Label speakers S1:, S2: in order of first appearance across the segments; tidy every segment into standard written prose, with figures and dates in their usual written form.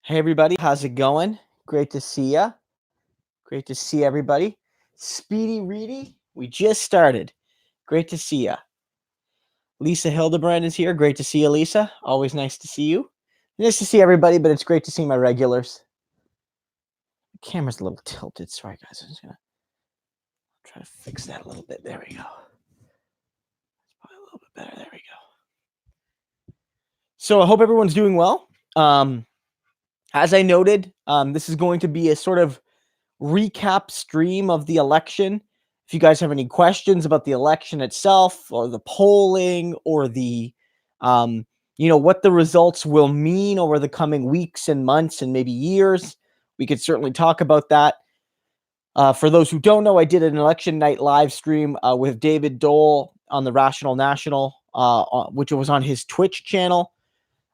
S1: Hey everybody, how's it going? Great to see ya. Great to see everybody. Speedy Reedy, we just started. Great to see ya. Lisa Hildebrand is here. Great to see you, Lisa. Always nice to see you. Nice to see everybody, but it's great to see my regulars. The camera's a little tilted. Sorry, guys. I'm just gonna try to fix that a little bit. There we go. It's probably a little bit better. There we go. So I hope everyone's doing well. As I noted, this is going to be a sort of recap stream of the election. If you guys have any questions about the election itself or the polling or the what the results will mean over the coming weeks and months and maybe years, we could certainly talk about that. For those who don't know, I did an election night live stream with David Dole on the Rational National, which was on his Twitch channel.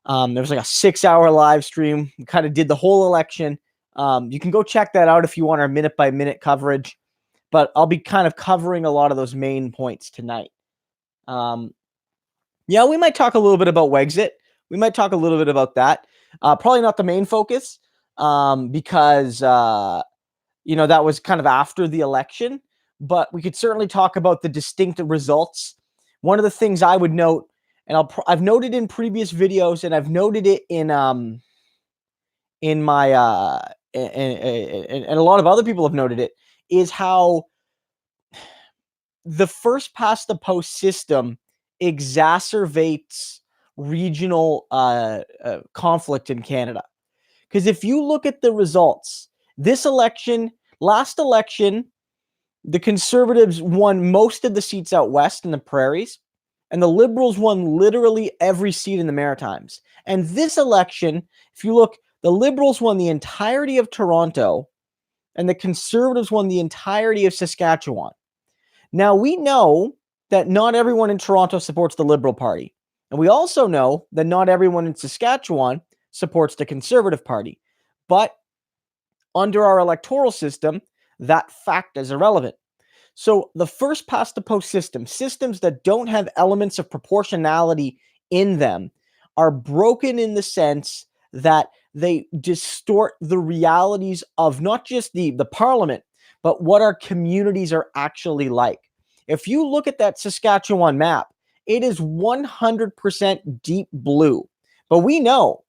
S1: There was like a 6-hour live stream. We kind of did the whole election. You can go check that out if you want our minute-by-minute coverage, but I'll be kind of covering a lot of those main points tonight. Yeah, we might talk a little bit about Wexit. We might talk a little bit about that. Probably not the main focus because, that was kind of after the election, but we could certainly talk about the distinct results. One of the things I would note, and I've noted in previous videos, and I've noted it in my and a lot of other people have noted it, is how the first past the post system exacerbates regional conflict in Canada. Because if you look at the results, last election, the Conservatives won most of the seats out west in the prairies, and the Liberals won literally every seat in the Maritimes. And this election, if you look, the Liberals won the entirety of Toronto, and the Conservatives won the entirety of Saskatchewan. Now, we know that not everyone in Toronto supports the Liberal Party. And we also know that not everyone in Saskatchewan supports the Conservative Party. But under our electoral system, that fact is irrelevant. So the first past the post systems that don't have elements of proportionality in them, are broken in the sense that they distort the realities of not just the parliament, but what our communities are actually like. If you look at that Saskatchewan map, it is 100% deep blue. But we know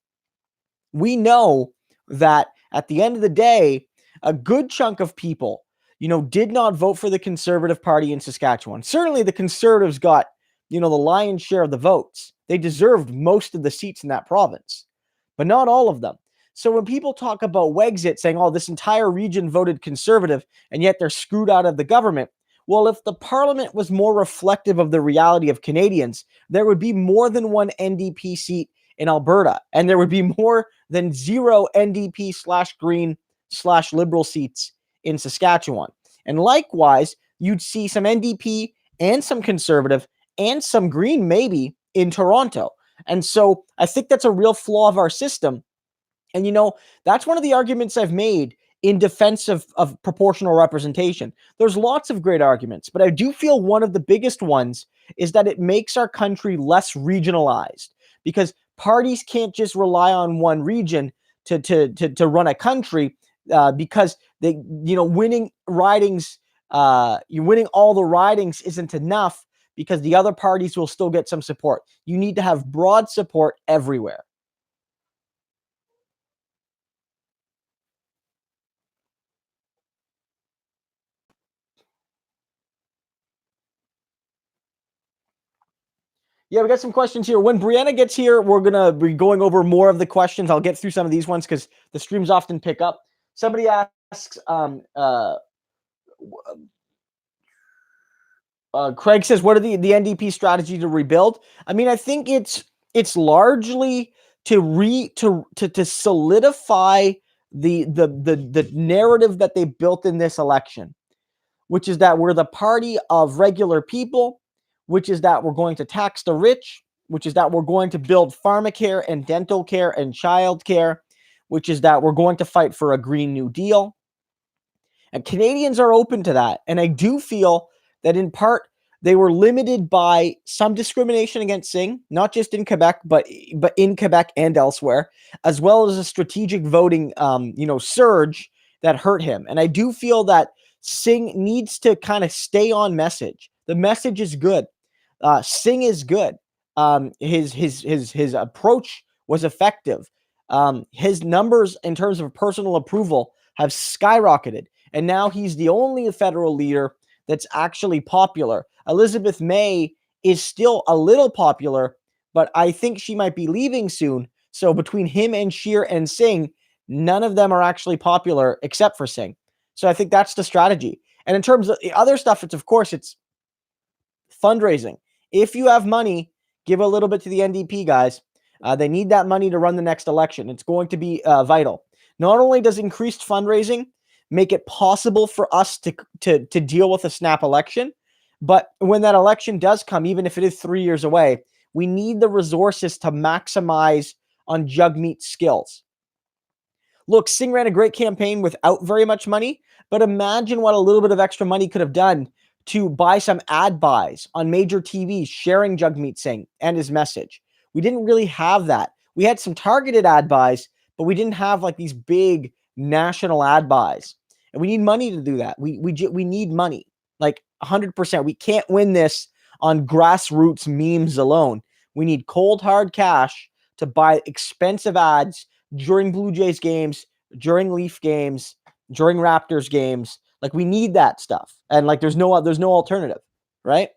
S1: that at the end of the day, a good chunk of people, did not vote for the Conservative Party in Saskatchewan. Certainly the Conservatives got, the lion's share of the votes. They deserved most of the seats in that province, but not all of them. So when people talk about Wexit saying, oh, this entire region voted Conservative, and yet they're screwed out of the government. Well, if the parliament was more reflective of the reality of Canadians, there would be more than one NDP seat in Alberta, and there would be more than 0 NDP/Green/Liberal seats in Saskatchewan. And likewise, you'd see some NDP and some Conservative and some Green maybe in Toronto. And so I think that's a real flaw of our system. And, that's one of the arguments I've made in defense of proportional representation. There's lots of great arguments, but I do feel one of the biggest ones is that it makes our country less regionalized, because parties can't just rely on one region to run a country, because they, winning ridings, you're winning all the ridings isn't enough, because the other parties will still get some support. You need to have broad support everywhere. Yeah, we got some questions here. When Brianna gets here, we're going to be going over more of the questions. I'll get through some of these ones because the streams often pick up. Somebody asks, Craig says, what are the NDP strategy to rebuild? I mean, I think it's largely to solidify the narrative that they built in this election, which is that we're the party of regular people, which is that we're going to tax the rich, which is that we're going to build pharmacare and dental care and child care, which is that we're going to fight for a Green New Deal. And Canadians are open to that. And I do feel that in part, They were limited by some discrimination against Singh, not just in Quebec, but in Quebec and elsewhere, as well as a strategic voting, surge that hurt him. And I do feel that Singh needs to kind of stay on message. The message is good. Singh is good. His approach was effective. His numbers in terms of personal approval have skyrocketed, and now he's the only federal leader that's actually popular. Elizabeth May is still a little popular, but I think she might be leaving soon. So between him and Scheer and Singh, none of them are actually popular except for Singh. So I think that's the strategy. And in terms of the other stuff, it's fundraising. If you have money, give a little bit to the NDP, guys. They need that money to run the next election. It's going to be vital. Not only does increased fundraising make it possible for us to deal with a snap election, but when that election does come, even if it is 3 years away, we need the resources to maximize on Jagmeet's skills. Look, Singh ran a great campaign without very much money, but imagine what a little bit of extra money could have done to buy some ad buys on major TVs sharing Jagmeet Singh and his message. We didn't really have that. We had some targeted ad buys, but we didn't have like these big national ad buys. And we need money to do that. We need money, like 100%. We can't win this on grassroots memes alone. We need cold hard cash to buy expensive ads during Blue Jays games, during Leaf games, during Raptors games. Like, we need that stuff. And like, there's no alternative, right?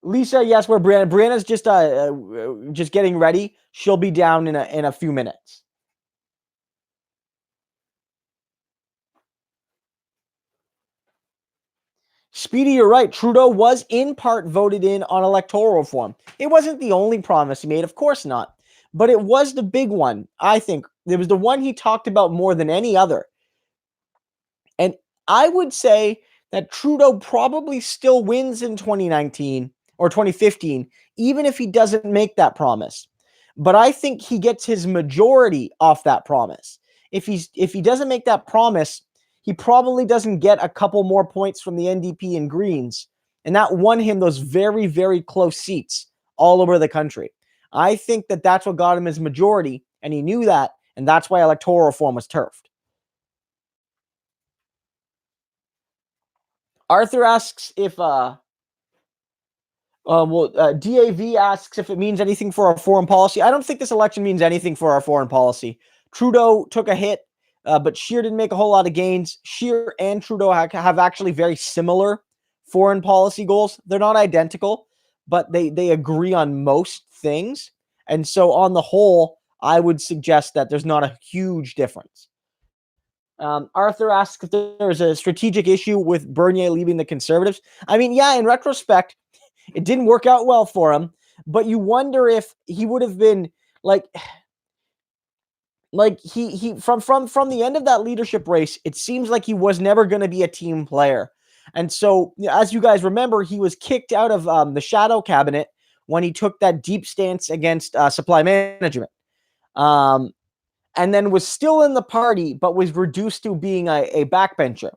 S1: Lisa, yes, where Brianna's just getting ready. She'll be down in a few minutes. Speedy, you're right. Trudeau was in part voted in on electoral reform. It wasn't the only promise he made, of course not. But it was the big one, I think. It was the one he talked about more than any other. And I would say that Trudeau probably still wins in 2019 or 2015, even if he doesn't make that promise. But I think he gets his majority off that promise. If he doesn't make that promise, he probably doesn't get a couple more points from the NDP and Greens. And that won him those very, very close seats all over the country. I think that that's what got him his majority, and he knew that, and that's why electoral reform was turfed. Arthur asks if DAV asks if it means anything for our foreign policy. I don't think this election means anything for our foreign policy. Trudeau took a hit, but Scheer didn't make a whole lot of gains. Scheer and Trudeau have actually very similar foreign policy goals. They're not identical, but they agree on most things. And so on the whole, I would suggest that there's not a huge difference. Arthur asks if there's a strategic issue with Bernier leaving the Conservatives. I mean, yeah, in retrospect, it didn't work out well for him, but you wonder if he would have been like he from the end of that leadership race, it seems like he was never going to be a team player. And so, as you guys remember, he was kicked out of the shadow cabinet when he took that deep stance against supply management. And then was still in the party, but was reduced to being a backbencher.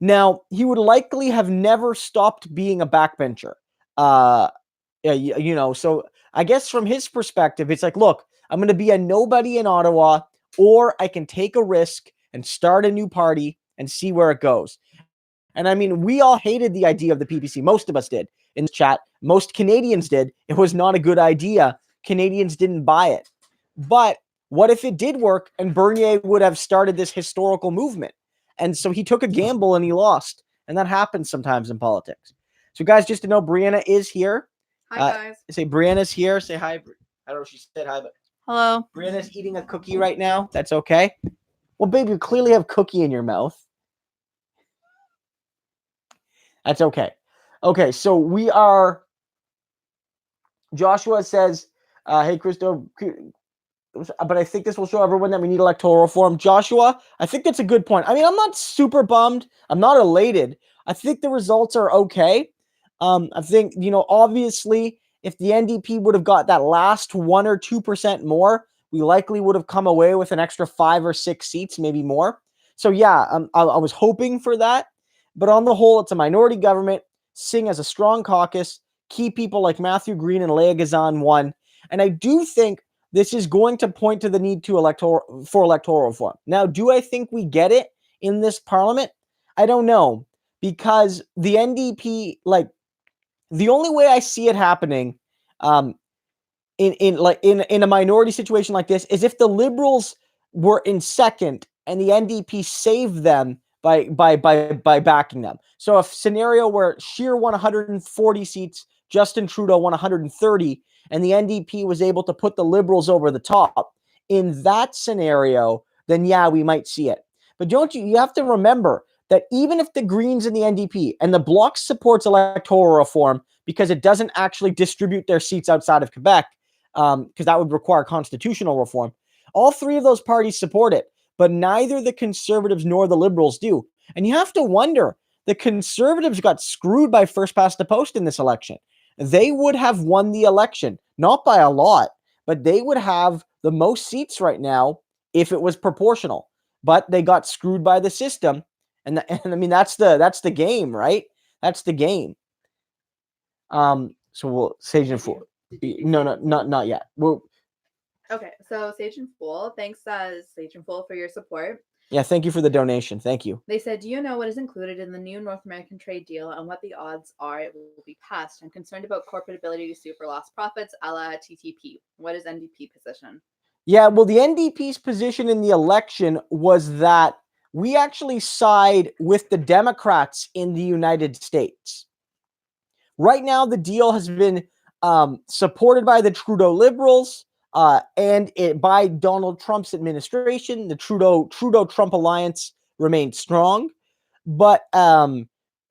S1: Now, he would likely have never stopped being a backbencher. So I guess from his perspective, it's like, look, I'm going to be a nobody in Ottawa, or I can take a risk and start a new party and see where it goes. And I mean, we all hated the idea of the PPC. Most of us did in the chat. Most Canadians did. It was not a good idea. Canadians didn't buy it. But what if it did work and Bernier would have started this historical movement? And so he took a gamble and he lost. And that happens sometimes in politics. So guys, just to know, Brianna is here.
S2: Hi, guys.
S1: Say Brianna's here. Say hi. I don't know if she said hi, but
S2: hello.
S1: Brianna's eating a cookie right now. That's okay. Well, babe, you clearly have cookie in your mouth. That's okay. Okay, so we are. Joshua says, hey, Christo, but I think this will show everyone that we need electoral reform. Joshua, I think that's a good point. I mean, I'm not super bummed. I'm not elated. I think the results are okay. I think, obviously, if the NDP would have got that last 1 or 2% more, we likely would have come away with an extra 5 or 6 seats, maybe more. So, yeah, I was hoping for that. But on the whole, it's a minority government. Singh has a strong caucus. Key people like Matthew Green and Leah Gazan won. And I do think this is going to point to the need for electoral reform. Now, do I think we get it in this parliament? I don't know, because the NDP, like, the only way I see it happening, in a minority situation like this, is if the Liberals were in second and the NDP saved them by backing them. So a scenario where Scheer won 140 seats, Justin Trudeau won 130, and the NDP was able to put the Liberals over the top. In that scenario, then yeah, we might see it. But you have to remember that even if the Greens and the NDP and the Bloc supports electoral reform because it doesn't actually distribute their seats outside of Quebec, because that would require constitutional reform, all three of those parties support it, but neither the Conservatives nor the Liberals do. And you have to wonder, the Conservatives got screwed by first past the post in this election. They would have won the election, not by a lot, but they would have the most seats right now if it was proportional. But they got screwed by the system. And I mean, that's the game, right? That's the game. So we'll Sage and Fool. No, not yet.
S2: Okay, so Sage and Fool, thanks Sage and Fool for your support.
S1: Yeah, thank you for the donation. Thank you.
S2: They said, do you know what is included in the new North American trade deal and what the odds are it will be passed? I'm concerned about corporate ability to sue for lost profits, a la TTP. What is NDP position?
S1: Yeah, well, the NDP's position in the election was that we actually side with the Democrats in the United States. Right now, the deal has been supported by the Trudeau Liberals and by Donald Trump's administration. The Trudeau-Trump alliance remains strong. But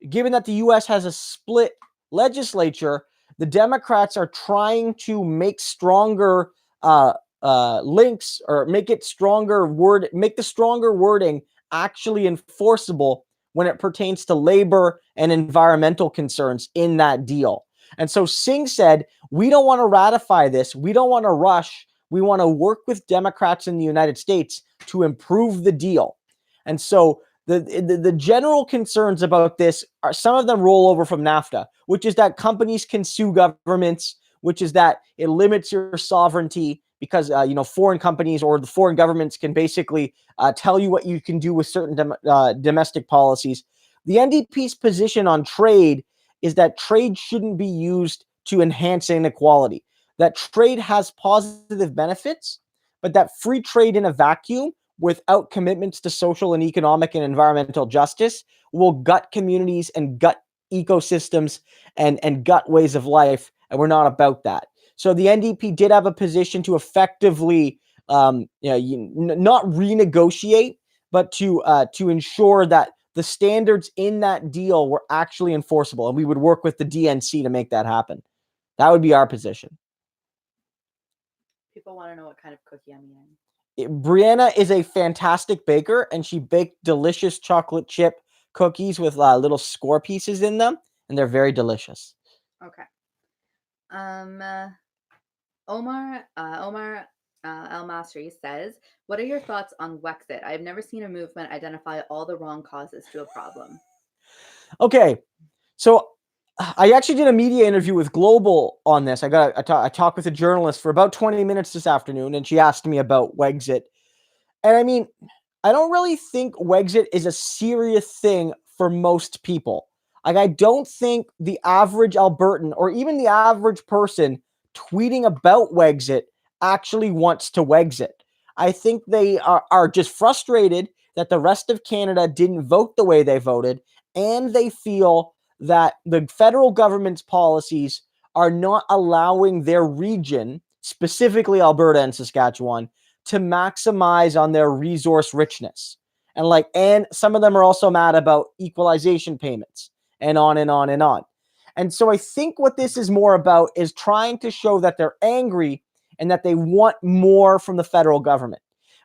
S1: given that the U.S. has a split legislature, the Democrats are trying to make stronger links, or make the stronger wording actually enforceable when it pertains to labor and environmental concerns in that deal. And so Singh said, we don't want to ratify this. We don't want to rush. We want to work with Democrats in the United States to improve the deal. And so the general concerns about this are, some of them roll over from NAFTA, which is that companies can sue governments, which is that it limits your sovereignty because foreign companies or the foreign governments can basically tell you what you can do with certain domestic policies. The NDP's position on trade is that trade shouldn't be used to enhance inequality, that trade has positive benefits, but that free trade in a vacuum without commitments to social and economic and environmental justice will gut communities and gut ecosystems and gut ways of life, and we're not about that. So the NDP did have a position to effectively not renegotiate, but to ensure that the standards in that deal were actually enforceable, and we would work with the DNC to make that happen. That would be our position.
S2: People want to know what kind of cookie I'm eating.
S1: Brianna is a fantastic baker, and she baked delicious chocolate chip cookies with little score pieces in them, and they're very delicious.
S2: Okay. Omar El-Masri says, what are your thoughts on Wexit? I've never seen a movement identify all the wrong causes to a problem.
S1: Okay, so I actually did a media interview with Global on this. I talked with a journalist for about 20 minutes this afternoon, and she asked me about Wexit. And I mean, I don't really think Wexit is a serious thing for most people. Like, I don't think the average Albertan or even the average person tweeting about Wexit actually wants to Wexit. I think they are just frustrated that the rest of Canada didn't vote the way they voted, and they feel that the federal government's policies are not allowing their region, specifically Alberta and Saskatchewan, to maximize on their resource richness. And some of them are also mad about equalization payments and on and on and on. And so I think what this is more about is trying to show that they're angry and that they want more from the federal government.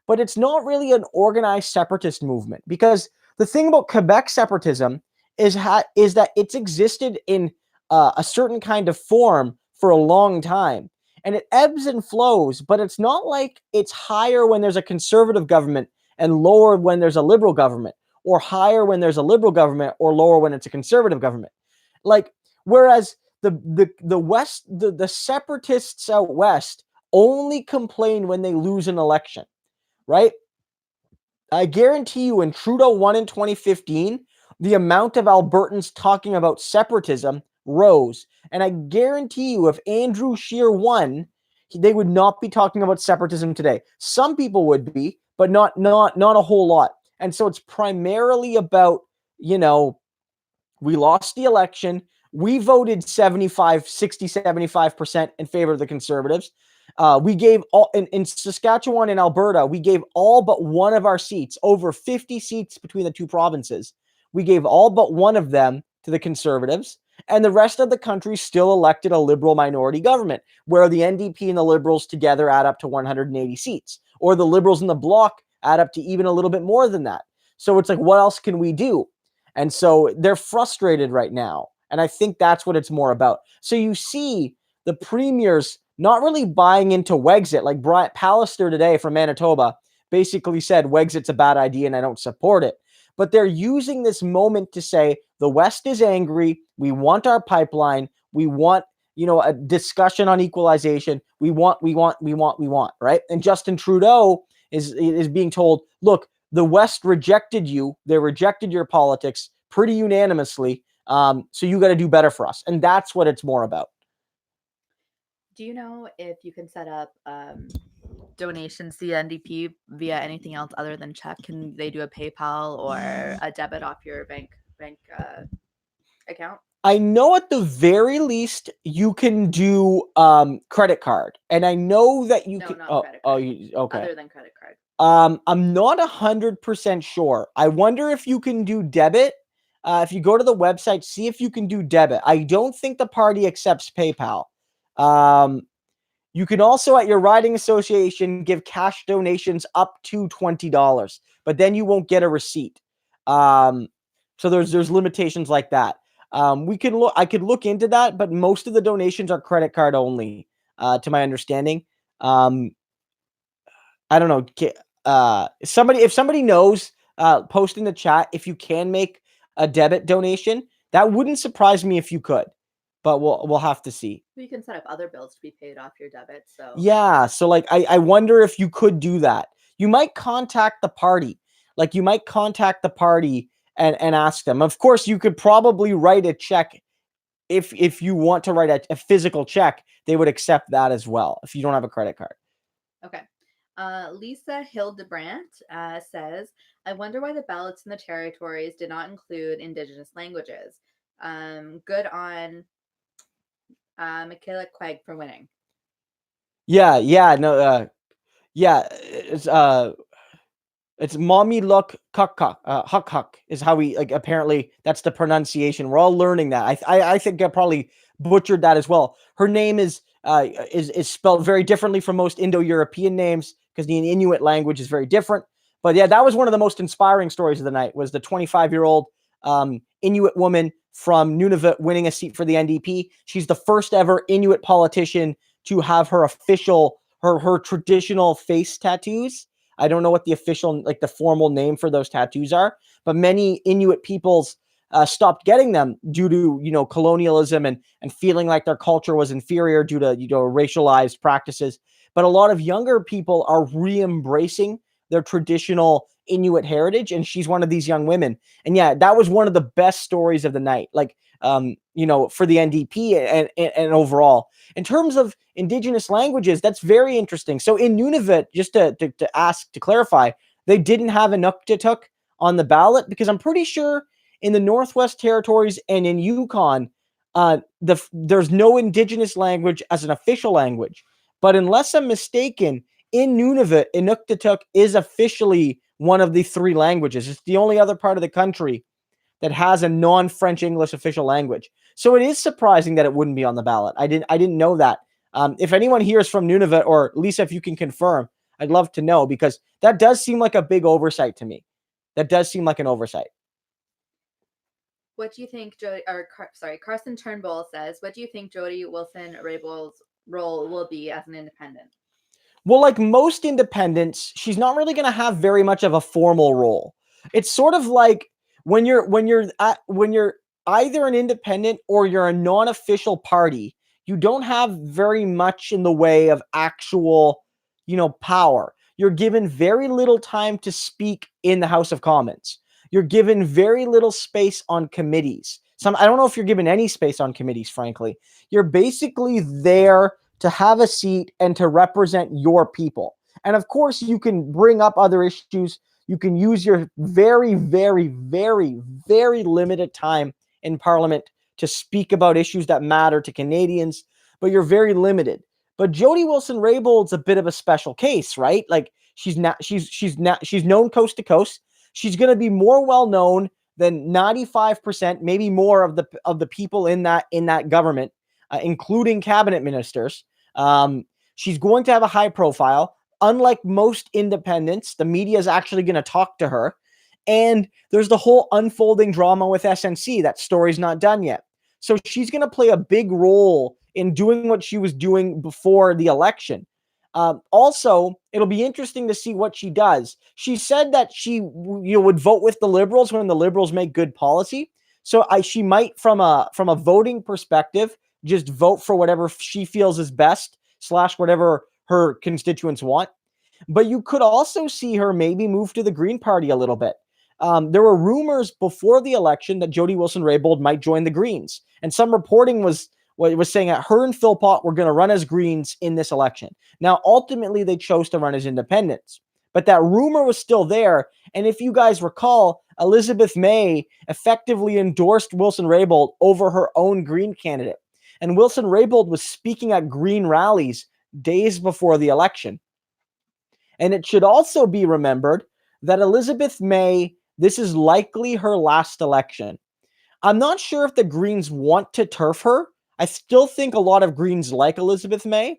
S1: But it's not really an organized separatist movement, because the thing about Quebec separatism is that it's existed in a certain kind of form for a long time. And it ebbs and flows, but it's not like it's higher when there's a conservative government and lower when there's a liberal government, or higher when there's a Liberal government, or lower when it's a Conservative government. Like, whereas the West, the separatists out West only complain when they lose an election, right? I guarantee you, when Trudeau won in 2015, the amount of Albertans talking about separatism rose. And I guarantee you, if Andrew Scheer won, they would not be talking about separatism today. Some people would be, but not a whole lot. And so it's primarily about, we lost the election. We voted 75% in favor of the Conservatives. We gave all in Saskatchewan and Alberta, we gave all but one of our seats, over 50 seats between the two provinces. We gave all but one of them to the Conservatives, and the rest of the country still elected a Liberal minority government, where the NDP and the Liberals together add up to 180 seats, or the Liberals and the Bloc add up to even a little bit more than that. So it's like, what else can we do? And so they're frustrated right now. And I think that's what it's more about. So you see the premiers not really buying into Wexit. Like Brian Pallister today from Manitoba basically said, Wexit's a bad idea and I don't support it. But they're using this moment to say, the West is angry. We want our pipeline. We want, a discussion on equalization. We want, right? And Justin Trudeau is being told, look, the West rejected you. They rejected your politics pretty unanimously. So you got to do better for us. And that's what it's more about.
S2: Do you know if you can set up donations to the NDP via anything else other than check? Can they do a PayPal or a debit off your bank account?
S1: I know at the very least you can do credit card, and I know that you can.
S2: Credit card.
S1: Okay.
S2: Other than credit card.
S1: I'm not 100% sure. I wonder if you can do debit. If you go to the website, see if you can do debit. I don't think the party accepts PayPal. You can also, at your riding association, give cash donations up to $20, but then you won't get a receipt. So there's limitations like that. I could look into that, but most of the donations are credit card only, to my understanding. I don't know. If somebody knows, post in the chat if you can make a debit donation. That wouldn't surprise me if you could, but we'll have to see.
S2: You can set up other bills to be paid off your debit. So
S1: yeah, so like I wonder if you could do that. You might contact the party. Like you might contact the party and ask them. Of course, you could probably write a check. If you want to write a physical check, they would accept that as well if you don't have a credit card.
S2: Okay. Lisa Hildebrandt says, I wonder why the ballots in the territories did not include Indigenous languages. Good on Michaela Quegg for winning.
S1: Yeah, it's mommy look huck is how we, like, apparently that's the pronunciation. We're all learning that. I think I probably butchered that as well. Her name is spelled very differently from most Indo-European names because the Inuit language is very different. But yeah, that was one of the most inspiring stories of the night, was the 25-year-old Inuit woman from Nunavut winning a seat for the NDP. She's the first ever Inuit politician to have her official, her traditional face tattoos. I don't know what the official, like the formal name for those tattoos are, but many Inuit peoples stopped getting them due to, colonialism and feeling like their culture was inferior due to, racialized practices. But a lot of younger people are re-embracing their traditional Inuit heritage, and she's one of these young women. And yeah, that was one of the best stories of the night. Like, for the NDP and overall. In terms of Indigenous languages, that's very interesting. So in Nunavut, just to clarify, they didn't have an Inuktitut on the ballot because I'm pretty sure in the Northwest Territories and in Yukon, there's no Indigenous language as an official language. But unless I'm mistaken, in Nunavut, Inuktitut is officially one of the three languages. It's the only other part of the country that has a non-French English official language. So it is surprising that it wouldn't be on the ballot. I didn't know that. If anyone here is from Nunavut, or Lisa, if you can confirm, I'd love to know, because that does seem like a big oversight to me. That does seem like an oversight.
S2: What do you think, Carson Turnbull says, what do you think Jody Wilson-Raybould's role will be as an independent?
S1: Well, like most independents, she's not really going to have very much of a formal role. It's sort of like when you're either an independent or you're a non-official party, you don't have very much in the way of actual, power. You're given very little time to speak in the House of Commons. You're given very little space on committees. I don't know if you're given any space on committees, frankly. You're basically there to have a seat and to represent your people. And of course, you can bring up other issues. You can use your very, very, very, very limited time in Parliament to speak about issues that matter to Canadians, but you're very limited. But Jody Wilson-Raybould's a bit of a special case, right? Like she's known coast to coast. She's going to be more well known than 95%, maybe more of the people in that government, including cabinet ministers. She's going to have a high profile. Unlike most independents, the media is actually going to talk to her. And there's the whole unfolding drama with SNC. That story's not done yet. So she's going to play a big role in doing what she was doing before the election. Also, it'll be interesting to see what she does. She said that she would vote with the Liberals when the Liberals make good policy. So she might, from a voting perspective, just vote for whatever she feels is best / whatever her constituents want. But you could also see her maybe move to the Green Party a little bit. There were rumors before the election that Jody Wilson-Raybould might join the Greens. And some reporting was saying that her and Philpott were going to run as Greens in this election. Now, ultimately, they chose to run as independents. But that rumor was still there. And if you guys recall, Elizabeth May effectively endorsed Wilson-Raybould over her own Green candidate. And Wilson-Raybould was speaking at Green rallies days before the election. And it should also be remembered that Elizabeth May, this is likely her last election. I'm not sure if the Greens want to turf her. I still think a lot of Greens like Elizabeth May.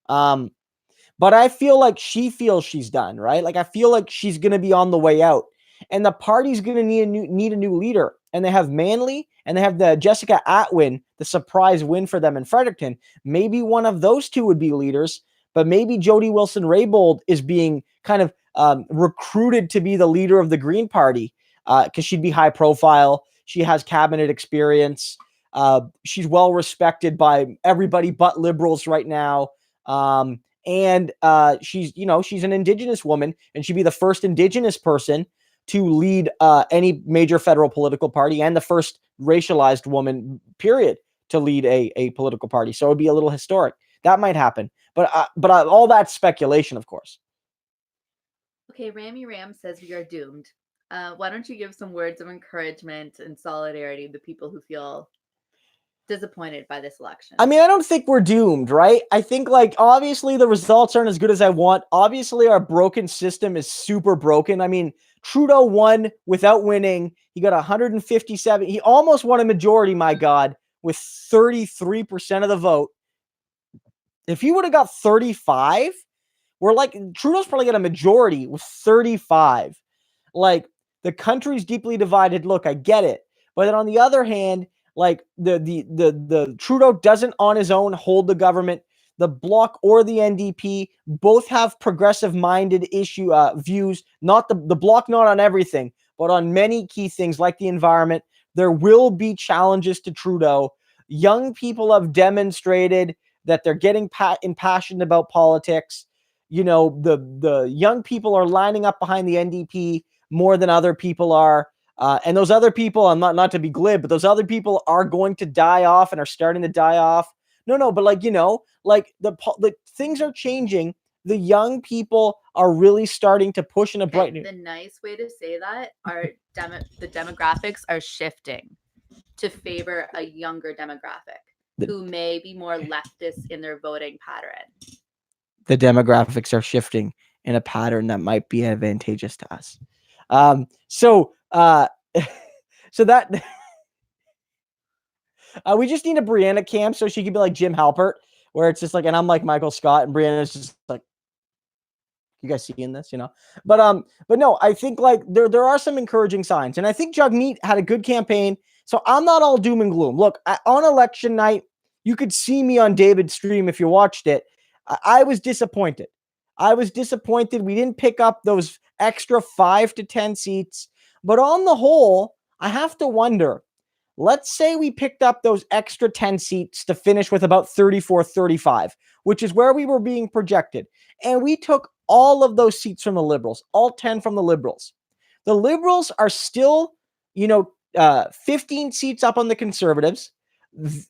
S1: But I feel like she feels she's done, right? Like I feel like she's going to be on the way out. And the party's going to need a new leader. And they have Manley and they have the Jessica Atwin, the surprise win for them in Fredericton. Maybe one of those two would be leaders, but maybe Jody Wilson-Raybould is being kind of recruited to be the leader of the Green Party because she'd be high profile. She has cabinet experience. She's well respected by everybody but Liberals right now. And she's an Indigenous woman, and she'd be the first Indigenous person to lead any major federal political party and the first racialized woman, period, to lead a political party. So it'd be a little historic. That might happen. But all that's speculation, of course.
S2: Okay, Ramy Ram says we are doomed. Why don't you give some words of encouragement and solidarity to the people who feel disappointed by this election?
S1: I mean, I don't think we're doomed, right? I think, like, obviously the results aren't as good as I want. Obviously, our broken system is super broken. I mean, Trudeau won without winning. He got 157. He almost won a majority, my God, with 33% of the vote. If he would have got 35, we're like, Trudeau's probably got a majority with 35. Like, the country's deeply divided. Look, I get it. But then on the other hand, like the Trudeau doesn't on his own hold the government. The Bloc or the NDP both have progressive-minded views. Not the Bloc, not on everything, but on many key things like the environment. There will be challenges to Trudeau. Young people have demonstrated that they're getting impassioned about politics. You know, the young people are lining up behind the NDP more than other people are. And those other people, I'm not to be glib, but those other people are going to die off and are starting to die off. No, but like, the things are changing. The young people are really starting to push in a bright.
S2: The nice way to say that are the demographics are shifting to favor a younger demographic who may be more leftist in their voting pattern.
S1: The demographics are shifting in a pattern that might be advantageous to us. So that we just need a Brianna cam so she could be like Jim Halpert, where it's just like, and I'm like Michael Scott, and Brianna's just like, you guys seeing this, But no, I think like there are some encouraging signs, and I think Jagmeet had a good campaign. So I'm not all doom and gloom. Look, on election night, you could see me on David's stream if you watched it. I was disappointed. We didn't pick up those extra 5 to 10 seats. But on the whole, I have to wonder, let's say we picked up those extra 10 seats to finish with about 34, 35, which is where we were being projected. And we took all of those seats from the Liberals, all 10 from the Liberals. The Liberals are still, 15 seats up on the Conservatives.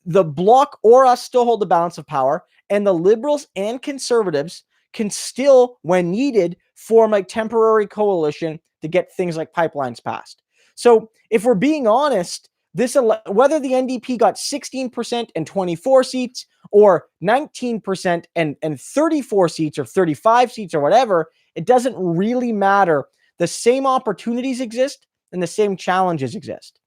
S1: The Bloc or us still hold the balance of power, and the Liberals and Conservatives can still, when needed, form a temporary coalition to get things like pipelines passed. So, if we're being honest, whether the NDP got 16% and 24 seats, or 19% and 34 seats, or 35 seats, or whatever, it doesn't really matter. The same opportunities exist and the same challenges exist.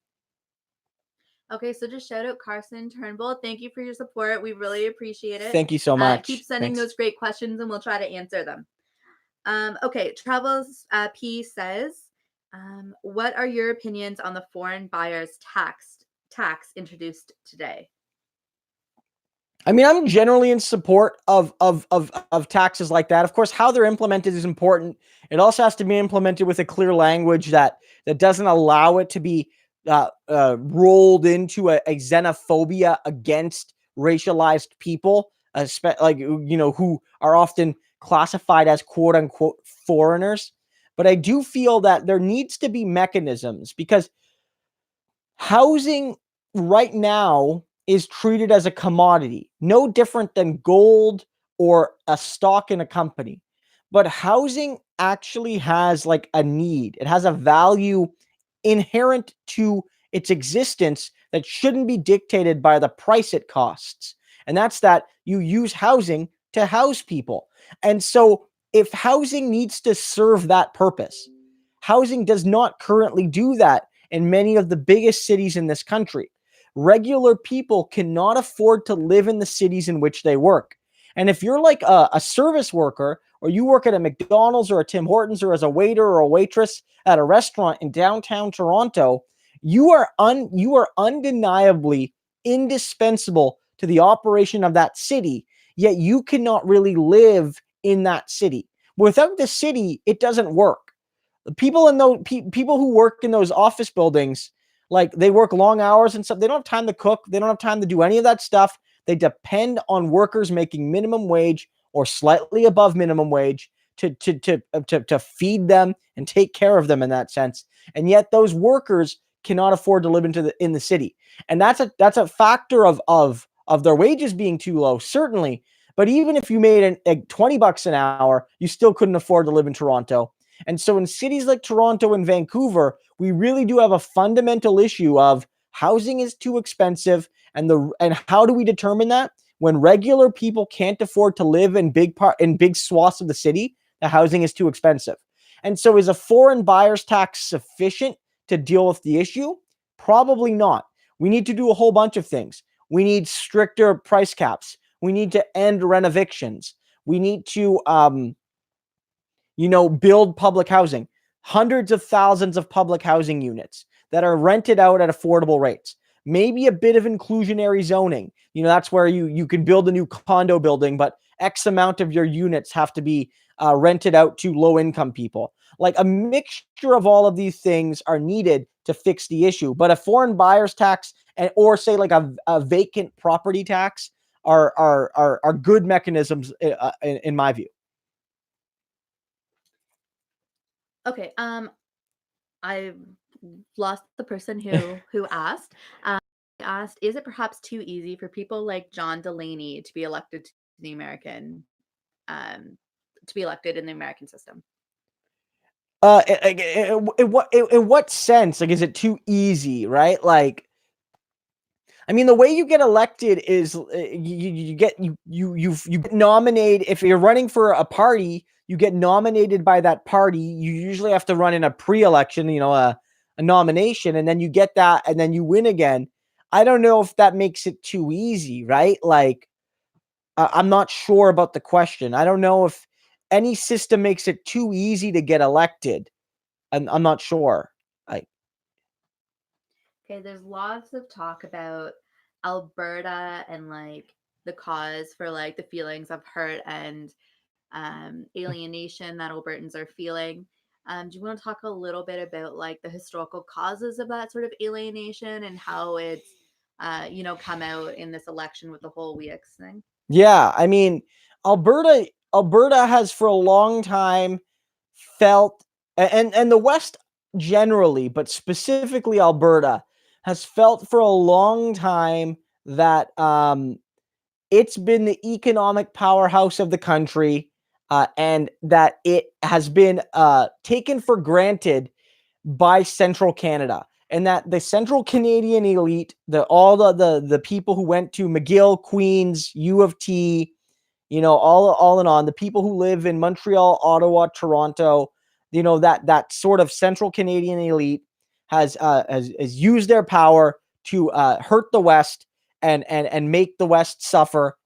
S2: Okay, so just shout out Carson Turnbull. Thank you for your support. We really appreciate it.
S1: Thank you so much.
S2: Keep sending
S1: Thanks.
S2: those great questions and we'll try to answer them. Okay, Travels P says, what are your opinions on the foreign buyers tax introduced today?
S1: I mean, I'm generally in support of taxes like that. Of course, how they're implemented is important. It also has to be implemented with a clear language that doesn't allow it to be rolled into a xenophobia against racialized people, who are often classified as quote unquote foreigners. But I do feel that there needs to be mechanisms, because housing right now is treated as a commodity, no different than gold or a stock in a company. But housing actually has like a need, it has a value inherent to its existence that shouldn't be dictated by the price it costs. And that's that you use housing to house people. And so, if housing needs to serve that purpose, housing does not currently do that in many of the biggest cities in this country. Regular people cannot afford to live in the cities in which they work. And if you're like a service worker, or you work at a McDonald's or a Tim Hortons, or as a waiter or a waitress at a restaurant in downtown Toronto, you are undeniably indispensable to the operation of that city, yet you cannot really live in that city. Without the city, it doesn't work. People in those people who work in those office buildings, like, they work long hours and stuff. They don't have time to cook. They don't have time to do any of that stuff. They depend on workers making minimum wage or slightly above minimum wage to feed them and take care of them in that sense. And yet those workers cannot afford to live in the city. And that's a factor of their wages being too low, certainly. But even if you made $20 an hour, you still couldn't afford to live in Toronto. And so in cities like Toronto and Vancouver, we really do have a fundamental issue of housing is too expensive. And how do we determine that? When regular people can't afford to live in big swaths of the city, the housing is too expensive. And so, is a foreign buyer's tax sufficient to deal with the issue? Probably not. We need to do a whole bunch of things. We need stricter price caps. We need to end rent evictions. We need to build public housing, hundreds of thousands of public housing units that are rented out at affordable rates. Maybe a bit of inclusionary zoning. That's where you can build a new condo building, but X amount of your units have to be rented out to low income people. Like, a mixture of all of these things are needed to fix the issue. But a foreign buyer's tax, or say like a vacant property tax, are good mechanisms in my view.
S2: Okay, I lost the person who asked. Asked, is it perhaps too easy for people like John Delaney to be elected to the American, to be elected in the American system?
S1: In what sense? Like, is it too easy, right? Like, I mean, the way you get elected is you get nominated. If you're running for a party, you get nominated by that party. You usually have to run in a pre-election, a nomination, and then you get that, and then you win again. I don't know if that makes it too easy, right? Like, I'm not sure about the question. I don't know if any system makes it too easy to get elected. I'm not sure.
S2: Okay, there's lots of talk about Alberta and like the cause for like the feelings of hurt and alienation that Albertans are feeling. Do you want to talk a little bit about like the historical causes of that sort of alienation and how it's, come out in this election with the whole Weeks thing?
S1: Yeah, I mean, Alberta has for a long time felt, and the West generally, but specifically Alberta, has felt for a long time that it's been the economic powerhouse of the country, and that it has been taken for granted by central Canada, and that the central Canadian elite, all the people who went to McGill, Queens, U of T, all in on, the people who live in Montreal, Ottawa, Toronto, that sort of central Canadian elite has used their power to hurt the West and make the West suffer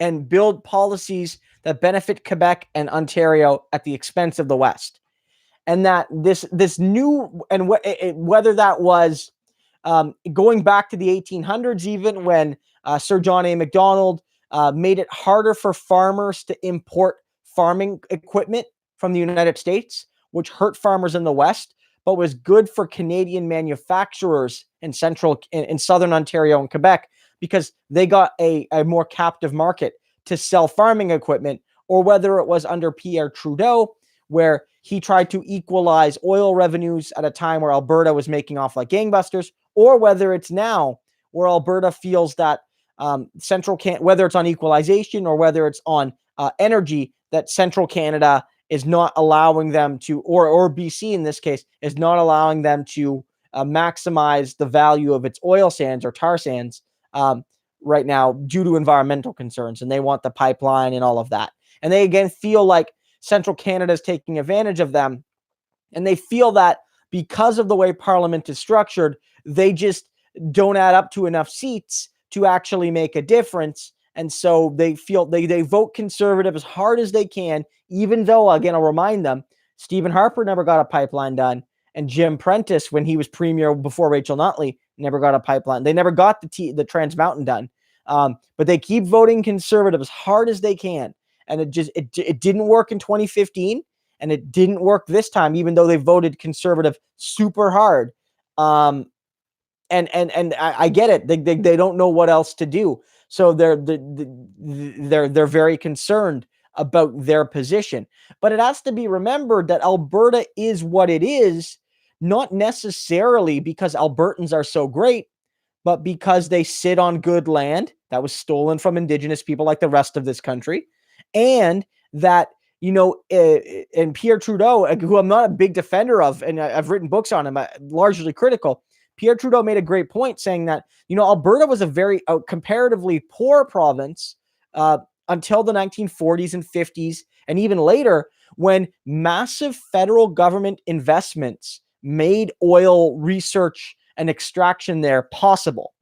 S1: and build policies that benefit Quebec and Ontario at the expense of the West. And that this new, and whether that was going back to the 1800s, even when Sir John A. Macdonald made it harder for farmers to import farming equipment from the United States, which hurt farmers in the West, but was good for Canadian manufacturers in southern Ontario and Quebec, because they got a more captive market to sell farming equipment. Or whether it was under Pierre Trudeau, where he tried to equalize oil revenues at a time where Alberta was making off like gangbusters, or whether it's now where Alberta feels that whether it's on equalization or whether it's on energy, that central Canada is not allowing them to, or BC in this case, is not allowing them to maximize the value of its oil sands or tar sands right now due to environmental concerns, and they want the pipeline and all of that. And they again feel like central Canada is taking advantage of them, and they feel that because of the way Parliament is structured, they just don't add up to enough seats to actually make a difference. And so they feel they vote Conservative as hard as they can, even though, again, I'll remind them, Stephen Harper never got a pipeline done, and Jim Prentice, when he was premier before Rachel Notley, never got a pipeline. They never got the Trans Mountain done. But they keep voting Conservative as hard as they can, and it didn't work in 2015, and it didn't work this time, even though they voted Conservative super hard. And I get it. They don't know what else to do, so they're very concerned about their position. But it has to be remembered that Alberta is what it is, not necessarily because Albertans are so great, but because they sit on good land that was stolen from Indigenous people like the rest of this country. And that, and Pierre Trudeau, who I'm not a big defender of, and I've written books on him, largely critical, Pierre Trudeau made a great point saying that, Alberta was a very comparatively poor province until the 1940s and 50s, and even later, when massive federal government investments made oil research and extraction there possible.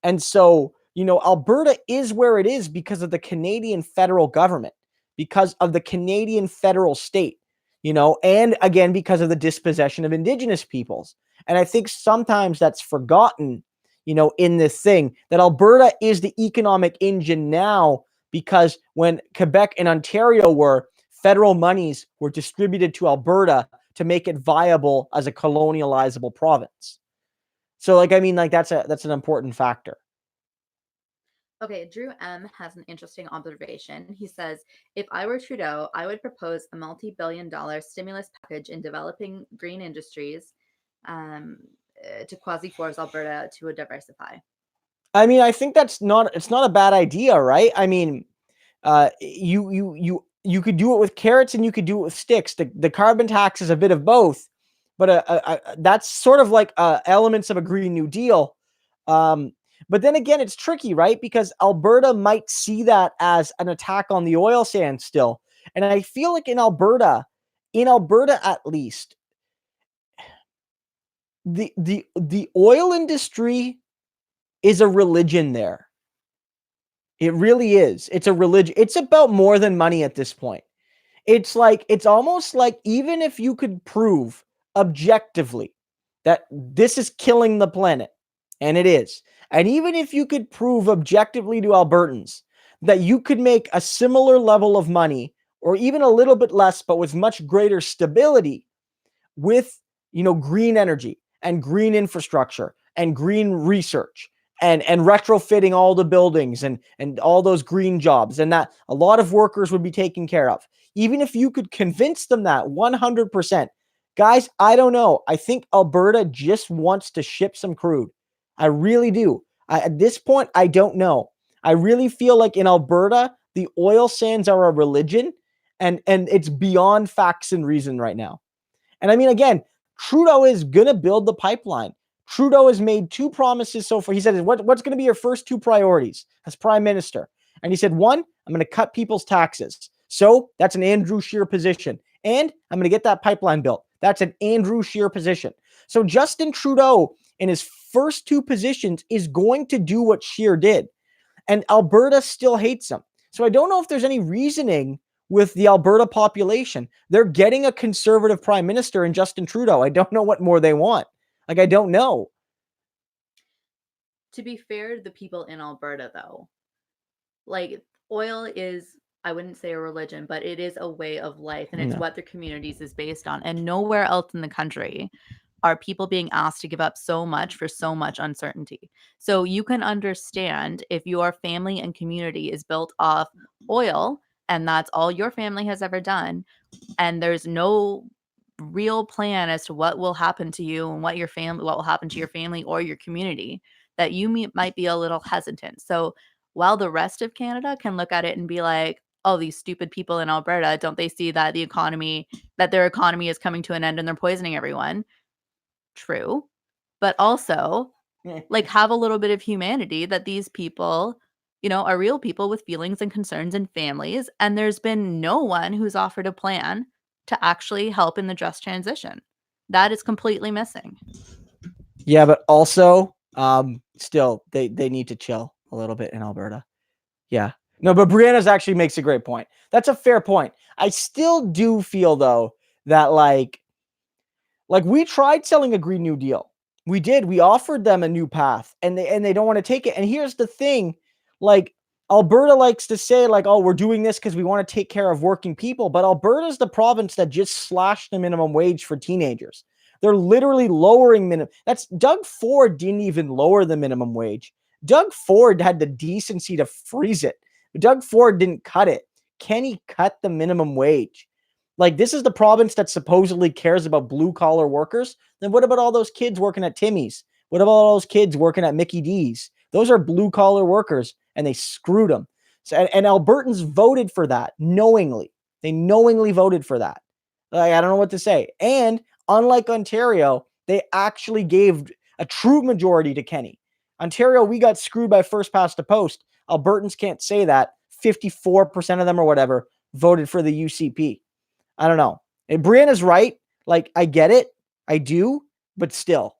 S1: And so, Alberta is where it is because of the Canadian federal government, because of the Canadian federal state, and again, because of the dispossession of Indigenous peoples. And I think sometimes that's forgotten, in this thing, that Alberta is the economic engine now, because when Quebec and Ontario were, federal monies were distributed to Alberta to make it viable as a colonializable province. So, that's an important factor.
S2: Okay, Drew M has an interesting observation. He says, if I were Trudeau, I would propose a multi-billion-dollar stimulus package in developing green industries to quasi-force Alberta to diversify.
S1: I think it's not a bad idea, right? You could do it with carrots and you could do it with sticks. The carbon tax is a bit of both, but that's sort of like elements of a Green New Deal. But then again, it's tricky, right? Because Alberta might see that as an attack on the oil sands still. And I feel like in Alberta at least, the oil industry is a religion there. It really is. It's a religion. It's about more than money at this point. It's almost like, even if you could prove objectively that this is killing the planet, and it is, and even if you could prove objectively to Albertans that you could make a similar level of money or even a little bit less, but with much greater stability with, green energy and green infrastructure and green research and retrofitting all the buildings and all those green jobs, and that a lot of workers would be taken care of. Even if you could convince them that 100%, guys, I don't know. I think Alberta just wants to ship some crude. I really do. At this point, I don't know. I really feel like in Alberta, the oil sands are a religion, and it's beyond facts and reason right now. And I mean, again, Trudeau is going to build the pipeline. Trudeau has made two promises so far. He said, what's going to be your first two priorities as prime minister? And he said, one, I'm going to cut people's taxes. So that's an Andrew Scheer position. And I'm going to get that pipeline built. That's an Andrew Scheer position. So Justin Trudeau, in his first two positions, is going to do what Scheer did. And Alberta still hates him. So I don't know if there's any reasoning with the Alberta population. They're getting a conservative prime minister in Justin Trudeau. I don't know what more they want. Like, I don't know.
S2: To be fair to the people in Alberta, though, like, oil is, I wouldn't say a religion, but it is a way of life, and it's what their communities is based on. And nowhere else in the country are people being asked to give up so much for so much uncertainty. So you can understand if your family and community is built off oil and that's all your family has ever done, and there's no real plan as to what will happen to you and what will happen to your family or your community, that you might be a little hesitant. So while the rest of Canada can look at it and be like, oh, these stupid people in Alberta, don't they see that their economy is coming to an end and they're poisoning everyone? True. But also, like, have a little bit of humanity that these people, are real people with feelings and concerns and families. And there's been no one who's offered a plan to actually help in the just transition. That is completely missing.
S1: Yeah, but also, still, they need to chill a little bit in Alberta. Yeah. No, but Brianna's actually makes a great point. That's a fair point. I still do feel, though, that like we tried selling a Green New Deal. We did. We offered them a new path, and they don't want to take it. And here's the thing, like, Alberta likes to say, like, oh, we're doing this because we want to take care of working people. But Alberta's the province that just slashed the minimum wage for teenagers. They're literally lowering minimum. That's Doug Ford didn't even lower the minimum wage. Doug Ford had the decency to freeze it. Doug Ford didn't cut it. Kenny cut the minimum wage. Like, this is the province that supposedly cares about blue collar workers. Then what about all those kids working at Timmy's? What about all those kids working at Mickey D's? Those are blue collar workers, and they screwed them. So, and Albertans voted for that knowingly. They knowingly voted for that. Like, I don't know what to say. And unlike Ontario, they actually gave a true majority to Kenny. Ontario, we got screwed by first past the post. Albertans can't say that. 54% of them or whatever voted for the UCP. I don't know. And Brianna's right. Like, I get it. I do. But still,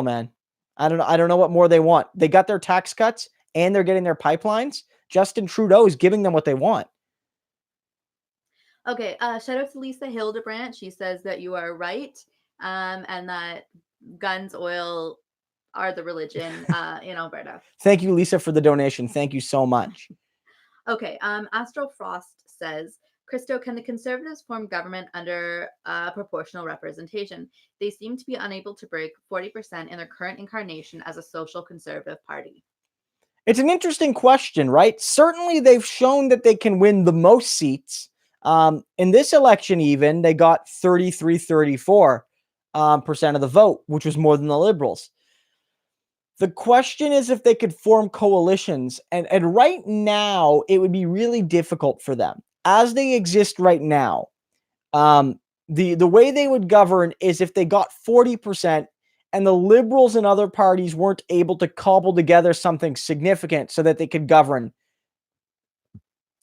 S1: man. I don't know what more they want. They got their tax cuts and they're getting their pipelines. Justin Trudeau is giving them what they want.
S2: Okay. Shout out to Lisa Hildebrandt. She says that you are right. And that guns, oil are the religion in Alberta.
S1: Thank you, Lisa, for the donation. Thank you so much.
S2: Okay. Astral Frost says, Christo, can the Conservatives form government under proportional representation? They seem to be unable to break 40% in their current incarnation as a social conservative party.
S1: It's an interesting question, right? Certainly, they've shown that they can win the most seats. In this election, even, they got 34% of the vote, which was more than the Liberals. The question is if they could form coalitions. And right now, it would be really difficult for them. As they exist right now, the way they would govern is if they got 40% and the Liberals and other parties weren't able to cobble together something significant so that they could govern.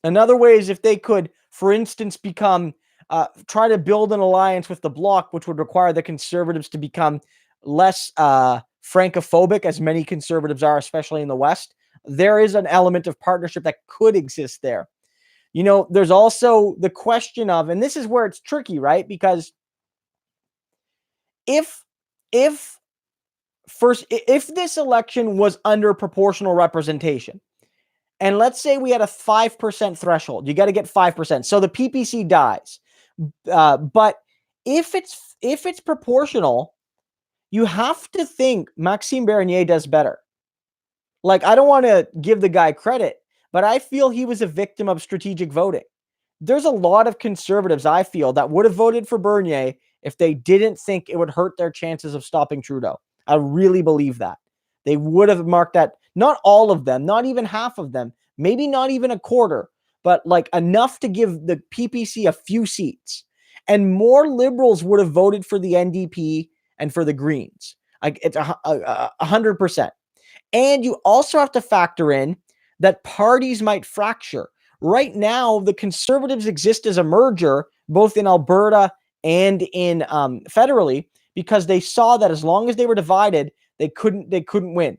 S1: Another way is if they could, for instance, try to build an alliance with the Bloc, which would require the Conservatives to become less Francophobic, as many Conservatives are, especially in the West. There is an element of partnership that could exist there. There's also the question of, and this is where it's tricky, right? Because if this election was under proportional representation And let's say we had a 5% threshold. You got to get 5%. So the PPC dies. But if it's proportional, you have to think Maxime Bernier does better. Like, I don't want to give the guy credit, but I feel he was a victim of strategic voting. There's a lot of conservatives, I feel, that would have voted for Bernier if they didn't think it would hurt their chances of stopping Trudeau. I really believe that. They would have marked that. Not all of them, not even half of them, maybe not even a quarter, but like enough to give the PPC a few seats. And more liberals would have voted for the NDP and for the Greens. Like, it's 100%. And you also have to factor in that parties might fracture. Right now, the Conservatives exist as a merger, both in Alberta and in federally, because they saw that as long as they were divided, they couldn't win.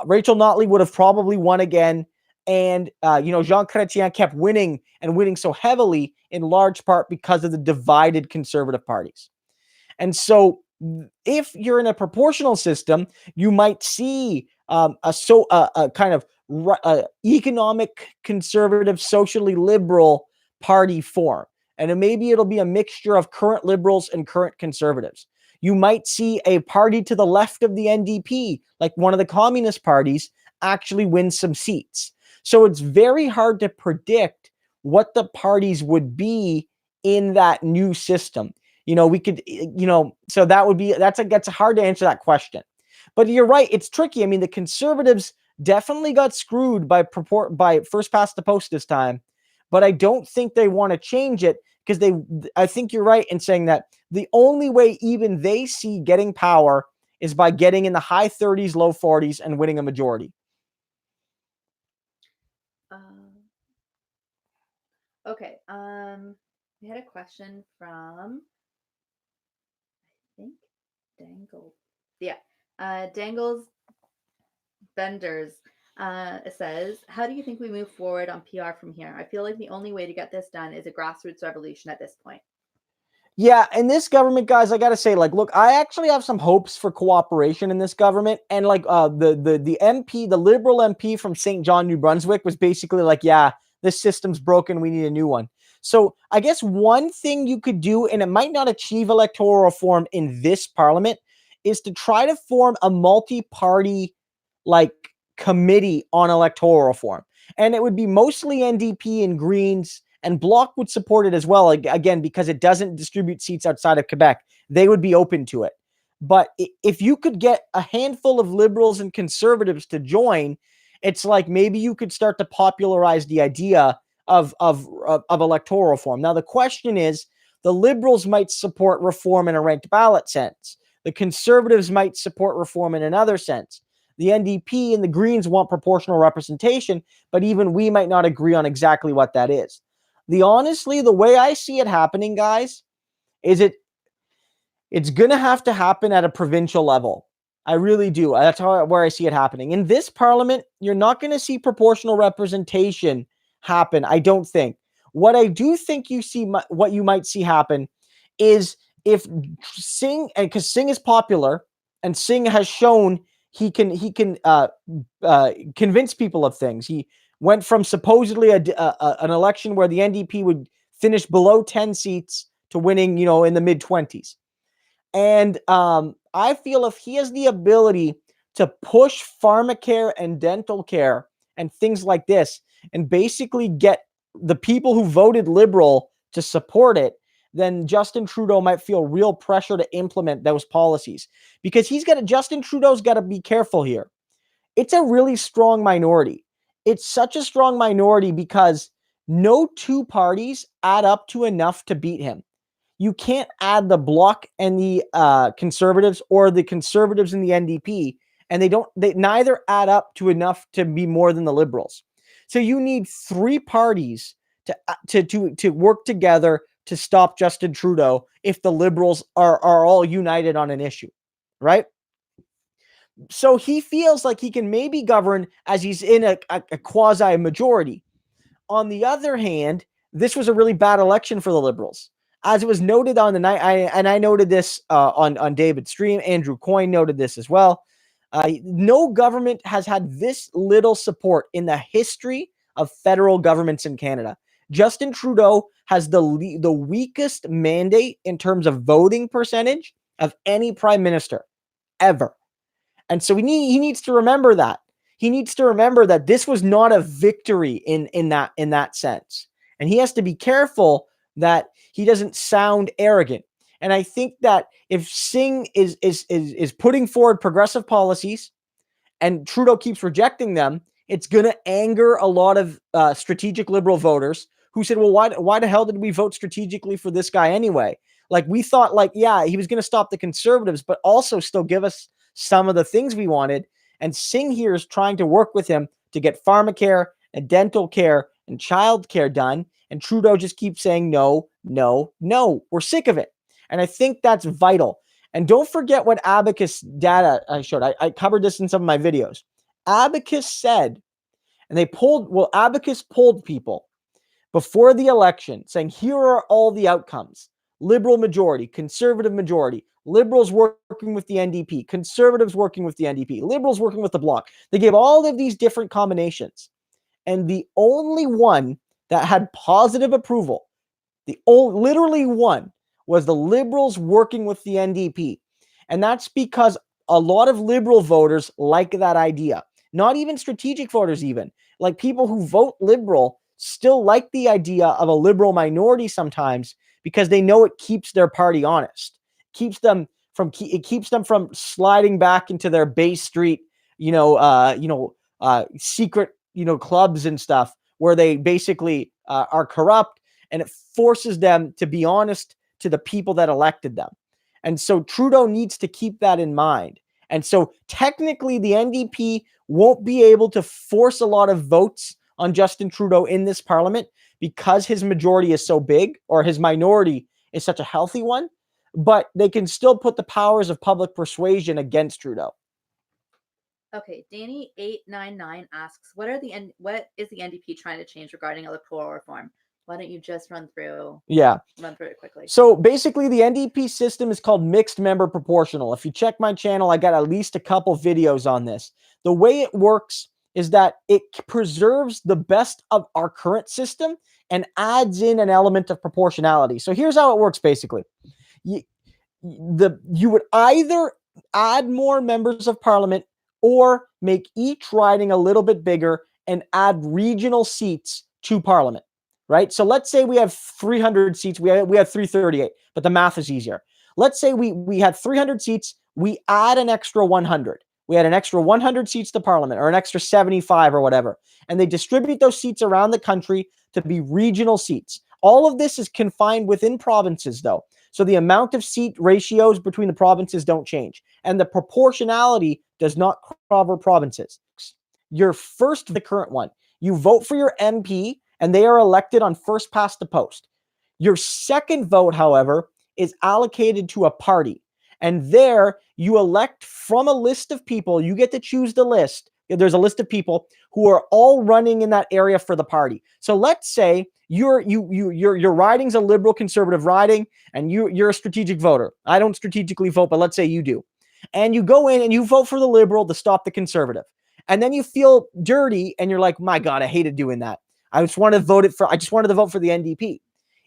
S1: Rachel Notley would have probably won again, and Jean Chrétien kept winning and winning so heavily in large part because of the divided Conservative parties. And so, if you're in a proportional system, you might see a kind of economic conservative, socially liberal party form. And maybe it'll be a mixture of current liberals and current conservatives. You might see a party to the left of the NDP, like one of the communist parties, actually win some seats. So it's very hard to predict what the parties would be in that new system. We could, so that's hard to answer that question. But you're right, it's tricky. I mean, the Conservatives definitely got screwed by first past the post this time, but I don't think they want to change it because I think you're right in saying that the only way even they see getting power is by getting in the high 30s, low 40s and winning a majority.
S2: Okay. We had a question from, I think, Dangle. Yeah. Dangles Benders says, how do you think we move forward on PR from here? I feel like the only way to get this done is a grassroots revolution at this point.
S1: Yeah, and this government, guys, I gotta say, like, look, I actually have some hopes for cooperation in this government. And like the MP, the Liberal MP from St. John, New Brunswick, was basically like, yeah, this system's broken, we need a new one. So I guess one thing you could do, and it might not achieve electoral reform in this parliament, is to try to form a multi-party like committee on electoral reform. And it would be mostly NDP and Greens, and Bloc would support it as well, again, because it doesn't distribute seats outside of Quebec. They would be open to it. But if you could get a handful of Liberals and Conservatives to join, it's like maybe you could start to popularize the idea of electoral reform. Now, the question is, the Liberals might support reform in a ranked ballot sense. The Conservatives might support reform in another sense. The NDP and the Greens want proportional representation, but even we might not agree on exactly what that is. Honestly, the way I see it happening, guys, is it's going to have to happen at a provincial level. I really do. That's where I see it happening. In this parliament, you're not going to see proportional representation happen, I don't think. What I do think what you might see happen is if Singh, and because Singh is popular and Singh has shown he can convince people of things. He went from supposedly an election where the NDP would finish below 10 seats to winning, in the mid-20s. And I feel if he has the ability to push pharmacare and dental care and things like this and basically get the people who voted Liberal to support it, then Justin Trudeau might feel real pressure to implement those policies. Because Justin Trudeau's got to be careful here. It's a really strong minority. It's such a strong minority because no two parties add up to enough to beat him. You can't add the Bloc and the Conservatives or the Conservatives and the NDP, and they neither add up to enough to be more than the Liberals. So you need three parties to work together to stop Justin Trudeau if the Liberals are all united on an issue, right? So he feels like he can maybe govern as he's in a quasi-majority. On the other hand, this was a really bad election for the Liberals. As it was noted on the night, I noted this on David's stream. Andrew Coyne noted this as well. No government has had this little support in the history of federal governments in Canada. Justin Trudeau has the weakest mandate in terms of voting percentage of any prime minister ever. And so he needs to remember that. He needs to remember that this was not a victory in that sense. And he has to be careful that he doesn't sound arrogant. And I think that if Singh is putting forward progressive policies and Trudeau keeps rejecting them, it's going to anger a lot of strategic liberal voters who said, well, why the hell did we vote strategically for this guy anyway? Like, we thought, like, yeah, he was going to stop the Conservatives, but also still give us some of the things we wanted. And Singh here is trying to work with him to get pharmacare and dental care and child care done. And Trudeau just keeps saying, no, no, no. We're sick of it. And I think that's vital. And don't forget what Abacus data I showed. I covered this in some of my videos. Abacus said, and Abacus polled people before the election saying, here are all the outcomes. Liberal majority, conservative majority, liberals working with the NDP, conservatives working with the NDP, liberals working with the Bloc. They gave all of these different combinations. And the only one that had positive approval, literally one, was the liberals working with the NDP. And that's because a lot of liberal voters like that idea. Not even strategic voters even. Like, people who vote liberal still like the idea of a liberal minority sometimes because they know it keeps their party honest. It keeps them from sliding back into their Bay Street, secret, clubs and stuff where they basically are corrupt, and it forces them to be honest to the people that elected them. And so Trudeau needs to keep that in mind. And so technically the NDP won't be able to force a lot of votes on Justin Trudeau in this parliament because his majority is so big, or his minority is such a healthy one, but they can still put the powers of public persuasion against Trudeau.
S2: Okay, Danny899 asks, what is the NDP trying to change regarding electoral reform? Why don't you just run through it quickly?
S1: So basically, the NDP system is called mixed member proportional. If you check my channel, I got at least a couple videos on this. The way it works is that it preserves the best of our current system and adds in an element of proportionality. So here's how it works, basically. You would either add more members of parliament or make each riding a little bit bigger and add regional seats to parliament. Right? So let's say we have 300 seats. We have 338, but the math is easier. Let's say we had 300 seats. We add an extra 100. We had an extra 100 seats to parliament, or an extra 75 or whatever. And they distribute those seats around the country to be regional seats. All of this is confined within provinces, though. So the amount of seat ratios between the provinces don't change. And the proportionality does not cover provinces. The current one, you vote for your MP, and they are elected on first past the post. Your second vote, however, is allocated to a party. And there you elect from a list of people. You get to choose the list. There's a list of people who are all running in that area for the party. So let's say your riding's a liberal conservative riding, and you're a strategic voter. I don't strategically vote, but let's say you do. And you go in and you vote for the liberal to stop the conservative. And then you feel dirty and you're like, my God, I hated doing that. I just wanted to vote for the NDP.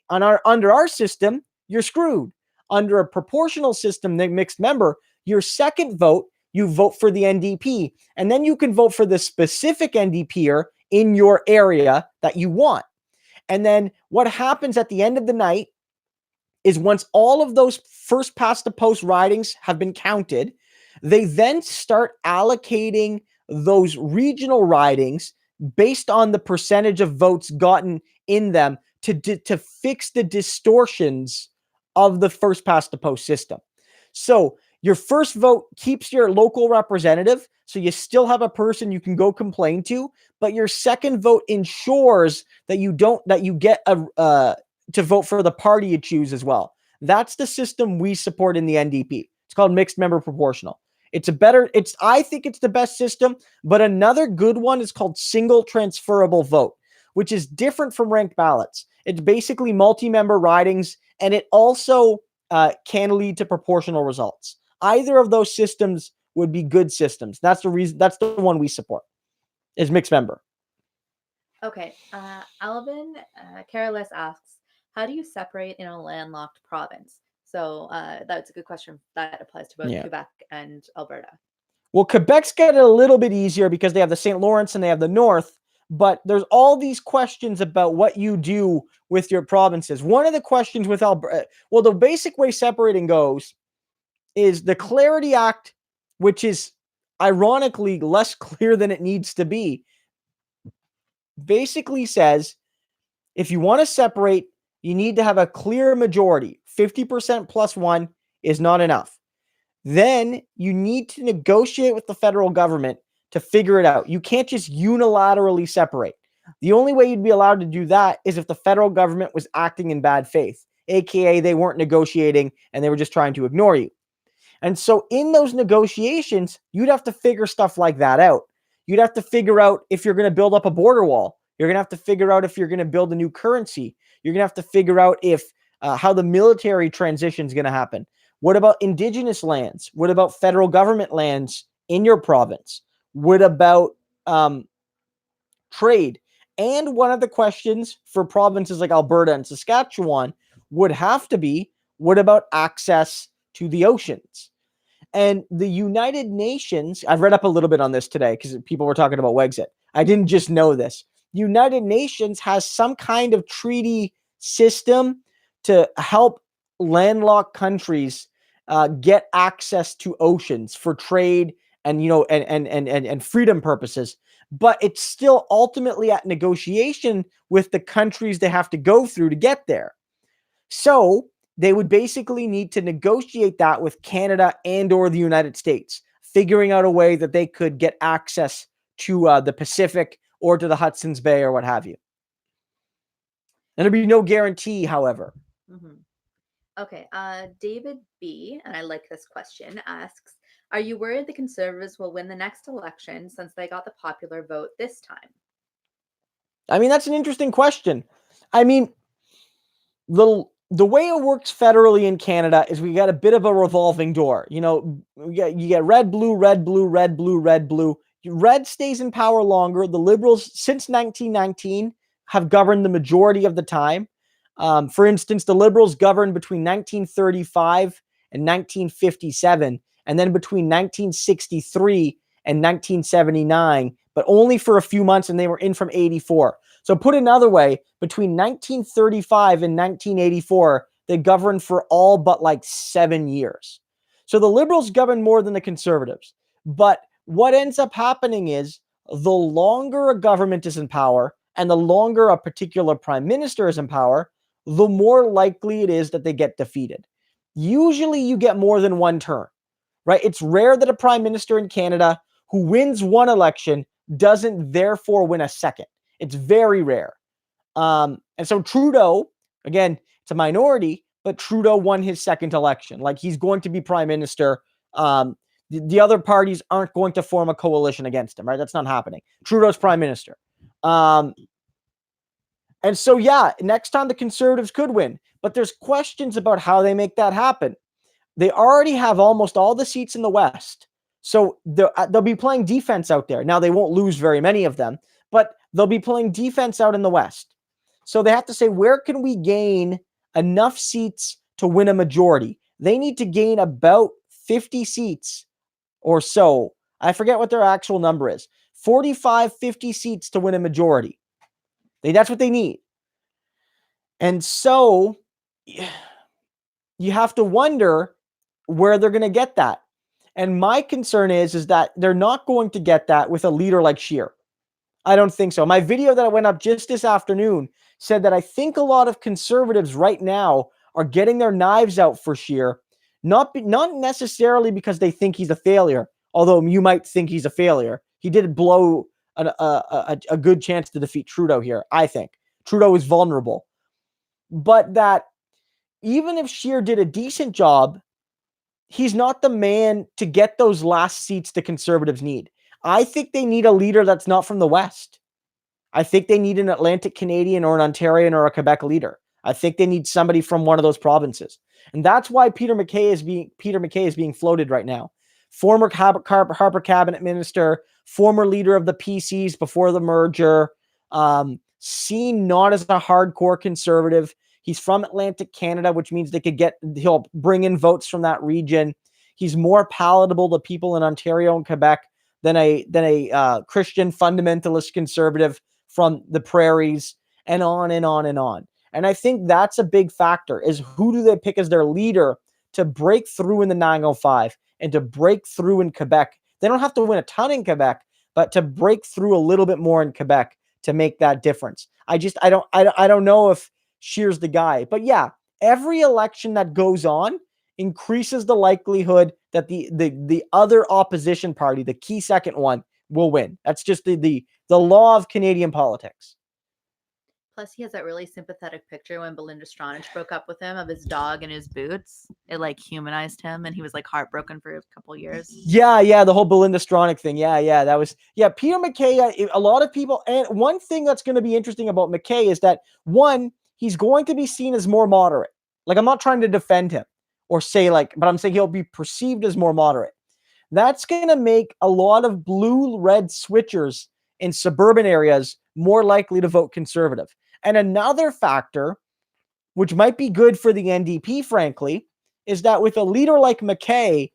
S1: Under our system, you're screwed. Under a proportional system, the mixed member, your second vote, you vote for the NDP, and then you can vote for the specific NDPer in your area that you want. And then what happens at the end of the night is, once all of those first past the post ridings have been counted, they then start allocating those regional ridings based on the percentage of votes gotten in them to fix the distortions of the first past the post system. So your first vote keeps your local representative, so you still have a person you can go complain to, but your second vote ensures that you get to vote for the party you choose as well. That's the system we support in the NDP. It's called mixed member proportional. I think it's the best system, but another good one is called single transferable vote, which is different from ranked ballots. It's basically multi-member ridings, and it also can lead to proportional results. Either of those systems would be good systems. That's the reason. That's the one we support, is mixed member.
S2: Okay. Alvin Careless asks, how do you separate in a landlocked province? So that's a good question. That applies to both
S1: Yeah.
S2: Quebec and Alberta.
S1: Well, Quebec's got it a little bit easier because they have the St. Lawrence and they have the North, but there's all these questions about what you do with your provinces. One of the questions with Alberta, well, the basic way separating goes is the Clarity Act, which is ironically less clear than it needs to be, basically says if you want to separate, you need to have a clear majority. 50% plus one is not enough. Then you need to negotiate with the federal government to figure it out. You can't just unilaterally separate. The only way you'd be allowed to do that is if the federal government was acting in bad faith, aka they weren't negotiating and they were just trying to ignore you. And so in those negotiations, you'd have to figure stuff like that out. You'd have to figure out if you're going to build up a border wall. You're going to have to figure out if you're going to build a new currency. You're going to have to figure out if how the military transition is going to happen. What about indigenous lands? What about federal government lands in your province? What about trade? And one of the questions for provinces like Alberta and Saskatchewan would have to be, what about access to the oceans? And the United Nations, I've read up a little bit on this today because people were talking about Wexit. I didn't just know this. United Nations has some kind of treaty system to help landlocked countries get access to oceans for trade and and freedom purposes. But it's still ultimately at negotiation with the countries they have to go through to get there. So they would basically need to negotiate that with Canada and or the United States, figuring out a way that they could get access to the Pacific or to the Hudson's Bay or what have you. And there'd be no guarantee, however.
S2: Mm-hmm. Okay. David B, and I like this question, asks, are you worried the Conservatives will win the next election since they got the popular vote this time?
S1: I mean, that's an interesting question. I mean, the way it works federally in Canada is we got a bit of a revolving door. You get red, blue, red, blue, red, blue, red, blue. Red stays in power longer. The Liberals, since 1919, have governed the majority of the time. For instance, the Liberals governed between 1935 and 1957, and then between 1963 and 1979, but only for a few months, and they were in from 84. So put another way, between 1935 and 1984, they governed for all but like 7 years. So the Liberals govern more than the Conservatives. But what ends up happening is the longer a government is in power and the longer a particular prime minister is in power, the more likely it is that they get defeated. Usually you get more than one term, right? It's rare that a prime minister in Canada who wins one election doesn't therefore win a second. It's very rare. And so Trudeau, again, it's a minority, but Trudeau won his second election. Like, he's going to be prime minister. The other parties aren't going to form a coalition against him, right? That's not happening. Trudeau's prime minister. And so, yeah, next time the Conservatives could win, but there's questions about how they make that happen. They already have almost all the seats in the West. So they'll be playing defense out there. Now, they won't lose very many of them, but they'll be playing defense out in the West. So they have to say, where can we gain enough seats to win a majority? They need to gain about 50 seats or so. I forget what their actual number is. 45, 50 seats to win a majority. That's what they need. And so you have to wonder where they're going to get that. And my concern is that they're not going to get that with a leader like Scheer. I don't think so. My video that I went up just this afternoon said that I think a lot of Conservatives right now are getting their knives out for Scheer, not necessarily because they think he's a failure, although you might think he's a failure. He did blow a good chance to defeat Trudeau here, I think. Trudeau is vulnerable. But that even if Scheer did a decent job, he's not the man to get those last seats the Conservatives need. I think they need a leader that's not from the West. I think they need an Atlantic Canadian or an Ontarian or a Quebec leader. I think they need somebody from one of those provinces. And that's why Peter MacKay is being floated right now. Former Harper cabinet minister, former leader of the PCs before the merger, Seen not as a hardcore conservative. He's from Atlantic Canada, which means he'll bring in votes from that region. He's more palatable to people in Ontario and Quebec than a Christian fundamentalist conservative from the prairies, and on and on and on. And I think that's a big factor, is who do they pick as their leader to break through in the 905 and to break through in Quebec. They don't have to win a ton in Quebec, but to break through a little bit more in Quebec to make that difference. I don't know if Scheer's the guy. But yeah, every election that goes on increases the likelihood that the other opposition party, the key second one, will win. That's just the law of Canadian politics.
S2: Plus, he has that really sympathetic picture when Belinda Stronach broke up with him of his dog in his boots. It like humanized him, and he was like heartbroken for a couple years.
S1: Yeah, the whole Belinda Stronach thing. Yeah, that was Peter MacKay. A lot of people, and one thing that's going to be interesting about MacKay is that one, he's going to be seen as more moderate. Like, I'm not trying to defend him or say but I'm saying he'll be perceived as more moderate. That's going to make a lot of blue-red switchers in suburban areas more likely to vote conservative. And another factor, which might be good for the NDP, frankly, is that with a leader like MacKay,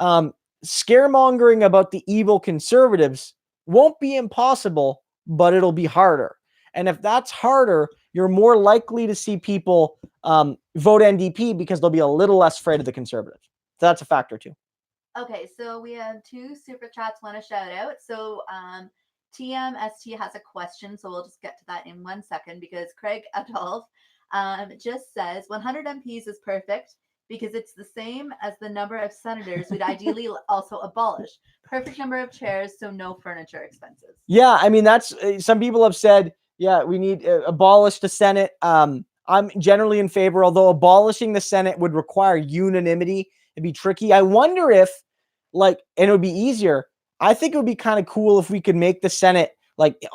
S1: scaremongering about the evil conservatives won't be impossible, but it'll be harder. And if that's harder, you're more likely to see people vote NDP because they'll be a little less afraid of the conservatives. So that's a factor too.
S2: Okay, so we have 2 super chats want to shout out. So TMST has a question, so we'll just get to that in 1 second, because Craig Adolph just says 100 MPs is perfect because it's the same as the number of senators we'd ideally also abolish. Perfect number of chairs, so no furniture expenses.
S1: Yeah, I mean, that's some people have said, yeah, we need abolish the Senate. I'm generally in favor, although abolishing the Senate would require unanimity. It'd be tricky. I wonder if, and it would be easier. I think it would be kind of cool if we could make the Senate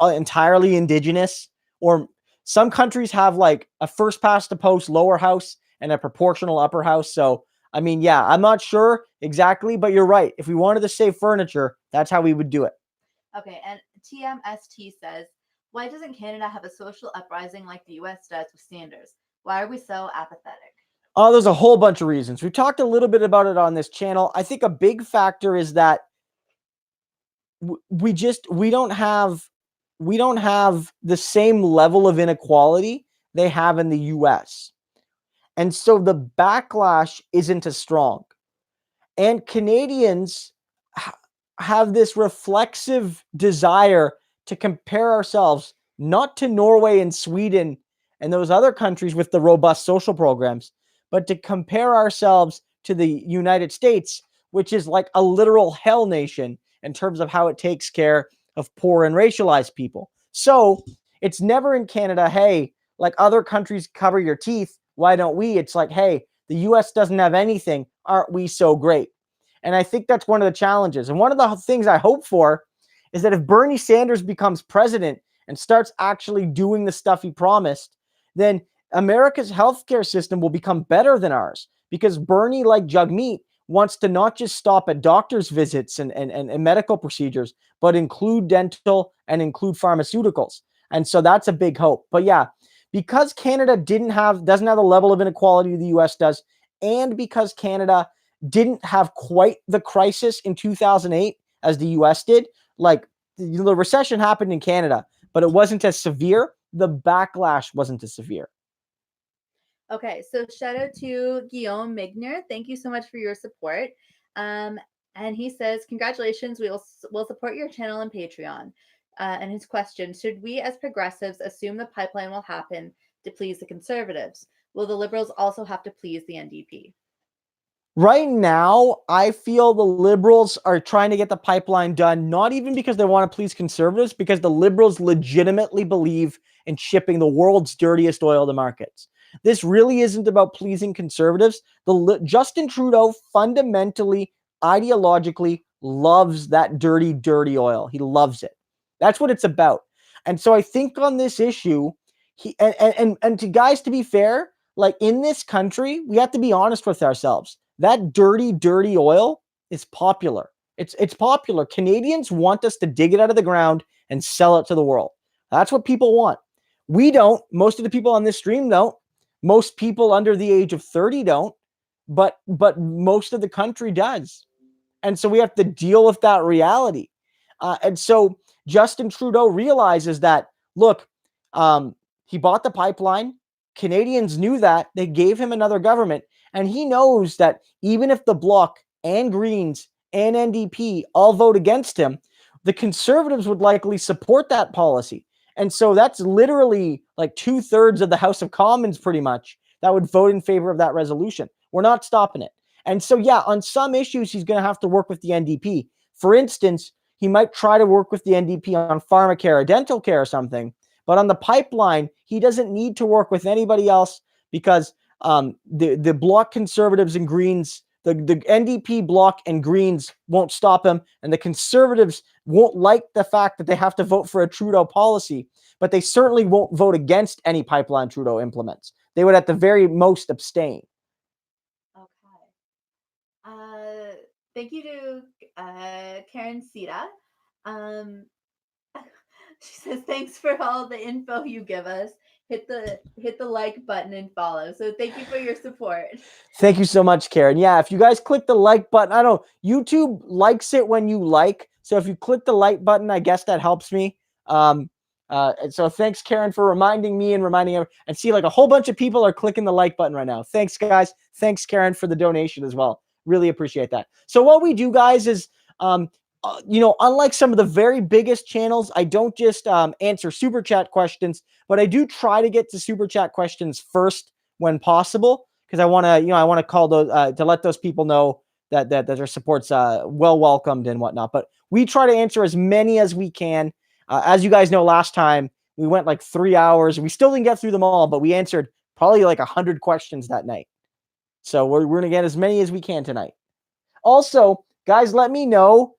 S1: entirely indigenous, or some countries have a first past the post lower house and a proportional upper house. So, I mean, yeah, I'm not sure exactly, but you're right. If we wanted to save furniture, that's how we would do it.
S2: Okay, and TMST says, why doesn't Canada have a social uprising like the US does with Sanders? Why are we so apathetic?
S1: Oh, there's a whole bunch of reasons. We talked a little bit about it on this channel. I think a big factor is that we don't have the same level of inequality they have in the US. And so the backlash isn't as strong. And Canadians have this reflexive desire to compare ourselves not to Norway and Sweden and those other countries with the robust social programs, but to compare ourselves to the United States, which is like a literal hell nation in terms of how it takes care of poor and racialized people. So it's never in Canada, hey, like other countries cover your teeth, why don't we? It's like, hey, the US doesn't have anything, aren't we so great? And I think that's one of the challenges. And one of the things I hope for is that if Bernie Sanders becomes president and starts actually doing the stuff he promised, then America's healthcare system will become better than ours, because Bernie, like Jagmeet, wants to not just stop at doctor's visits and medical procedures, but include dental and include pharmaceuticals. And so that's a big hope. But yeah, because Canada doesn't have the level of inequality the US does, and because Canada didn't have quite the crisis in 2008 as the US did, the recession happened in Canada, but it wasn't as severe. The backlash wasn't as severe.
S2: Okay, so shout out to Guillaume Migner. Thank you so much for your support. And he says, congratulations, we'll support your channel and Patreon. And his question, should we as progressives assume the pipeline will happen to please the Conservatives? Will the Liberals also have to please the NDP?
S1: Right now, I feel the Liberals are trying to get the pipeline done, not even because they want to please Conservatives, because the Liberals legitimately believe in shipping the world's dirtiest oil to markets. This really isn't about pleasing Conservatives. Justin Trudeau fundamentally, ideologically loves that dirty, dirty oil. He loves it. That's what it's about. And so I think on this issue, and to guys, to be fair, in this country, we have to be honest with ourselves. That dirty, dirty oil is popular. It's popular. Canadians want us to dig it out of the ground and sell it to the world. That's what people want. We don't. Most of the people on this stream don't. Most people under the age of 30 don't. But most of the country does. And so we have to deal with that reality. And so Justin Trudeau realizes that, look, he bought the pipeline. Canadians knew that. They gave him another government. And he knows that even if the Bloc and Greens and NDP all vote against him, the Conservatives would likely support that policy. And so that's literally like 2/3 of the House of Commons, pretty much, that would vote in favor of that resolution. We're not stopping it. And so, yeah, on some issues, he's going to have to work with the NDP. For instance, he might try to work with the NDP on pharmacare or dental care or something. But on the pipeline, he doesn't need to work with anybody else because the Bloc Conservatives and Greens, the NDP Bloc and Greens won't stop him. And the Conservatives won't like the fact that they have to vote for a Trudeau policy, but they certainly won't vote against any pipeline Trudeau implements. They would at the very most abstain.
S2: Thank you to Karen Sita. She says, thanks for all the info you give us. Hit the like button and follow. So thank you for your support.
S1: Thank you so much, Karen. Yeah, if you guys click the like button, I don't know, YouTube likes it when you like. So if you click the like button, I guess that helps me. And so thanks, Karen, for reminding me and reminding everyone. And see, like a whole bunch of people are clicking the like button right now. Thanks, guys. Thanks, Karen, for the donation as well. Really appreciate that. So what we do, guys, is, unlike some of the very biggest channels, I don't just answer super chat questions, but I do try to get to super chat questions first when possible, because I want to call those to let those people know that their support's well welcomed and whatnot. But we try to answer as many as we can. As you guys know, last time we went like 3 hours. We still didn't get through them all, but we answered probably like 100 questions that night. So we're going to get as many as we can tonight. Also, guys, let me know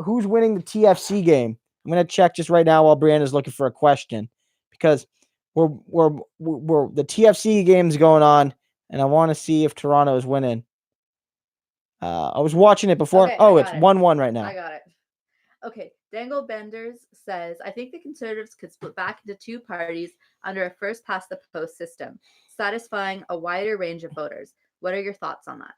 S1: who's winning the TFC game. I'm going to check just right now while Brianna's looking for a question, because we're the TFC game's going on, and I want to see if Toronto is winning. I was watching it before. Okay, it's 1-1 right now.
S2: I got it. Okay, Dangle Benders says, I think the Conservatives could split back into two parties under a first past the post system, satisfying a wider range of voters. What are your thoughts on that?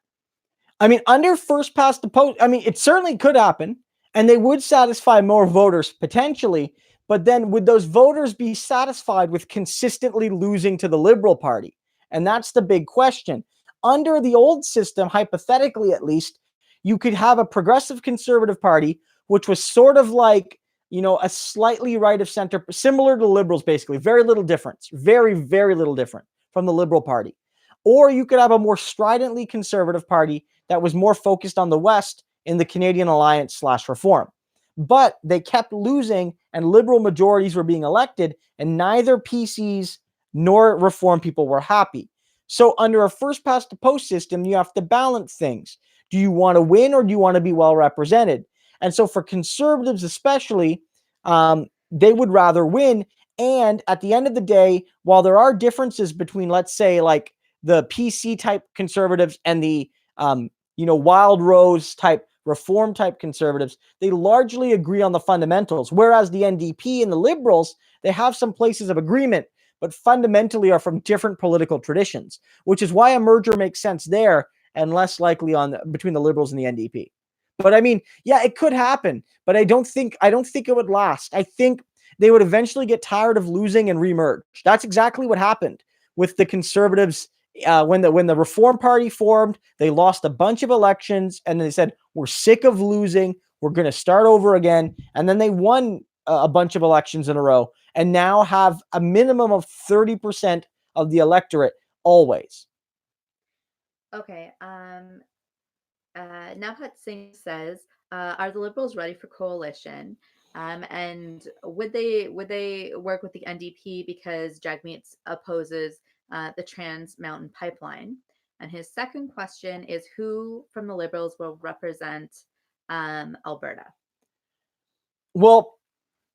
S1: I mean, under first past the post, I mean, it certainly could happen, and they would satisfy more voters potentially. But then would those voters be satisfied with consistently losing to the Liberal Party? And that's the big question. Under the old system, hypothetically at least, you could have a progressive Conservative Party, which was sort of like, a slightly right of center, similar to Liberals, basically. Very little difference. Very, very little different from the Liberal Party. Or you could have a more stridently conservative party that was more focused on the West in the Canadian Alliance / Reform. But they kept losing, and Liberal majorities were being elected, and neither PCs nor Reform people were happy. So under a first past the post system, you have to balance things. Do you want to win, or do you want to be well represented? And so for Conservatives especially, they would rather win. And at the end of the day, while there are differences between, let's say, like the PC type Conservatives and the Wild Rose type Reform type Conservatives, they largely agree on the fundamentals. Whereas the NDP and the Liberals, they have some places of agreement, but fundamentally are from different political traditions, which is why a merger makes sense there and less likely between the Liberals and the NDP. But I mean, yeah, it could happen, but I don't think it would last. I think they would eventually get tired of losing and remerge. That's exactly what happened with the Conservatives. When the Reform Party formed, they lost a bunch of elections, and they said, we're sick of losing, we're going to start over again. And then they won a bunch of elections in a row, and now have a minimum of 30% of the electorate always.
S2: Okay. Navhat Singh says, are the Liberals ready for coalition? And would they work with the NDP because Jagmeet opposes the Trans Mountain Pipeline? And his second question is, who from the Liberals will represent Alberta?
S1: Well,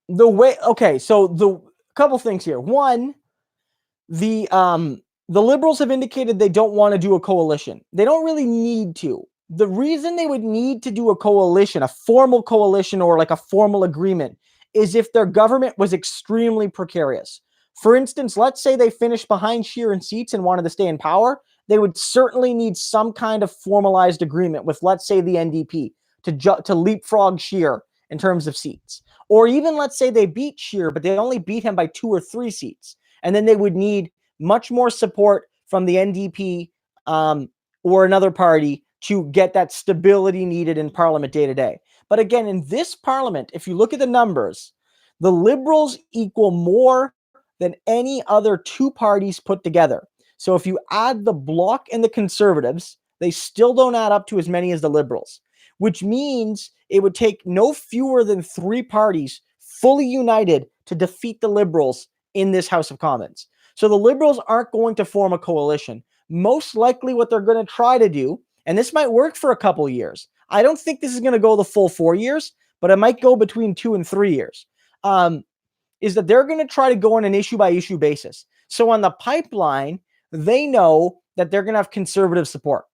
S1: so the couple things here. One, the Liberals have indicated they don't want to do a coalition. They don't really need to. The reason they would need to do a coalition, a formal coalition or like a formal agreement, is if their government was extremely precarious. For instance, let's say they finished behind Scheer in seats and wanted to stay in power. They would certainly need some kind of formalized agreement with, let's say, the NDP to leapfrog Scheer in terms of seats. Or even let's say they beat Scheer, but they only beat him by 2 or 3 seats. And then they would need much more support from the NDP or another party to get that stability needed in Parliament day to day. But again, in this Parliament, if you look at the numbers, the Liberals equal more than any other 2 parties put together. So if you add the Bloc and the Conservatives, they still don't add up to as many as the Liberals, which means it would take no fewer than 3 parties fully united to defeat the Liberals in this House of Commons. So the Liberals aren't going to form a coalition. Most likely what they're going to try to do, and this might work for a couple years. I don't think this is going to go the full 4 years, but it might go between 2 and 3 years. Is that they're going to try to go on an issue by issue basis. So on the pipeline, they know that they're going to have conservative support.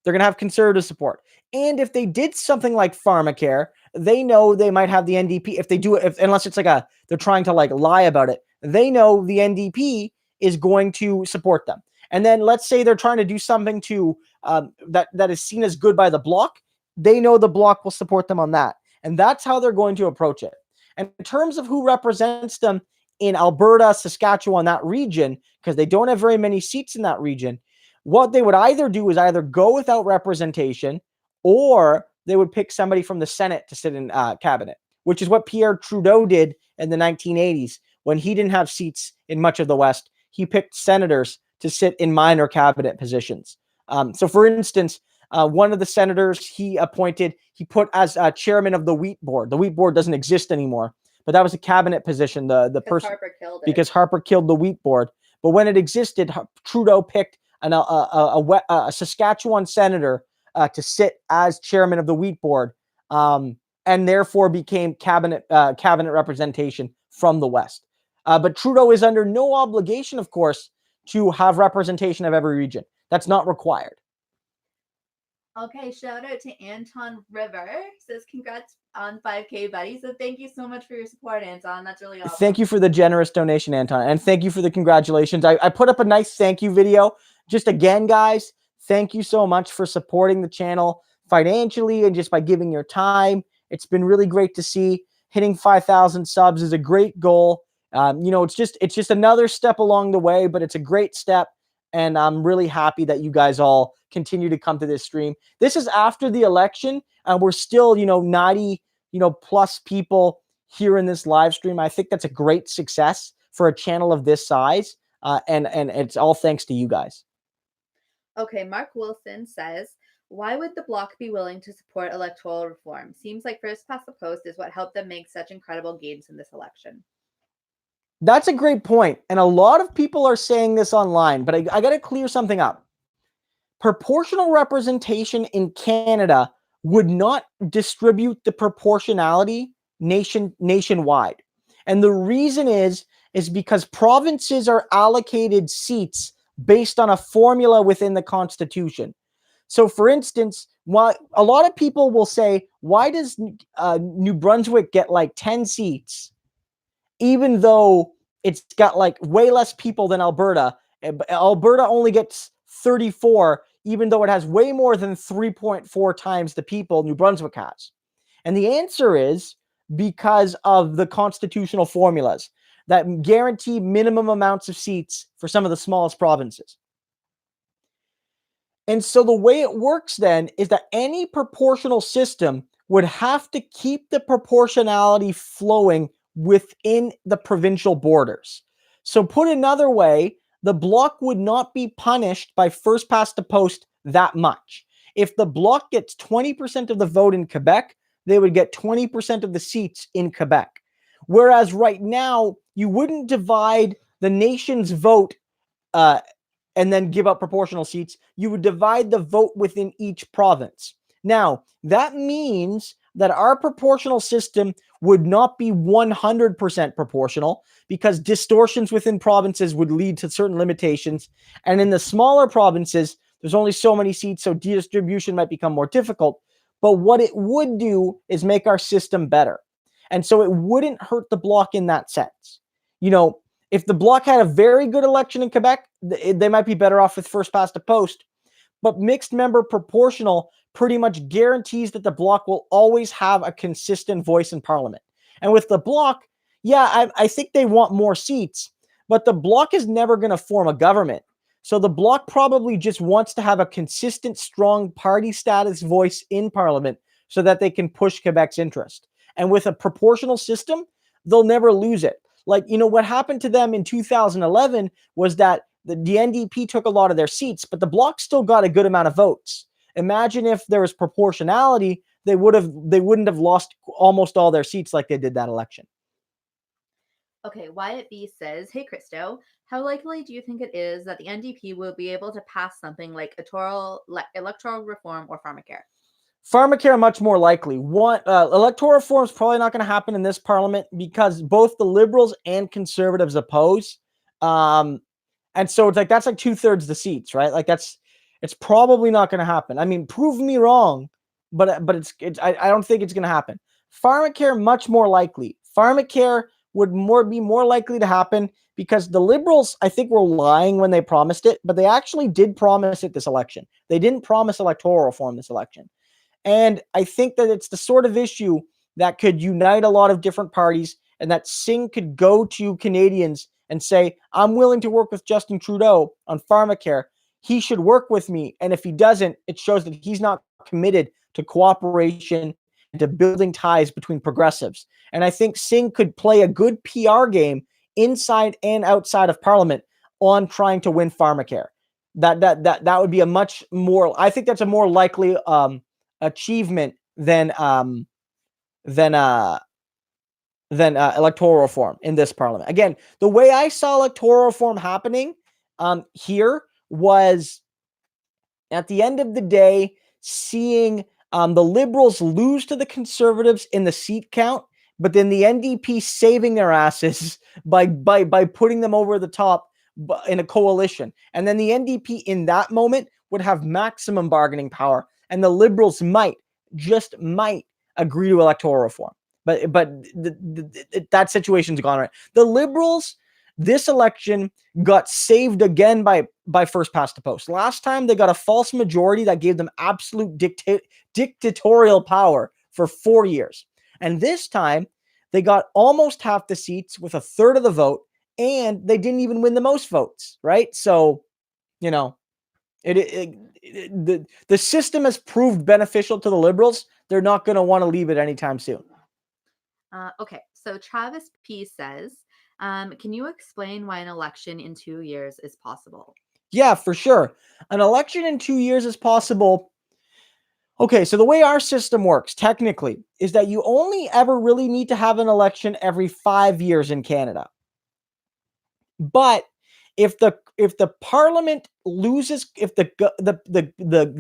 S1: They're going to have conservative support. And if they did something like pharmacare, they know they might have the NDP. If they do it, unless it's like they're trying to like lie about it, they know the NDP is going to support them. And then let's say they're trying to do something to that is seen as good by the Bloc. They know the Bloc will support them on that. And that's how they're going to approach it. And in terms of who represents them in Alberta, Saskatchewan, that region, because they don't have very many seats in that region, what they would either do is either go without representation or they would pick somebody from the Senate to sit in cabinet, which is what Pierre Trudeau did in the 1980s when he didn't have seats in much of the West. He picked senators to sit in minor cabinet positions. So, for instance, one of the senators he put as chairman of the Wheat Board. The Wheat Board doesn't exist anymore, but that was a cabinet position. The person
S2: Harper killed it.
S1: Because Harper killed the Wheat Board. But when it existed, Trudeau picked a Saskatchewan senator to sit as chairman of the Wheat Board, and therefore became cabinet representation from the West. But Trudeau is under no obligation, of course, to have representation of every region. That's not required.
S2: Okay, shout out to Anton River. Says congrats on 5K, buddy. So thank you so much for your support, Anton. That's really awesome.
S1: Thank you for the generous donation, Anton. And thank you for the congratulations. I put up a nice thank you video. Just again, guys, thank you so much for supporting the channel financially and just by giving your time. It's been really great to see. Hitting 5,000 subs is a great goal. It's just another step along the way, but it's a great step. And I'm really happy that you guys all continue to come to this stream. This is after the election, and we're still, 90, plus people here in this live stream. I think that's a great success for a channel of this size. And it's all thanks to you guys.
S2: Okay, Mark Wilson says, why would the Bloc be willing to support electoral reform? Seems like first past the post is what helped them make such incredible gains in this election.
S1: That's a great point. And a lot of people are saying this online, but I got to clear something up. Proportional representation in Canada would not distribute the proportionality nationwide. And the reason is because provinces are allocated seats based on a formula within the Constitution. So, for instance, a lot of people will say, why does New Brunswick get like 10 seats, even though it's got like way less people than Alberta? Alberta only gets 34, even though it has way more than 3.4 times the people New Brunswick has. And the answer is because of the constitutional formulas that guarantee minimum amounts of seats for some of the smallest provinces. And so the way it works then is that any proportional system would have to keep the proportionality flowing within the provincial borders. So put another way, the Bloc would not be punished by first past the post that much. If the Bloc gets 20% of the vote in Quebec, they would get 20% of the seats in Quebec. Whereas right now, you wouldn't divide the nation's vote and then give up proportional seats. You would divide the vote within each province. Now, that means that our proportional system would not be 100% proportional because distortions within provinces would lead to certain limitations. And in the smaller provinces, there's only so many seats, so distribution might become more difficult. But what it would do is make our system better. And so it wouldn't hurt the Bloc in that sense. You know, if the Bloc had a very good election in Quebec, they might be better off with first past the post. But mixed member proportional pretty much guarantees that the Bloc will always have a consistent voice in Parliament. And with the Bloc, yeah, I think they want more seats, but the Bloc is never going to form a government. So the Bloc probably just wants to have a consistent, strong party status voice in Parliament so that they can push Quebec's interest. And with a proportional system, they'll never lose it. Like, you know, what happened to them in 2011 was that the NDP took a lot of their seats, but the Bloc still got a good amount of votes. Imagine if there was proportionality, they wouldn't have lost almost all their seats like they did that election.
S2: Okay, Wyatt B says, "Hey Christo, how likely do you think it is that the NDP will be able to pass something like electoral reform or pharmacare?"
S1: Pharmacare much more likely. Electoral reform is probably not going to happen in this parliament because both the Liberals and Conservatives oppose. And so it's like that's like 2/3 the seats, right? Like it's probably not going to happen. I mean, prove me wrong, but I don't think it's going to happen. Pharmacare much more likely. Pharmacare would be more likely to happen because the Liberals, I think, were lying when they promised it, but they actually did promise it this election. They didn't promise electoral reform this election. And I think that it's the sort of issue that could unite a lot of different parties and that Singh could go to Canadians and say, I'm willing to work with Justin Trudeau on pharmacare. He should work with me. And if he doesn't, it shows that he's not committed to cooperation and to building ties between progressives. And I think Singh could play a good PR game inside and outside of Parliament on trying to win pharmacare. That would be a much more, I think that's a more likely achievement than electoral reform in this parliament. Again, the way I saw electoral reform happening here was at the end of the day, seeing the Liberals lose to the Conservatives in the seat count, but then the NDP saving their asses by putting them over the top in a coalition. And then the NDP in that moment would have maximum bargaining power, and the Liberals might agree to electoral reform. But that situation's gone right. The Liberals, this election, got saved again by first past the post. Last time they got a false majority that gave them absolute dictatorial power for 4 years. And this time they got almost half the seats with a third of the vote, and they didn't even win the most votes, right? So, you know, the system has proved beneficial to the Liberals. They're not going to want to leave it anytime soon.
S2: Okay, so Travis P says, can you explain why an election in 2 years is possible?
S1: Yeah, for sure. An election in 2 years is possible. Okay, so the way our system works technically is that you only ever really need to have an election every 5 years in Canada. But if the parliament loses, if the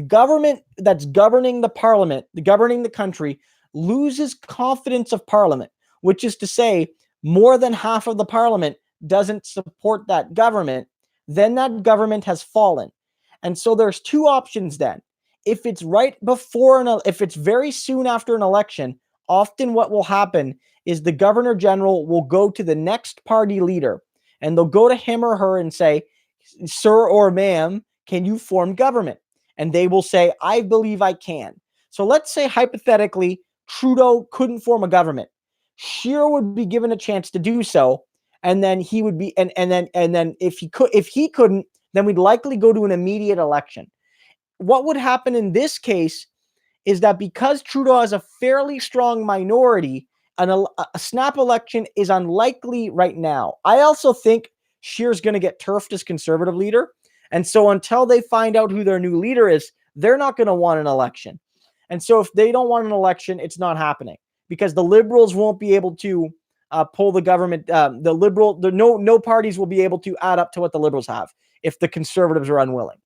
S1: government that's governing the parliament, governing the country, loses confidence of parliament, which is to say more than half of the parliament doesn't support that government, then that government has fallen. And so there's two options then. If it's right before if it's very soon after an election, often what will happen is the governor general will go to the next party leader and they'll go to him or her and say, sir or ma'am, can you form government? And they will say, I believe I can. So let's say hypothetically, Trudeau couldn't form a government. Scheer would be given a chance to do so. And then he would be, and then if he couldn't, then we'd likely go to an immediate election. What would happen in this case is that because Trudeau has a fairly strong minority, a snap election is unlikely right now. I also think Scheer's going to get turfed as conservative leader. And so until they find out who their new leader is, they're not going to want an election. And so if they don't want an election, it's not happening because the Liberals won't be able to pull the government. No parties will be able to add up to what the Liberals have if the Conservatives are unwilling.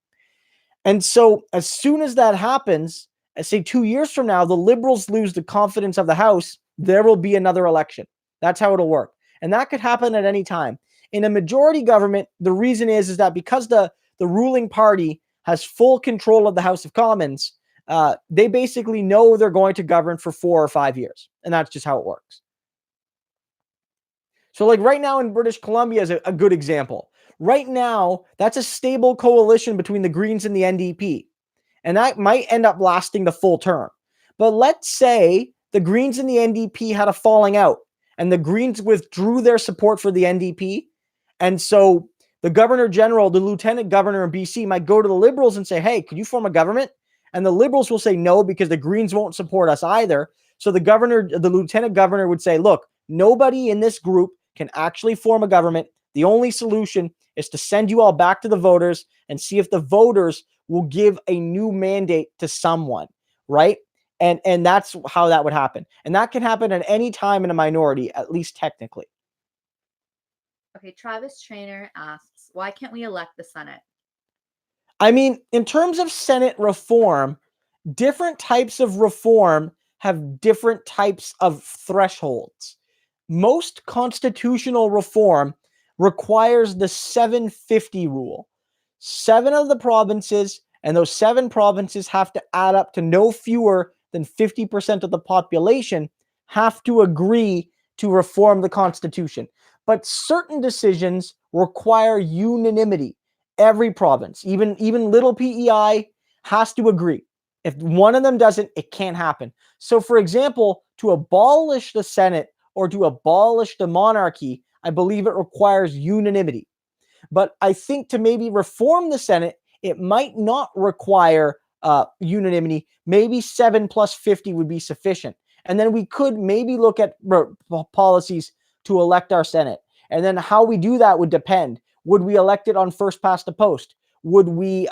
S1: And so as soon as that happens, I say 2 years from now, the Liberals lose the confidence of the House, there will be another election. That's how it'll work. And that could happen at any time. In a majority government, the reason is that because the ruling party has full control of the House of Commons, they basically know they're going to govern for 4 or 5 years. And that's just how it works. So like right now in British Columbia is a good example. Right now, that's a stable coalition between the Greens and the NDP. And that might end up lasting the full term. But let's say the Greens and the NDP had a falling out and the Greens withdrew their support for the NDP. And so the Governor General, the Lieutenant Governor in BC might go to the Liberals and say, hey, could you form a government? And the Liberals will say no because the Greens won't support us either. So the Lieutenant Governor would say, look, nobody in this group can actually form a government. The only solution is to send you all back to the voters and see if the voters will give a new mandate to someone, right? And that's how that would happen. And that can happen at any time in a minority, at least technically.
S2: Okay, Travis Trainer asks, why can't we elect the Senate?
S1: I mean, in terms of Senate reform, different types of reform have different types of thresholds. Most constitutional reform requires the 750 rule. 7 of the provinces, and those 7 provinces have to add up to no fewer than 50% of the population, have to agree to reform the Constitution. But certain decisions require unanimity. Every province, even little PEI, has to agree. If one of them doesn't, it can't happen. So, for example, to abolish the Senate or to abolish the monarchy, I believe it requires unanimity. But I think to maybe reform the Senate, it might not require unanimity. Maybe 7 plus 50 would be sufficient. And then we could maybe look at policies to elect our Senate. And then how we do that would depend. Would we elect it on first past the post? Would we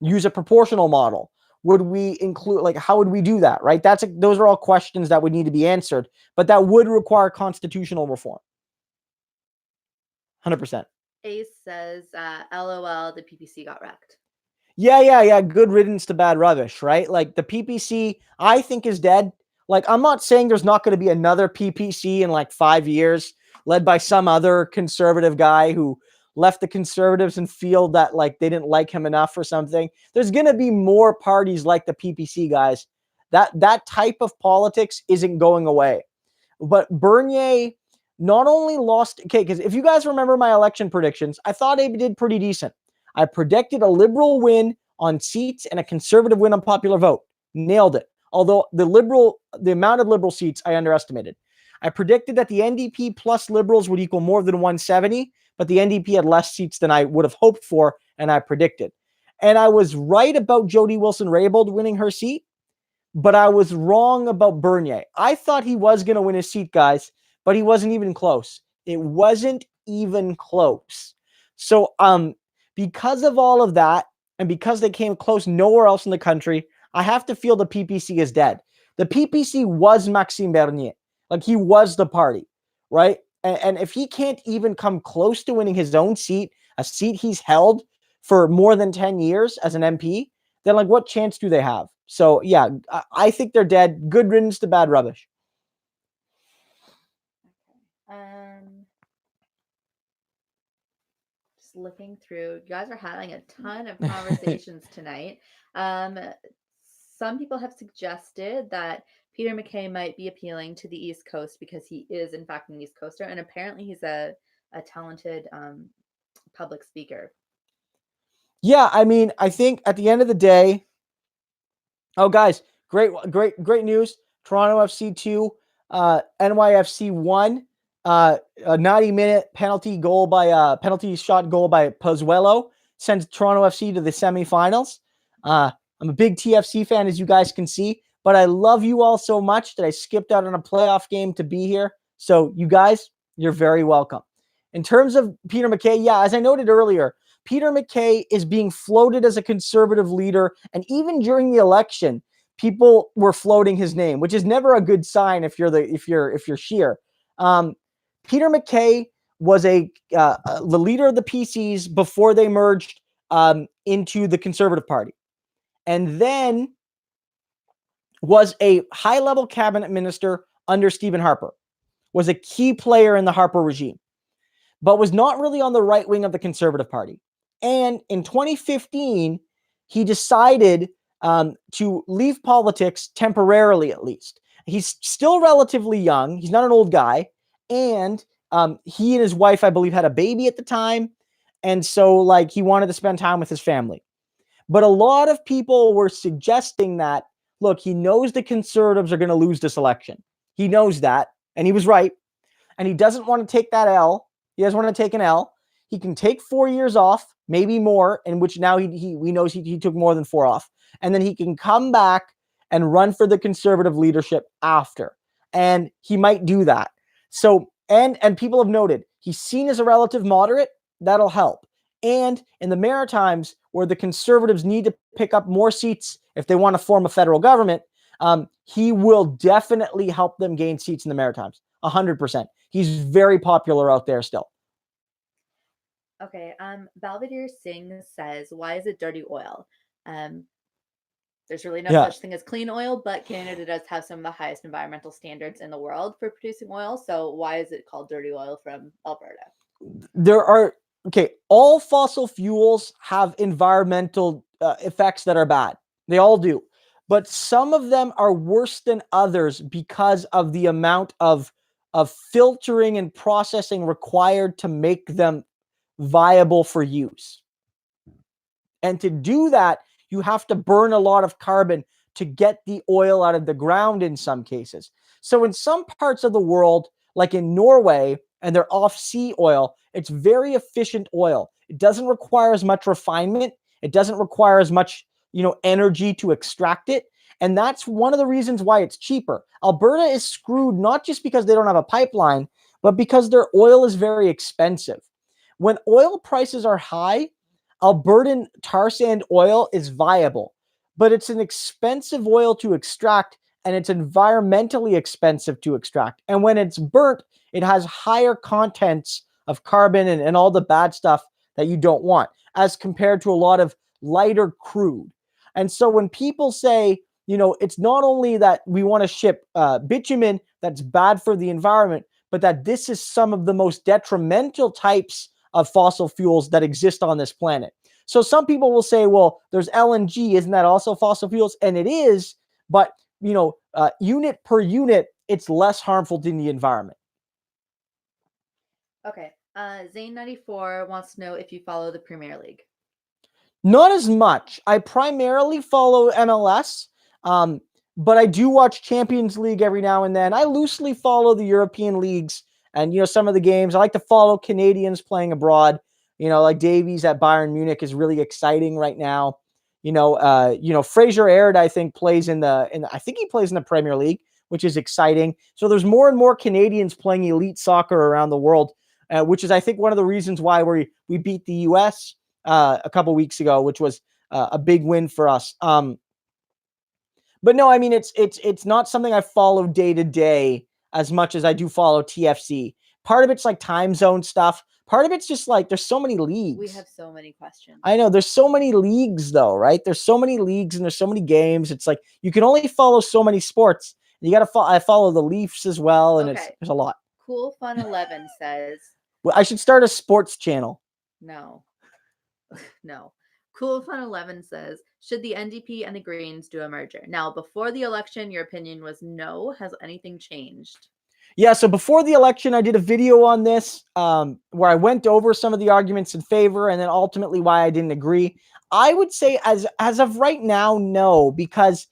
S1: use a proportional model? Would we include, like, how would we do that, right? Those are all questions that would need to be answered, but that would require constitutional reform. 100%.
S2: Ace says, LOL, the PPC got wrecked.
S1: Yeah. Good riddance to bad rubbish, right? Like the PPC, I think is dead. Like, I'm not saying there's not going to be another PPC in like 5 years led by some other conservative guy who left the Conservatives and feel that like they didn't like him enough or something. There's going to be more parties like the PPC guys. That type of politics isn't going away. But Bernier not only lost, because if you guys remember my election predictions, I thought Abe did pretty decent. I predicted a Liberal win on seats and a Conservative win on popular vote. Nailed it. Although the amount of Liberal seats I underestimated. I predicted that the NDP plus Liberals would equal more than 170, but the NDP had less seats than I would have hoped for, and I predicted. And I was right about Jody Wilson-Raybould winning her seat, but I was wrong about Bernier. I thought he was going to win his seat, guys, but he wasn't even close. It wasn't even close. So, because of all of that, and because they came close nowhere else in the country, I have to feel the PPC is dead. The PPC was Maxime Bernier. Like, he was the party, right? And if he can't even come close to winning his own seat, a seat he's held for more than 10 years as an MP, then like what chance do they have? So yeah, I think they're dead. Good riddance to bad rubbish.
S2: Just looking through, you guys are having a ton of conversations tonight. Some people have suggested that Peter MacKay might be appealing to the East Coast because he is in fact an East Coaster, and apparently he's a talented public speaker.
S1: Yeah, I mean, I think at the end of the day, oh guys, great news. Toronto FC 2, NYFC 1, a 90-minute penalty shot goal by Pozuelo sends Toronto FC to the semifinals. I'm a big TFC fan, as you guys can see, but I love you all so much that I skipped out on a playoff game to be here. So you guys, you're very welcome. In terms of Peter MacKay, yeah, as I noted earlier, Peter MacKay is being floated as a conservative leader, and even during the election, people were floating his name, which is never a good sign if you're Scheer. Peter MacKay was the leader of the PCs before they merged into the Conservative Party, and then was a high-level cabinet minister under Stephen Harper, was a key player in the Harper regime, but was not really on the right wing of the Conservative Party. And in 2015, he decided to leave politics temporarily, at least. He's still relatively young. He's not an old guy. and he and his wife, I believe, had a baby at the time, and so like he wanted to spend time with his family. But a lot of people were suggesting that, look, he knows the Conservatives are going to lose this election. He knows that, and he was right. And he doesn't want to take that L. He doesn't want to take an L. He can take 4 years off, maybe more, in which now we knows he took more than 4 off. And then he can come back and run for the Conservative leadership after. And he might do that. So, and people have noted, he's seen as a relative moderate. That'll help. And in the Maritimes, where the Conservatives need to pick up more seats if they want to form a federal government, he will definitely help them gain seats in the Maritimes. 100%. He's very popular out there still.
S2: Okay. Belvedere Singh says, "Why is it dirty oil?" There's really no such thing as clean oil, but Canada does have some of the highest environmental standards in the world for producing oil. So why is it called dirty oil from Alberta?
S1: There are all fossil fuels have environmental effects that are bad. They all do. But some of them are worse than others because of the amount of filtering and processing required to make them viable for use. And to do that, you have to burn a lot of carbon to get the oil out of the ground in some cases. So in some parts of the world, like in Norway, and their off-sea oil, it's very efficient oil. It doesn't require as much refinement. It doesn't require as much, energy to extract it. And that's one of the reasons why it's cheaper. Alberta is screwed not just because they don't have a pipeline, but because their oil is very expensive. When oil prices are high, Albertan tar sand oil is viable, but it's an expensive oil to extract, and it's environmentally expensive to extract. And when it's burnt, it has higher contents of carbon and all the bad stuff that you don't want, as compared to a lot of lighter crude. And so when people say, it's not only that we want to ship bitumen that's bad for the environment, but that this is some of the most detrimental types of fossil fuels that exist on this planet. So some people will say, well, there's LNG. Isn't that also fossil fuels? And it is, but, unit per unit, it's less harmful to the environment.
S2: Okay. Zane94 wants to know if you follow the Premier League.
S1: Not as much. I primarily follow MLS, but I do watch Champions League every now and then. I loosely follow the European leagues and, some of the games. I like to follow Canadians playing abroad. Like Davies at Bayern Munich is really exciting right now. Fraser Aird, I think, plays I think he plays in the Premier League, which is exciting. So there's more and more Canadians playing elite soccer around the world, which is, I think, one of the reasons why we beat the US a couple weeks ago, which was a big win for us. But no, I mean, it's not something I follow day to day as much as I do follow TFC. Part of it's like time zone stuff. Part of it's just like there's so many leagues.
S2: We have so many questions.
S1: I know there's so many leagues though, right? There's so many leagues and there's so many games. It's like you can only follow so many sports. You got to I follow the Leafs as well, and there's a lot.
S2: Cool Fun 11 says,
S1: well, I should start a sports channel.
S2: No. Cool Fun 11 says, should the NDP and the Greens do a merger? Now, before the election, your opinion was no. Has anything changed?
S1: Yeah, so before the election, I did a video on this where I went over some of the arguments in favor and then ultimately why I didn't agree. I would say as of right now, no, because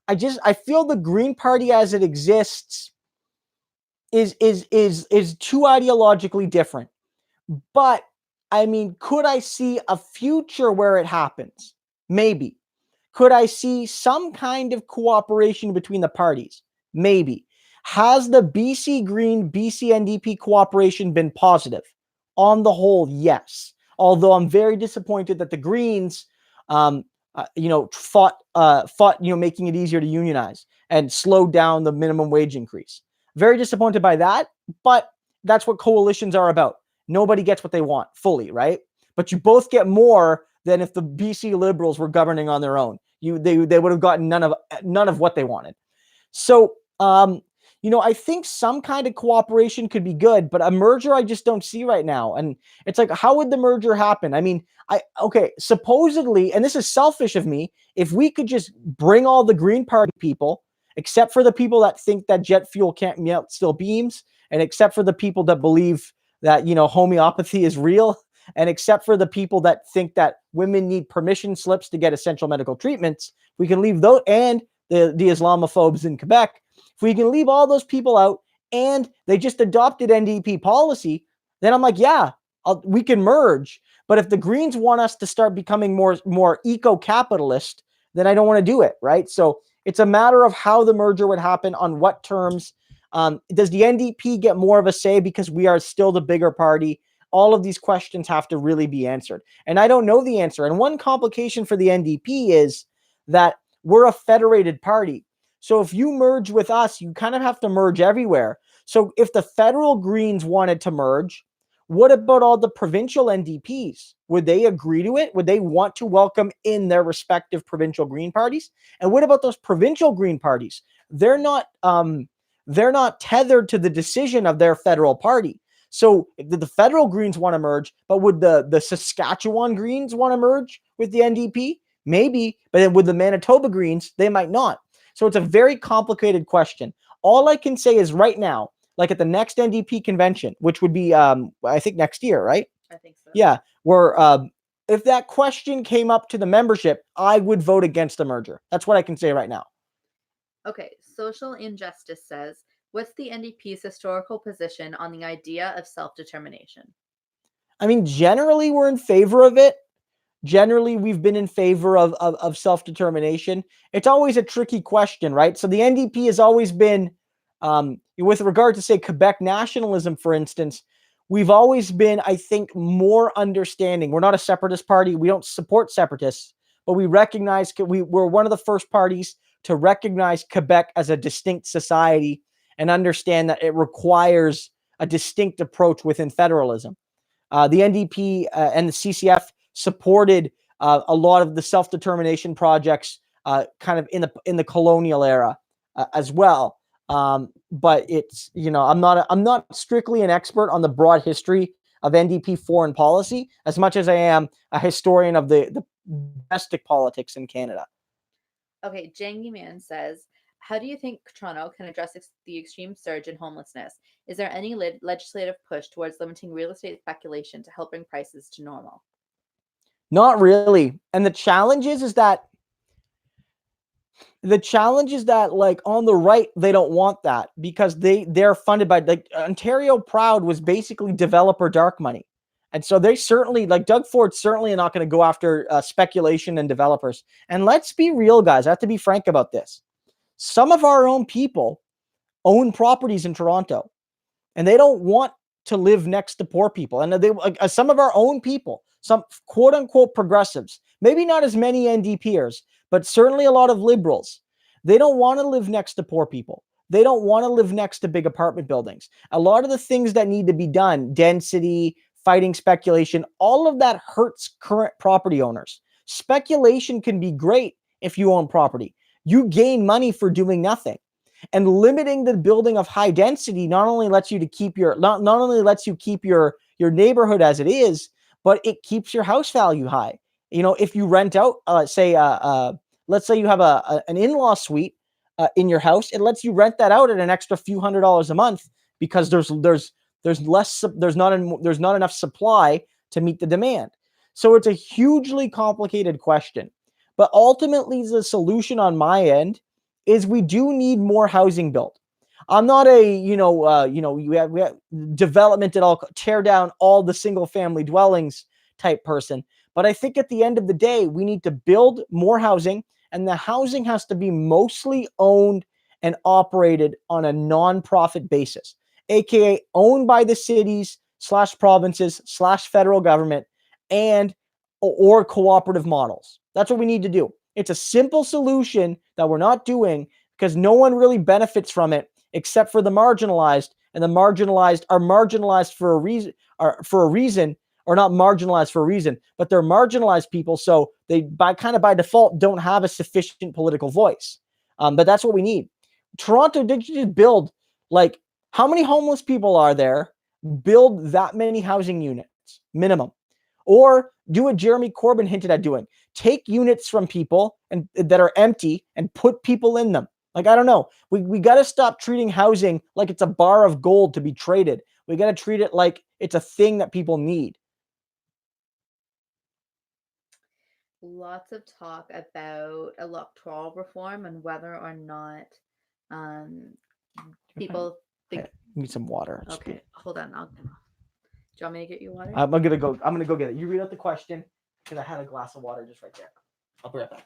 S1: I feel the Green Party as it exists is too ideologically different. But I mean, could I see a future where it happens? Maybe. Could I see some kind of cooperation between the parties? Maybe. Has the BC Green, BC NDP cooperation been positive? On the whole, yes. Although I'm very disappointed that the Greens, fought, making it easier to unionize and slow down the minimum wage increase. Very disappointed by that, but that's what coalitions are about. Nobody gets what they want fully, right? But you both get more than if the BC Liberals were governing on their own. They would have gotten none of what they wanted. So, I think some kind of cooperation could be good, but a merger I just don't see right now. And it's like, how would the merger happen? I mean, supposedly, and this is selfish of me, if we could just bring all the Green Party people, except for the people that think that jet fuel can't melt steel beams, and except for the people that believe that, homeopathy is real, and except for the people that think that women need permission slips to get essential medical treatments, we can leave those, and the Islamophobes in Quebec, if we can leave all those people out and they just adopted NDP policy, then I'm like, yeah, we can merge. But if the Greens want us to start becoming more eco-capitalist, then I don't want to do it, right? So it's a matter of how the merger would happen, on what terms. Does the NDP get more of a say because we are still the bigger party? All of these questions have to really be answered. And I don't know the answer. And one complication for the NDP is that we're a federated party. So if you merge with us, you kind of have to merge everywhere. So if the federal Greens wanted to merge, what about all the provincial NDPs? Would they agree to it? Would they want to welcome in their respective provincial Green parties? And what about those provincial Green parties? They're not tethered to the decision of their federal party. So the federal Greens want to merge, but would the Saskatchewan Greens want to merge with the NDP? Maybe, but then with the Manitoba Greens, they might not. So it's a very complicated question. All I can say is right now, like at the next NDP convention, which would be, I think next year, right?
S2: I think so.
S1: Yeah, where if that question came up to the membership, I would vote against the merger. That's what I can say right now.
S2: Okay, Social Injustice says, what's the NDP's historical position on the idea of self-determination?
S1: I mean, generally, we're in favor of it. Generally, we've been in favor of self-determination. It's always a tricky question, right? So the NDP has always been, with regard to, say, Quebec nationalism, for instance, we've always been, I think, more understanding. We're not a separatist party. We don't support separatists, but we recognize we're one of the first parties to recognize Quebec as a distinct society and understand that it requires a distinct approach within federalism. The NDP and the CCF supported a lot of the self-determination projects kind of in the colonial era as well. But it's, I'm not strictly an expert on the broad history of NDP foreign policy as much as I am a historian of the domestic politics in Canada.
S2: Okay, Jangy Man says, how do you think Toronto can address the extreme surge in homelessness? Is there any legislative push towards limiting real estate speculation to help bring prices to normal?
S1: Not really. And the challenge is that like on the right, they don't want that because they're funded by, like, Ontario Proud was basically developer dark money. And so they certainly, like, Doug Ford certainly are not going to go after speculation and developers. And let's be real, guys. I have to be frank about this. Some of our own people own properties in Toronto, and they don't want to live next to poor people. And some of our own people, some quote unquote progressives, maybe not as many NDPers, but certainly a lot of liberals, they don't want to live next to poor people. They don't want to live next to big apartment buildings. A lot of the things that need to be done, density, fighting speculation, all of that hurts current property owners. Speculation can be great if you own property. You gain money for doing nothing. And limiting the building of high density not only lets you keep your neighborhood as it is, but it keeps your house value high. If you rent out, let's say you have an in-law suite in your house, it lets you rent that out at an extra few $100s a month because there's not enough supply to meet the demand. So it's a hugely complicated question. But ultimately, the solution on my end is we do need more housing built. I'm not we have development at all, tear down all the single family dwellings type person. But I think at the end of the day, we need to build more housing, and the housing has to be mostly owned and operated on a non-profit basis, aka owned by the cities / provinces / federal government or cooperative models. That's what we need to do. It's a simple solution that we're not doing because no one really benefits from it except for the marginalized, and the marginalized are marginalized for a reason, or not marginalized for a reason, but they're marginalized people, so they by default don't have a sufficient political voice. But that's what we need. Toronto, did you just build, like, how many homeless people are there? Build that many housing units minimum. Or do what Jeremy Corbyn hinted at doing. Take units from people that are empty and put people in them. Like, I don't know. We got to stop treating housing like it's a bar of gold to be traded. We got to treat it like it's a thing that people need.
S2: Lots of talk about electoral reform and whether or not people think.
S1: Need some water.
S2: Okay, hold on. Do you want me to get you water?
S1: I'm gonna go get it. You read out the question because I had a glass of water just right there. I'll be right back.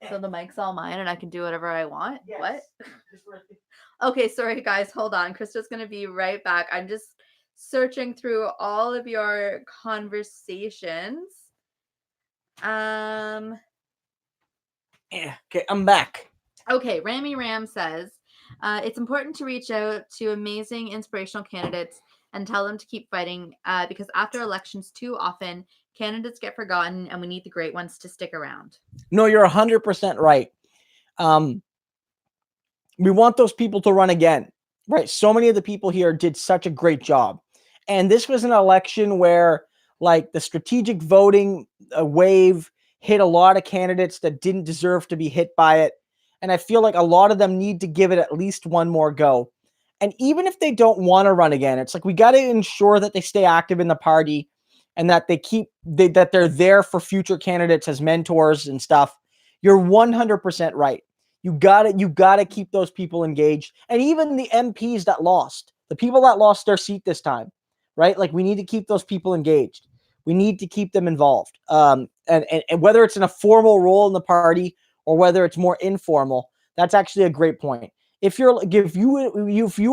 S2: So the mic's all mine and I can do whatever I want?
S1: Yes.
S2: What? Okay, sorry guys, hold on. Krista's going to be right back. I'm just searching through all of your conversations.
S1: Yeah, okay, I'm back.
S2: Okay, Rami Ram says, it's important to reach out to amazing, inspirational candidates and tell them to keep fighting because after elections, too often, candidates get forgotten and we need the great ones to stick around.
S1: No, you're 100% right. We want those people to run again, right? So many of the people here did such a great job. And this was an election where, like, the strategic voting wave hit a lot of candidates that didn't deserve to be hit by it. And I feel like a lot of them need to give it at least one more go. And even if they don't want to run again, it's like we got to ensure that they stay active in the party and that that they're there for future candidates as mentors and stuff. You're 100% right. You gotta keep those people engaged. And even the MPs that lost, the people that lost their seat this time, right? Like, we need to keep those people engaged. We need to keep them involved. And whether it's in a formal role in the party or whether it's more informal, that's actually a great point. If you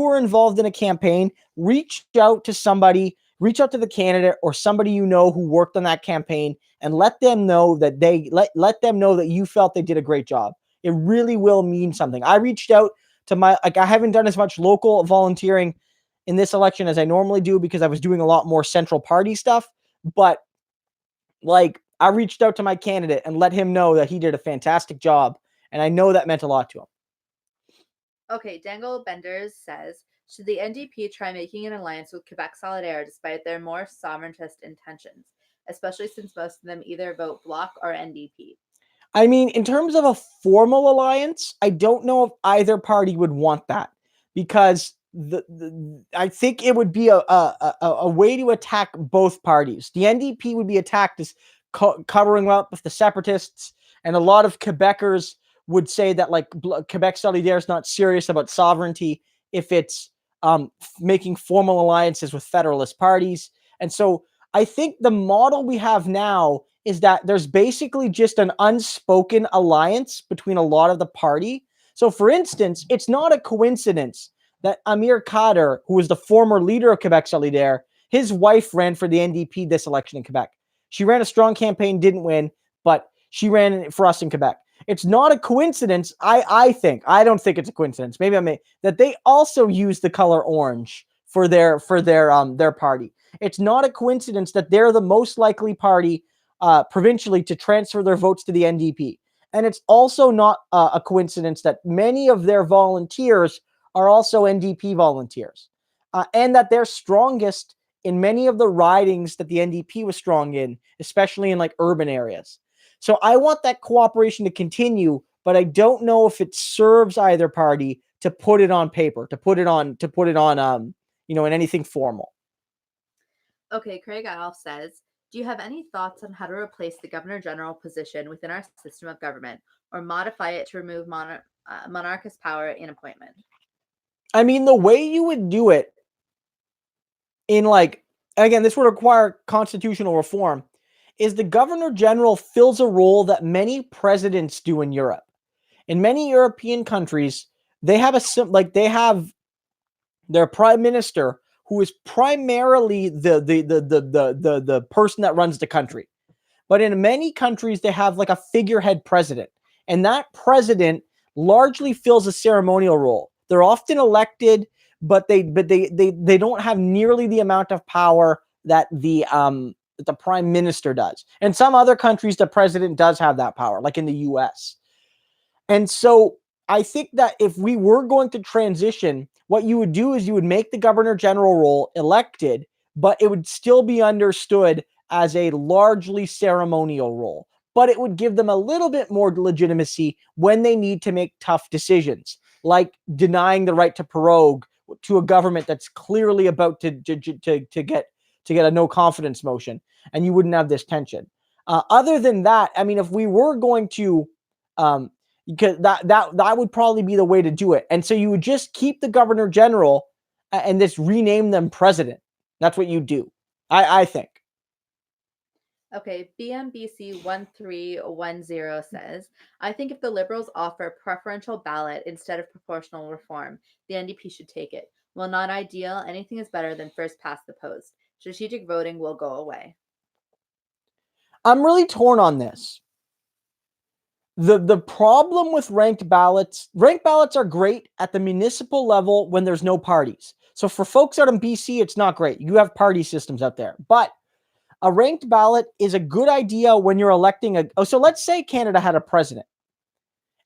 S1: were involved in a campaign, reach out to the candidate or somebody you know who worked on that campaign and let them know that let them know that you felt they did a great job. It really will mean something. I reached out to I haven't done as much local volunteering in this election as I normally do because I was doing a lot more central party stuff. But like, I reached out to my candidate and let him know that he did a fantastic job. And I know that meant a lot to him.
S2: Okay, Dangle Benders says, should the NDP try making an alliance with Quebec Solidaire despite their more sovereigntist intentions, especially since most of them either vote Bloc or NDP?
S1: I mean, in terms of a formal alliance, I don't know if either party would want that because I think it would be a way to attack both parties. The NDP would be attacked as covering up with the separatists, and a lot of Quebecers would say that, like, Quebec Solidaire is not serious about sovereignty if it's making formal alliances with federalist parties. And so I think the model we have now is that there's basically just an unspoken alliance between a lot of the party. So, for instance, it's not a coincidence that Amir Kader, who was the former leader of Quebec Solidaire, his wife ran for the NDP this election in Quebec. She ran a strong campaign, didn't win, but she ran for us in Quebec. It's not a coincidence, I think. I don't think it's a coincidence. Maybe I may that they also use the color orange for their party. It's not a coincidence that they're the most likely party provincially to transfer their votes to the NDP. And it's also not a coincidence that many of their volunteers are also NDP volunteers, and that they're strongest in many of the ridings that the NDP was strong in, especially in, like, urban areas. So I want that cooperation to continue, but I don't know if it serves either party to put it on paper, to put it on in anything formal.
S2: Okay, Craig Alf says, do you have any thoughts on how to replace the Governor General position within our system of government or modify it to remove monarchist power in appointment?
S1: I mean, the way you would do it again, this would require constitutional reform, is the Governor General fills a role that many presidents do in Europe. In many European countries, they have their prime minister who is primarily the person that runs the country. But in many countries, they have like a figurehead president, and that president largely fills a ceremonial role. They're often elected, but they don't have nearly the amount of power that the prime minister does. In some other countries, the president does have that power, like in the U.S. And so I think that if we were going to transition, what you would do is you would make the governor general role elected, but it would still be understood as a largely ceremonial role. but it would give them a little bit more legitimacy when they need to make tough decisions, like denying the right to prorogue to a government that's clearly about to get a no confidence motion, and you wouldn't have this tension. Other than that, I mean, if we were going to, because that would probably be the way to do it, and so you would just keep the governor general and just rename them president. That's what you do, I think.
S2: Okay, BMBC 1310 says, I think if the Liberals offer preferential ballot instead of proportional reform, the NDP should take it. While not ideal, anything is better than first past the post. Strategic voting will go away.
S1: I'm really torn on this. The problem with ranked ballots are great at the municipal level when there's no parties. So for folks out in BC, it's not great. You have party systems out there. But a ranked ballot is a good idea when you're electing so let's say Canada had a president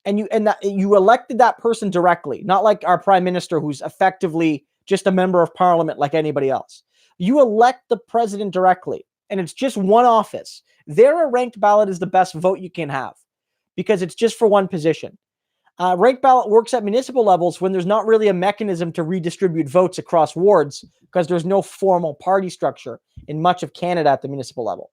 S1: and you elected that person directly, not like our prime minister who's effectively just a member of parliament like anybody else. You elect the president directly and it's just one office. There, a ranked ballot is the best vote you can have because it's just for one position. Ranked ballot works at municipal levels when there's not really a mechanism to redistribute votes across wards because there's no formal party structure in much of Canada at the municipal level.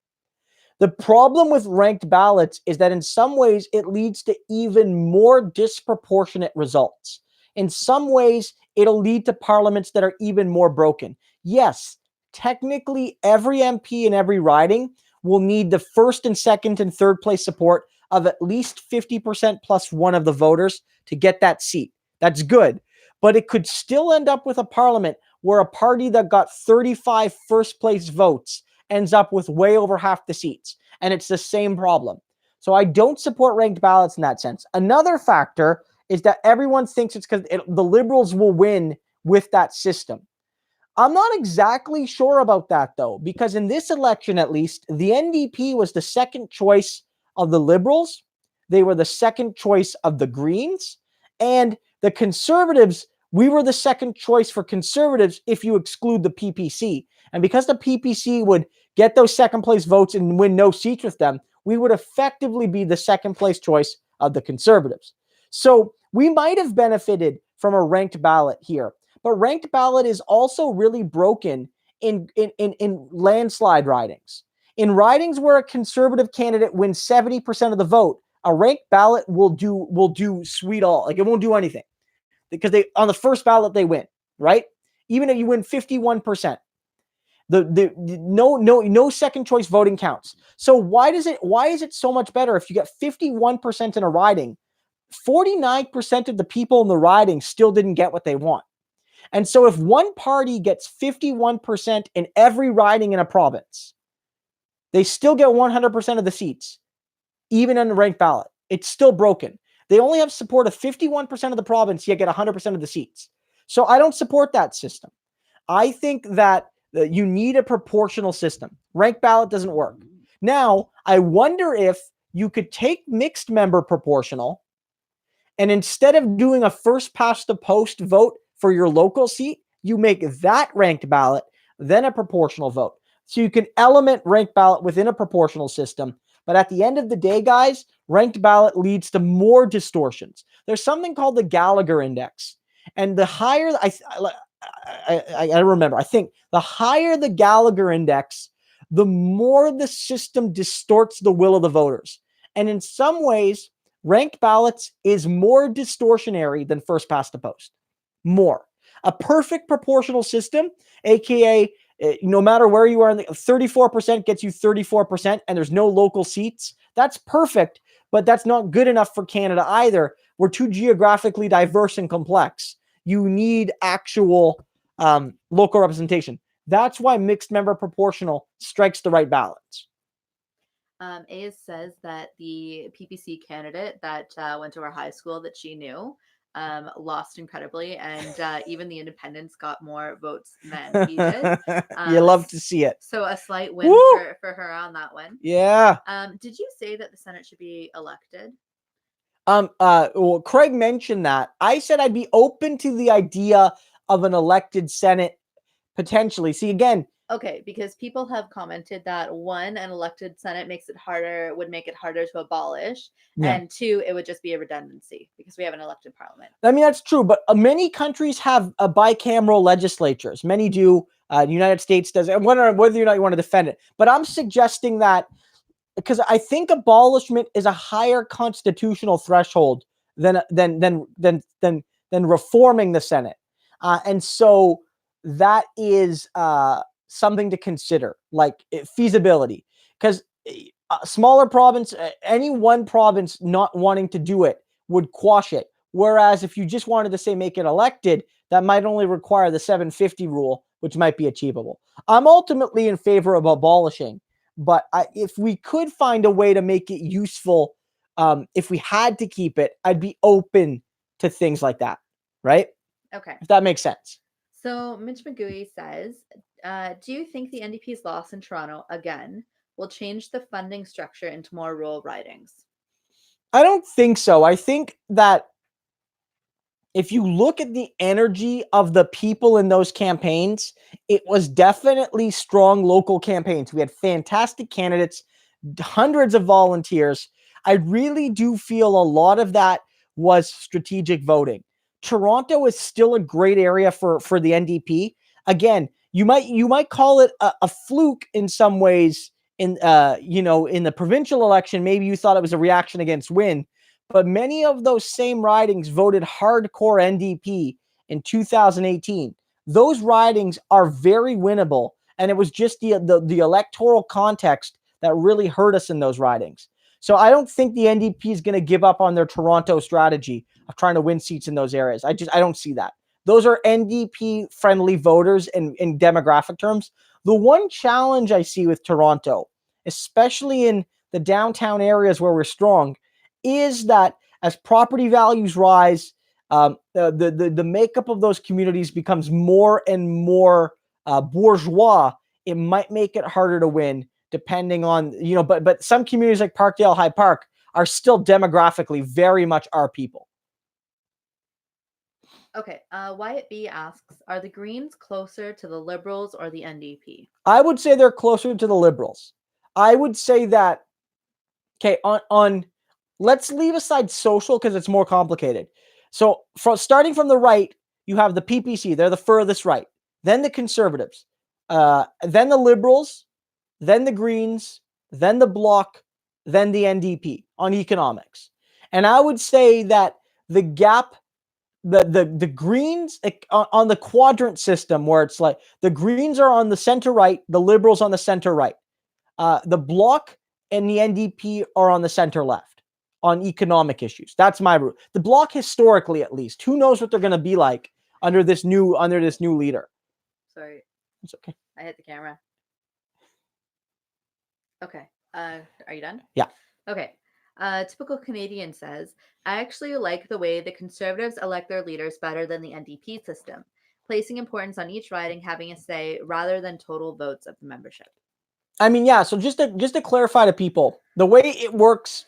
S1: The problem with ranked ballots is that in some ways it leads to even more disproportionate results. In some ways, it'll lead to parliaments that are even more broken. Yes, technically every MP in every riding will need the first and second and third place support of at least 50% plus one of the voters to get that seat. That's good. But it could still end up with a parliament where a party that got 35 first place votes ends up with way over half the seats. And it's the same problem. So I don't support ranked ballots in that sense. Another factor is that everyone thinks it's because the Liberals will win with that system. I'm not exactly sure about that, though, because in this election, at least, the NDP was the second choice of the Liberals. They were the second choice of the Greens. And the Conservatives, we were the second choice for Conservatives if you exclude the PPC. And because the PPC would get those second place votes and win no seats with them, we would effectively be the second place choice of the Conservatives. So we might have benefited from a ranked ballot here. But ranked ballot is also really broken in landslide ridings. In ridings where a Conservative candidate wins 70% of the vote, a ranked ballot will do sweet all. Like, it won't do anything because they on the first ballot they win, right? Even if you win 51%. No second choice voting counts. So why is it so much better if you get 51% in a riding? 49% of the people in the riding still didn't get what they want. And so if one party gets 51% in every riding in a province, they still get 100% of the seats, even on the ranked ballot. It's still broken. They only have support of 51% of the province, yet get 100% of the seats. So I don't support that system. I think that you need a proportional system. Ranked ballot doesn't work. Now, I wonder if you could take mixed member proportional, and instead of doing a first past the post vote for your local seat, you make that ranked ballot, then a proportional vote. So you can element ranked ballot within a proportional system. But at the end of the day, guys, ranked ballot leads to more distortions. There's something called the Gallagher index. And the higher, I remember, I think the higher the Gallagher index, the more the system distorts the will of the voters. And in some ways, ranked ballots is more distortionary than first past the post. More. A perfect proportional system, aka no matter where you are, 34% gets you 34%, and there's no local seats. That's perfect, but that's not good enough for Canada either. We're too geographically diverse and complex. You need actual local representation. That's why mixed member proportional strikes the right balance.
S2: Ace says that the PPC candidate that went to our high school that she knew lost incredibly, and even the independents got more votes than he did.
S1: You love to see it.
S2: So a slight win for her on that one.
S1: Yeah.
S2: Did you say that the Senate should be elected?
S1: Well, Craig mentioned that. I said I'd be open to the idea of an elected Senate potentially. See, again,
S2: Okay, because people have commented that one, an elected Senate would make it harder to abolish,
S1: Yeah.
S2: and two, it would just be a redundancy because we have an elected parliament.
S1: I mean, that's true, but many countries have bicameral legislatures. Many do. The United States does, and whether or not you want to defend it. But I'm suggesting that because I think abolishment is a higher constitutional threshold than reforming the Senate, and so that is something to consider, like feasibility. Because a smaller province, any one province not wanting to do it would quash it. Whereas if you just wanted to say make it elected, that might only require the 750 rule, which might be achievable. I'm ultimately in favor of abolishing, but if we could find a way to make it useful, if we had to keep it, I'd be open to things like that, right?
S2: Okay.
S1: If that makes sense.
S2: So Mitch McGooey says, do you think the NDP's loss in Toronto, again, will change the funding structure into more rural ridings?
S1: I don't think so. I think that if you look at the energy of the people in those campaigns, it was definitely strong local campaigns. We had fantastic candidates, hundreds of volunteers. I really do feel a lot of that was strategic voting. Toronto is still a great area for the NDP. Again, you might call it a fluke in some ways. In in the provincial election, maybe you thought it was a reaction against Wynne, but many of those same ridings voted hardcore NDP in 2018. Those ridings are very winnable, and it was just the electoral context that really hurt us in those ridings. So I don't think the NDP is going to give up on their Toronto strategy of trying to win seats in those areas. I don't see that. Those are NDP friendly voters in demographic terms. The one challenge I see with Toronto, especially in the downtown areas where we're strong, is that as property values rise, the makeup of those communities becomes more and more bourgeois. It might make it harder to win, depending on But some communities like Parkdale, High Park are still demographically very much our people.
S2: Okay, Wyatt B asks, are the Greens closer to the Liberals or the NDP?
S1: I would say they're closer to the Liberals. I would say that. Okay, on let's leave aside social because it's more complicated. So starting from the right, you have the PPC. They're the furthest right. Then the Conservatives. Then the Liberals. Then the Greens. Then the Bloc. Then the NDP on economics. And I would say that the gap, the Greens on the quadrant system, where it's like the Greens are on the center right, the Liberals on the center right. The Bloc and the NDP are on the center left on economic issues. That's my route. The Bloc, historically at least, who knows what they're going to be like under this new leader.
S2: Sorry,
S1: it's okay.
S2: I hit the camera. Okay. Are you done?
S1: Yeah.
S2: Okay. Typical Canadian says, I actually like the way the Conservatives elect their leaders better than the NDP system, placing importance on each riding having a say rather than total votes of the membership.
S1: I mean, yeah. So just to clarify to people, the way it works,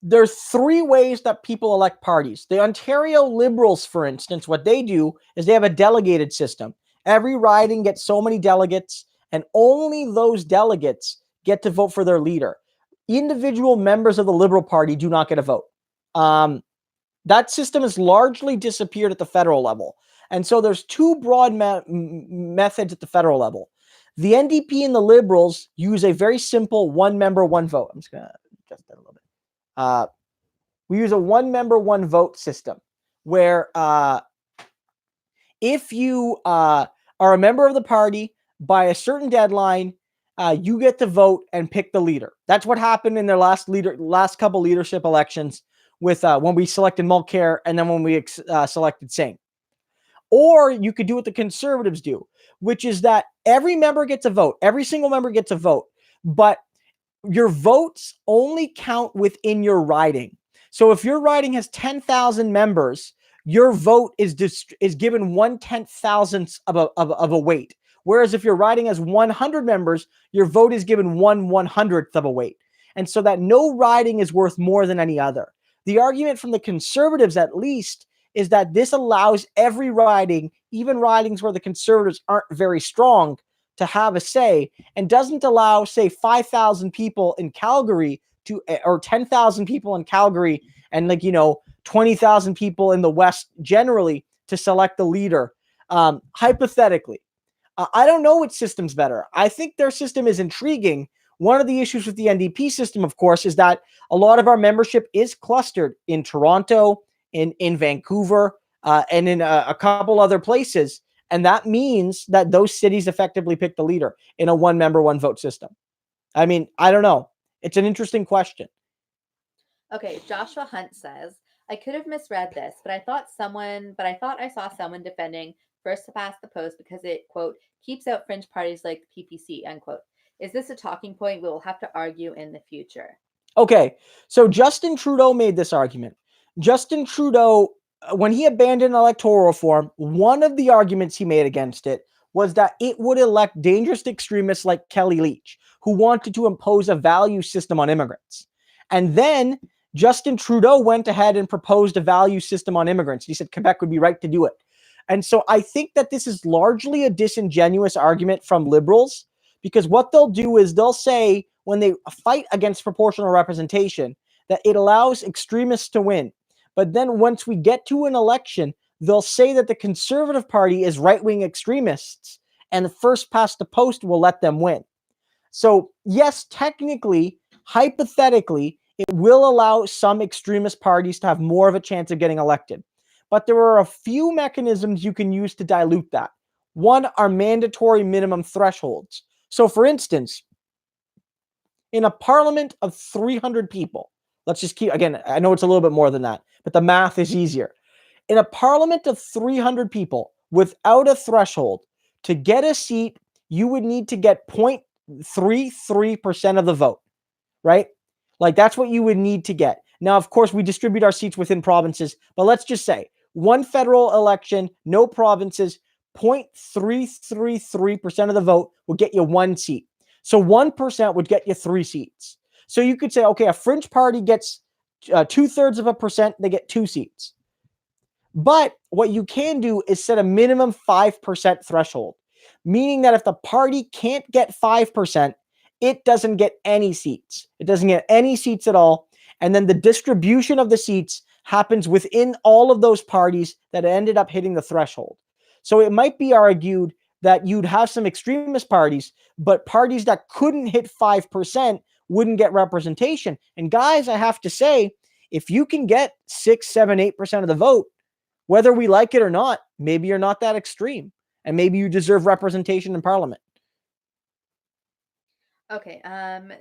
S1: there's three ways that people elect parties. The Ontario Liberals, for instance, what they do is they have a delegated system. Every riding gets so many delegates, and only those delegates get to vote for their leader. Individual members of the Liberal Party do not get a vote. That system has largely disappeared at the federal level. And so there's two broad methods at the federal level. The NDP and the Liberals use a very simple one member, one vote. I'm just going to adjust that a little bit. We use a one member, one vote system where if you are a member of the party by a certain deadline, you get to vote and pick the leader. That's what happened in their last couple leadership elections with when we selected Mulcair and then when we selected Singh. Or you could do what the Conservatives do, which is that every member gets a vote. Every single member gets a vote, but your votes only count within your riding. So if your riding has 10,000 members, your vote is given 1/10,000th of a weight. Whereas if your riding has 100 members, your vote is given 1/100th of a weight. And so that no riding is worth more than any other. The argument from the Conservatives, at least, is that this allows every riding, even ridings where the Conservatives aren't very strong, to have a say and doesn't allow, say, 5,000 people in Calgary to, or 10,000 people in Calgary and 20,000 people in the West generally to select the leader. Hypothetically, I don't know which system's better. I think their system is intriguing. One of the issues with the NDP system, of course, is that a lot of our membership is clustered in Toronto, in Vancouver, and in a couple other places. And that means that those cities effectively pick the leader in a one member, one vote system. I mean, I don't know. It's an interesting question.
S2: Okay, Joshua Hunt says, I could have misread this, but I thought I saw someone defending first to pass the post because it, quote, keeps out fringe parties like the PPC, unquote. Is this a talking point we will have to argue in the future?
S1: Okay, so Justin Trudeau made this argument. Justin Trudeau, when he abandoned electoral reform, one of the arguments he made against it was that it would elect dangerous extremists like Kelly Leach, who wanted to impose a value system on immigrants. And then Justin Trudeau went ahead and proposed a value system on immigrants. He said Quebec would be right to do it. And so I think that this is largely a disingenuous argument from Liberals, because what they'll do is they'll say, when they fight against proportional representation, that it allows extremists to win. But then once we get to an election, they'll say that the Conservative Party is right-wing extremists, and the first past the post will let them win. So yes, technically, hypothetically, it will allow some extremist parties to have more of a chance of getting elected. But there are a few mechanisms you can use to dilute that. One are mandatory minimum thresholds. So for instance, in a parliament of 300 people, let's just keep, again, I know it's a little bit more than that, but the math is easier. In a parliament of 300 people, without a threshold, to get a seat, you would need to get 0.33% of the vote, right? Like that's what you would need to get. Now, of course, we distribute our seats within provinces, but let's just say one federal election, no provinces, 0.333% of the vote will get you one seat. So 1% would get you 3 seats. So you could say, okay, a fringe party gets 0.2%, they get 2 seats. But what you can do is set a minimum 5% threshold, meaning that if the party can't get 5%, it doesn't get any seats. It doesn't get any seats at all. And then the distribution of the seats happens within all of those parties that ended up hitting the threshold. So it might be argued that you'd have some extremist parties, but parties that couldn't hit 5% wouldn't get representation. And guys, I have to say, if you can get 6, 7, 8% of the vote, whether we like it or not, maybe you're not that extreme, and maybe you deserve representation in parliament.
S2: Okay,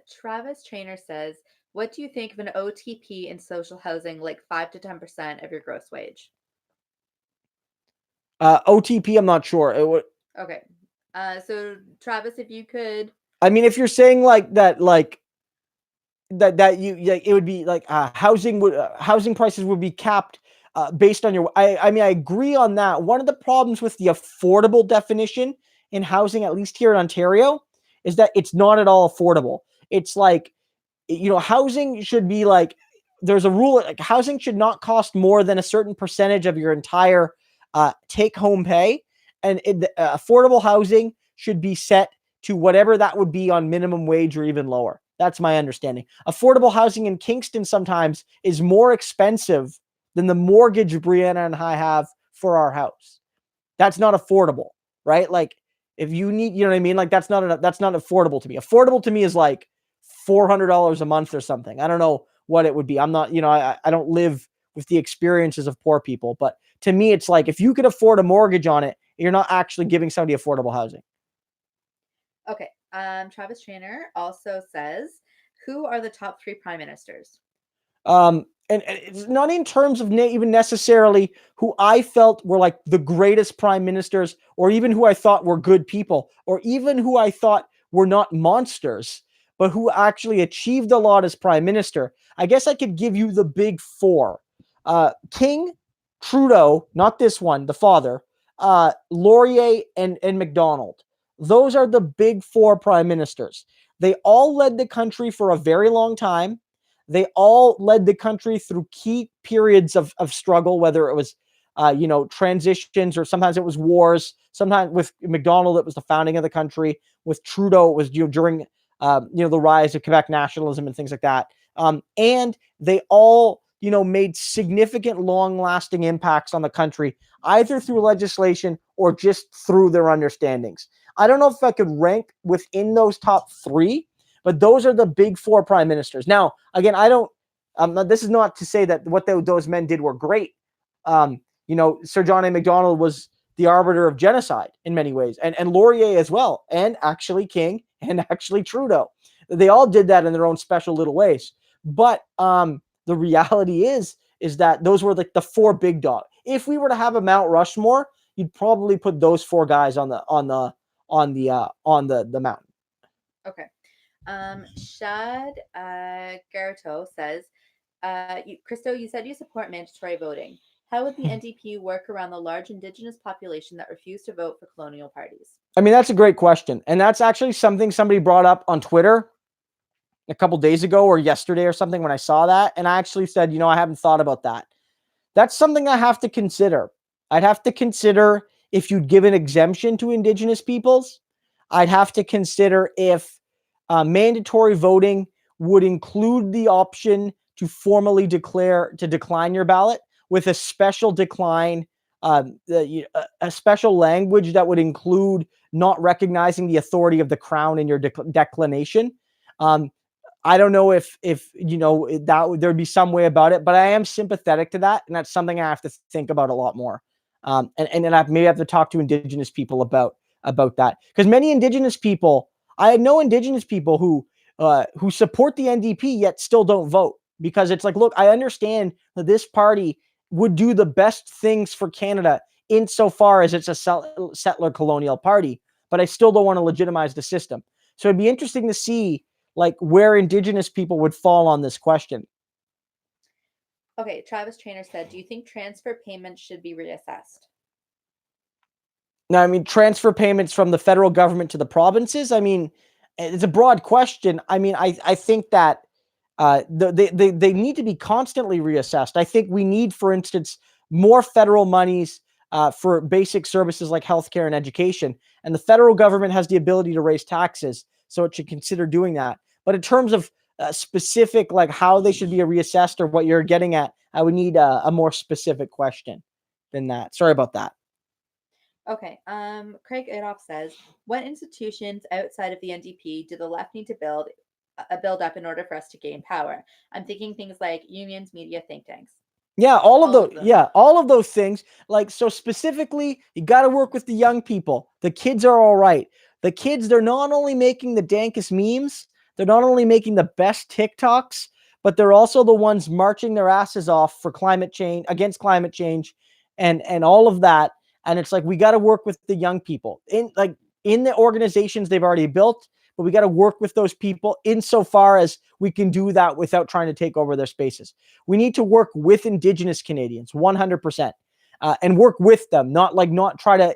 S2: Travis Trainer says, what do you think of an OTP in social housing, like 5 to 10% of your gross wage?
S1: OTP, I'm not sure.
S2: Okay. So Travis, if you could,
S1: I mean, if you're saying like that, it would be like housing prices would be capped based on your. I mean, I agree on that. One of the problems with the affordable definition in housing, at least here in Ontario, is that it's not at all affordable. It's like, housing should be like, there's a rule, like housing should not cost more than a certain percentage of your entire take-home pay, and affordable housing should be set to whatever that would be on minimum wage or even lower. That's my understanding. Affordable housing in Kingston sometimes is more expensive than the mortgage Brianna and I have for our house. That's not affordable, right? Like if you need, you know what I mean? Like that's not affordable to me. Affordable to me is like $400 a month or something. I don't know what it would be. I'm not, I don't live with the experiences of poor people, but to me, it's like, if you could afford a mortgage on it, you're not actually giving somebody affordable housing.
S2: Okay. Travis Trainer also says, who are the top 3 prime ministers?
S1: And it's not in terms of even necessarily who I felt were like the greatest prime ministers, or even who I thought were good people, or even who I thought were not monsters, but who actually achieved a lot as prime minister. I guess I could give you the big 4. King, Trudeau, not this one, the father, Laurier, and Macdonald. Those are the big 4 prime ministers. They all led the country for a very long time. They all led the country through key periods of struggle, whether it was transitions, or sometimes it was wars. Sometimes with Macdonald, it was the founding of the country. With Trudeau, it was during the rise of Quebec nationalism and things like that. And they all made significant, long-lasting impacts on the country, either through legislation or just through their understandings. I don't know if I could rank within those top three, but those are the big four prime ministers. Now, again, I don't. This is not to say that what those men did were great. Sir John A. Macdonald was the arbiter of genocide in many ways, and Laurier as well, and actually King, and actually Trudeau. They all did that in their own special little ways. But the reality is that those were like the four big dogs. If we were to have a Mount Rushmore, you'd probably put those four guys on the mountain.
S2: Okay. Shad Garto says, Christo, you said you support mandatory voting. How would the NDP work around the large Indigenous population that refused to vote for colonial parties?
S1: I mean, that's a great question. And that's actually something somebody brought up on Twitter a couple days ago or yesterday or something when I saw that. And I actually said, I haven't thought about that. That's something I have to consider. I'd have to consider if you'd give an exemption to Indigenous peoples. I'd have to consider if mandatory voting would include the option to formally decline your ballot with a special decline, a special language that would include not recognizing the authority of the crown in your declination. I don't know if that there'd be some way about it, but I am sympathetic to that, and that's something I have to think about a lot more. And I maybe have to talk to Indigenous people about that, because many Indigenous people, I know Indigenous people who support the NDP yet still don't vote, because it's like, look, I understand that this party would do the best things for Canada insofar as it's a settler colonial party, but I still don't want to legitimize the system. So it'd be interesting to see like where Indigenous people would fall on this question.
S2: Okay, Travis Trainer said, do you think transfer payments should be reassessed?
S1: Now, I mean, transfer payments from the federal government to the provinces, I mean, it's a broad question. I mean, I think that they need to be constantly reassessed. I think we need, for instance, more federal monies for basic services like healthcare and education. And the federal government has the ability to raise taxes, so it should consider doing that. But in terms of specific, like how they should be reassessed or what you're getting at, I would need a more specific question than that. Sorry about that.
S2: Okay. Craig Adolph says, what institutions outside of the NDP do the left need to build up in order for us to gain power? I'm thinking things like unions, media, think tanks.
S1: Yeah, all of those things. Like, so specifically, you got to work with the young people. The kids are all right. The kids, they're not only making the dankest memes, they're not only making the best TikToks, but they're also the ones marching their asses off for climate change, against climate change, and all of that. And it's like, we got to work with the young people in the organizations they've already built, but we got to work with those people insofar as we can do that without trying to take over their spaces. We need to work with Indigenous Canadians 100%, and work with them, not try to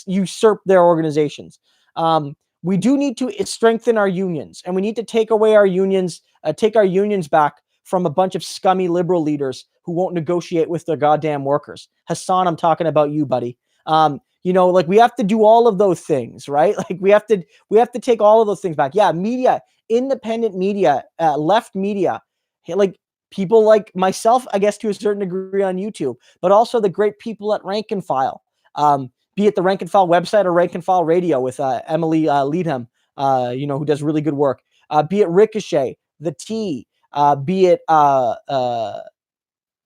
S1: usurp their organizations. We do need to strengthen our unions, and we need to take our unions back from a bunch of scummy liberal leaders who won't negotiate with their goddamn workers. Hassan, I'm talking about you, buddy. We have to do all of those things, right? Like we have to take all of those things back. Yeah, media, independent media, left media, like people like myself, I guess to a certain degree on YouTube, but also the great people at Rank and File, be it the Rank and File website or Rank and File Radio with Emily Leadham, who does really good work. Be it Ricochet, The T, be it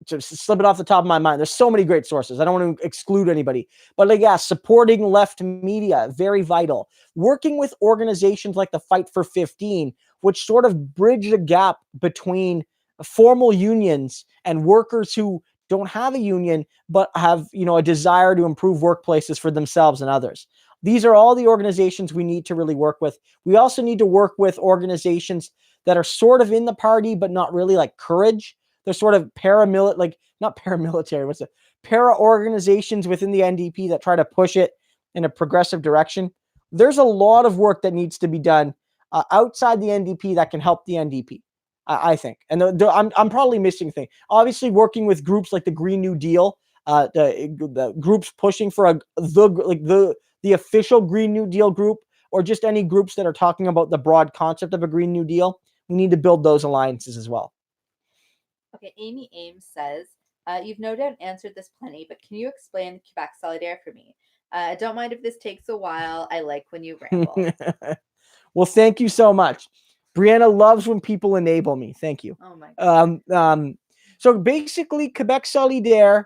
S1: just slip it off the top of my mind. There's so many great sources. I don't want to exclude anybody, but supporting left media, very vital. Working with organizations like the Fight for 15, which sort of bridge the gap between formal unions and workers who don't have a union, but have, a desire to improve workplaces for themselves and others. These are all the organizations we need to really work with. We also need to work with organizations that are sort of in the party, but not really, like Courage. They're sort of not paramilitary, what's it? Para organizations within the NDP that try to push it in a progressive direction. There's a lot of work that needs to be done outside the NDP that can help the NDP, I think. And I'm probably missing things. Obviously, working with groups like the Green New Deal the groups pushing for the official Green New Deal group, or just any groups that are talking about the broad concept of a Green New Deal. We need to build those alliances as well.
S2: Okay, Amy Ames says, you've no doubt answered this plenty, but can you explain Quebec Solidaire for me? Don't mind if this takes a while. I like when you ramble.
S1: Well, thank you so much. Brianna loves when people enable me. Thank you.
S2: Oh my God.
S1: So basically, Quebec Solidaire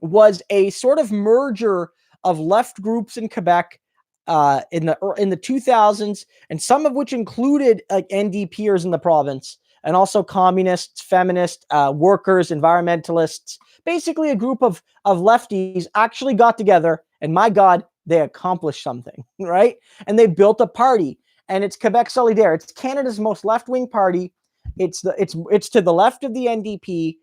S1: was a sort of merger of left groups in Quebec in the 2000s, and some of which included like NDPers in the province, and also communists, feminists, workers, environmentalists. Basically, a group of lefties actually got together, and my God, they accomplished something, right? And they built a party, and it's Quebec Solidaire. It's Canada's most left-wing party. It's to the left of the NDP.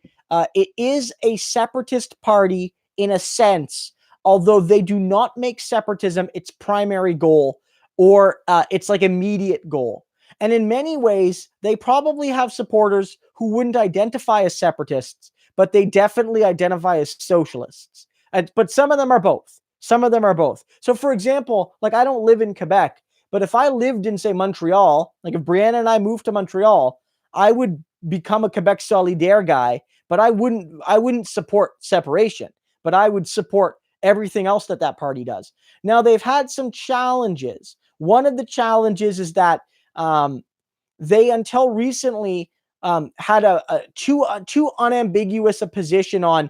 S1: It is a separatist party in a sense, although they do not make separatism its primary goal or its like immediate goal. And in many ways, they probably have supporters who wouldn't identify as separatists, but they definitely identify as socialists. But some of them are both. Some of them are both. So, for example, like I don't live in Quebec, but if I lived in, say, Montreal, like if Brianna and I moved to Montreal, I would become a Quebec Solidaire guy, but I wouldn't support separation, but I would support everything else that party does. Now, they've had some challenges. One of the challenges is that they, until recently, had a too unambiguous a position on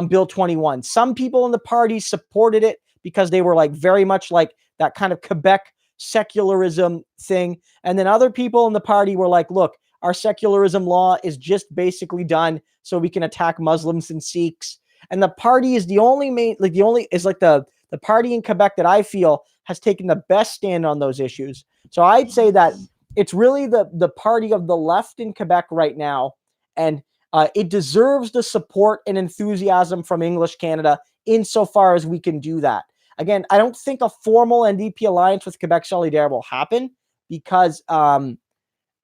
S1: Bill 21. Some people in the party supported it because they were like very much like that kind of Quebec secularism thing. And then other people in the party were like, look, our secularism law is just basically done so we can attack Muslims and Sikhs. And the party is the party in Quebec that I feel has taken the best stand on those issues. So I'd say that it's really the party of the left in Quebec right now, and it deserves the support and enthusiasm from English Canada insofar as we can do that. Again, I don't think a formal NDP alliance with Quebec Solidaire will happen because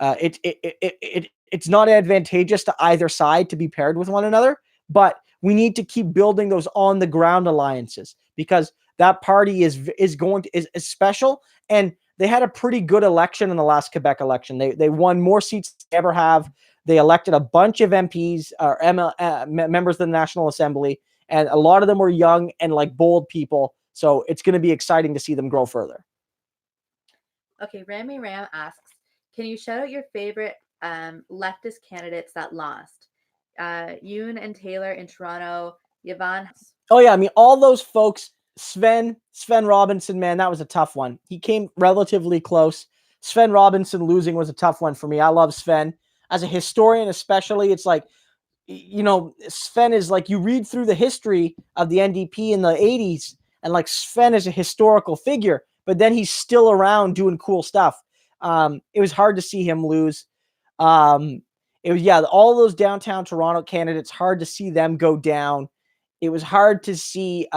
S1: it's not advantageous to either side to be paired with one another, but we need to keep building those on the ground alliances because that party is special, and they had a pretty good election in the last Quebec election. They won more seats than they ever have. They elected a bunch of MPs or members of the National Assembly, and a lot of them were young and like bold people. So it's going to be exciting to see them grow further.
S2: Okay, Rami Ram asks, can you shout out your favorite leftist candidates that lost? Yoon and Taylor in Toronto, Yvonne.
S1: Oh yeah, I mean all those folks. Sven Robinson, man, that was a tough one. He came relatively close. Sven Robinson losing was a tough one for me. I love Sven. As a historian especially, it's like, you know, Sven is like, you read through the history of the NDP in the 80s, and like Sven is a historical figure, but then he's still around doing cool stuff. It was hard to see him lose. It was, yeah, all those downtown Toronto candidates, hard to see them go down. It was hard to see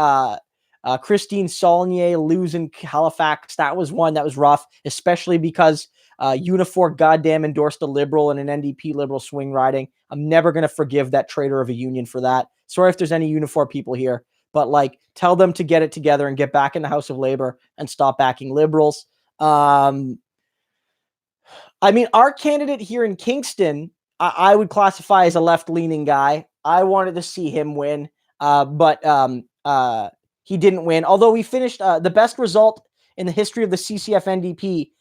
S1: Christine Saulnier losing Halifax. That was one that was rough, especially because Unifor goddamn endorsed a Liberal and an NDP Liberal swing riding. I'm never going to forgive that traitor of a union for that. Sorry if there's any Unifor people here, but like, tell them to get it together and get back in the House of Labor and stop backing Liberals. I mean, our candidate here in Kingston, I would classify as a left-leaning guy. I wanted to see him win, but he didn't win. Although we finished the best result in the history of the CCF NDP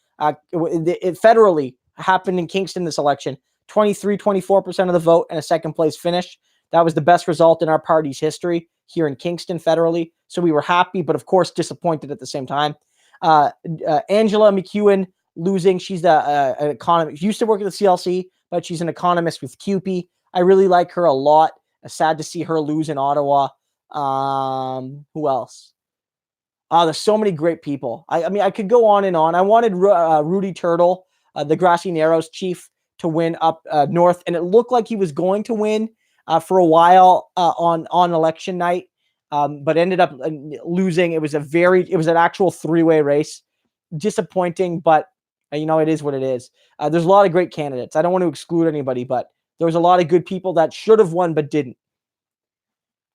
S1: federally happened in Kingston this election. 24% of the vote and a second place finish. That was the best result in our party's history here in Kingston federally. So we were happy, but of course disappointed at the same time. Angela McEwen losing. She's an economist. Used to work at the CLC, but she's an economist with CUPE. I really like her a lot. Sad to see her lose in Ottawa. Who else? There's so many great people. I mean, I could go on and on. I wanted Rudy Turtle, the Grassy Narrows chief, to win up north, and it looked like he was going to win for a while on election night, but ended up losing. It was an actual three-way race. Disappointing, but you know, it is what it is. There's a lot of great candidates. I don't want to exclude anybody, but there was a lot of good people that should have won but didn't.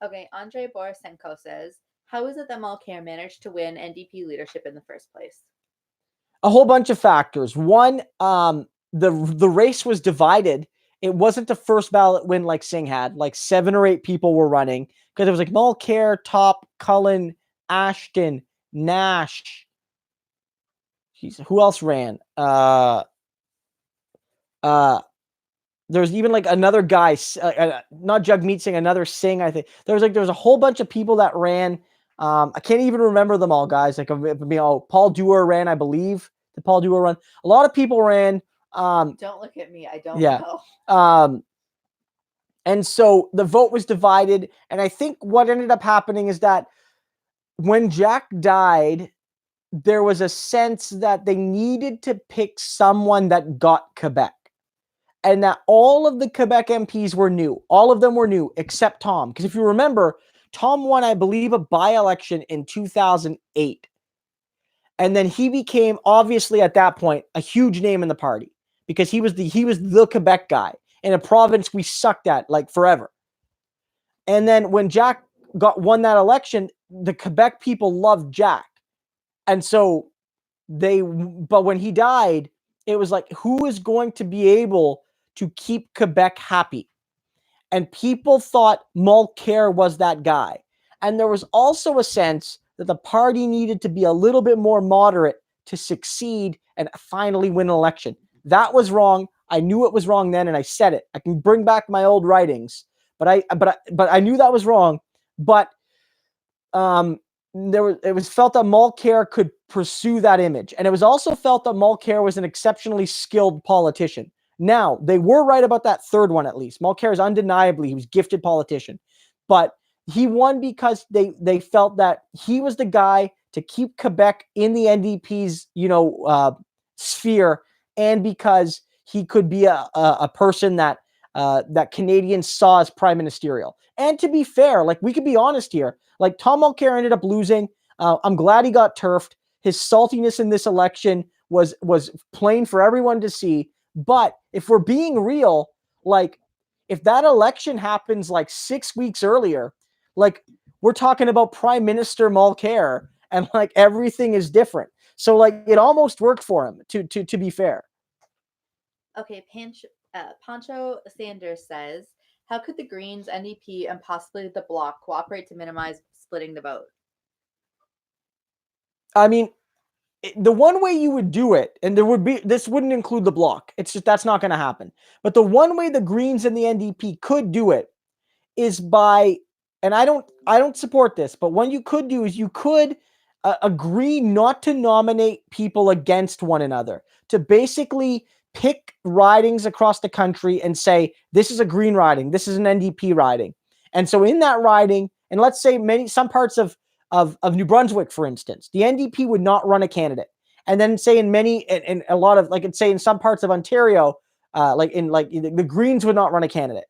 S2: Okay, Andrei Borisenko says, how is it that Malker managed to win NDP leadership in the first place?
S1: A whole bunch of factors. One, the race was divided. It wasn't the first ballot win like Singh had. Like 7 or 8 people were running because it was like Mulcair, Top, Cullen, Ashton, Nash. Jeez, who else ran? There's even like another guy, not Jagmeet Singh, another Singh. I think there's a whole bunch of people that ran. I can't even remember them all, guys. Like, Paul Dewar ran, I believe. Did Paul Dewar run? A lot of people ran.
S2: Don't look at me. I don't know.
S1: And so the vote was divided. And I think what ended up happening is that when Jack died, there was a sense that they needed to pick someone that got Quebec. And that all of the Quebec MPs were new. All of them were new, except Tom. Because if you remember, Tom won, I believe, a by-election in 2008. And then he became, obviously, at that point, a huge name in the party. Because he was the Quebec guy. In a province we sucked at, like, forever. And then when Jack won that election, the Quebec people loved Jack. And so but when he died, it was like, who is going to be able to keep Quebec happy? And people thought Mulcair was that guy. And there was also a sense that the party needed to be a little bit more moderate to succeed and finally win an election. That was wrong. I knew it was wrong then, and I said it. I can bring back my old writings, but I knew that was wrong. But it was felt that Mulcair could pursue that image, and it was also felt that Mulcair was an exceptionally skilled politician. Now, they were right about that third one, at least. Mulcair is undeniably, he was a gifted politician, but he won because they felt that he was the guy to keep Quebec in the NDP's sphere, and because he could be a person that that Canadians saw as prime ministerial. And to be fair, like, we could be honest here, like, Tom Mulcair ended up losing. I'm glad he got turfed. His saltiness in this election was plain for everyone to see. But if we're being real, like, if that election happens like 6 weeks earlier, like, we're talking about Prime Minister Mulcair, and like everything is different. So like it almost worked for him, to be fair.
S2: Okay, Pancho Sanders says, how could the Greens, NDP, and possibly the Bloc cooperate to minimize splitting the vote?
S1: I mean, the one way you would do it, and this wouldn't include the Bloc. It's just, that's not going to happen. But the one way the Greens and the NDP could do it is by, and I don't support this, but what you could do is you could agree not to nominate people against one another, to basically pick ridings across the country and say, this is a Green riding, this is an NDP riding. And so in that riding, and let's say some parts of New Brunswick, for instance, the NDP would not run a candidate. And then say in a lot of, like, it's say in some parts of Ontario, the Greens would not run a candidate.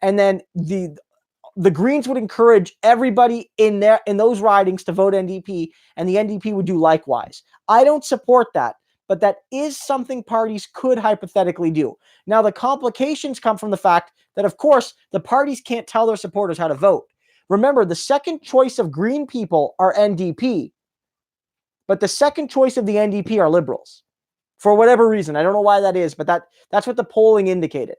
S1: And then the Greens would encourage everybody in those ridings to vote NDP, and the NDP would do likewise. I don't support that, but that is something parties could hypothetically do. Now, the complications come from the fact that, of course, the parties can't tell their supporters how to vote. Remember, the second choice of Green people are NDP, but the second choice of the NDP are Liberals. For whatever reason, I don't know why that is, but that's what the polling indicated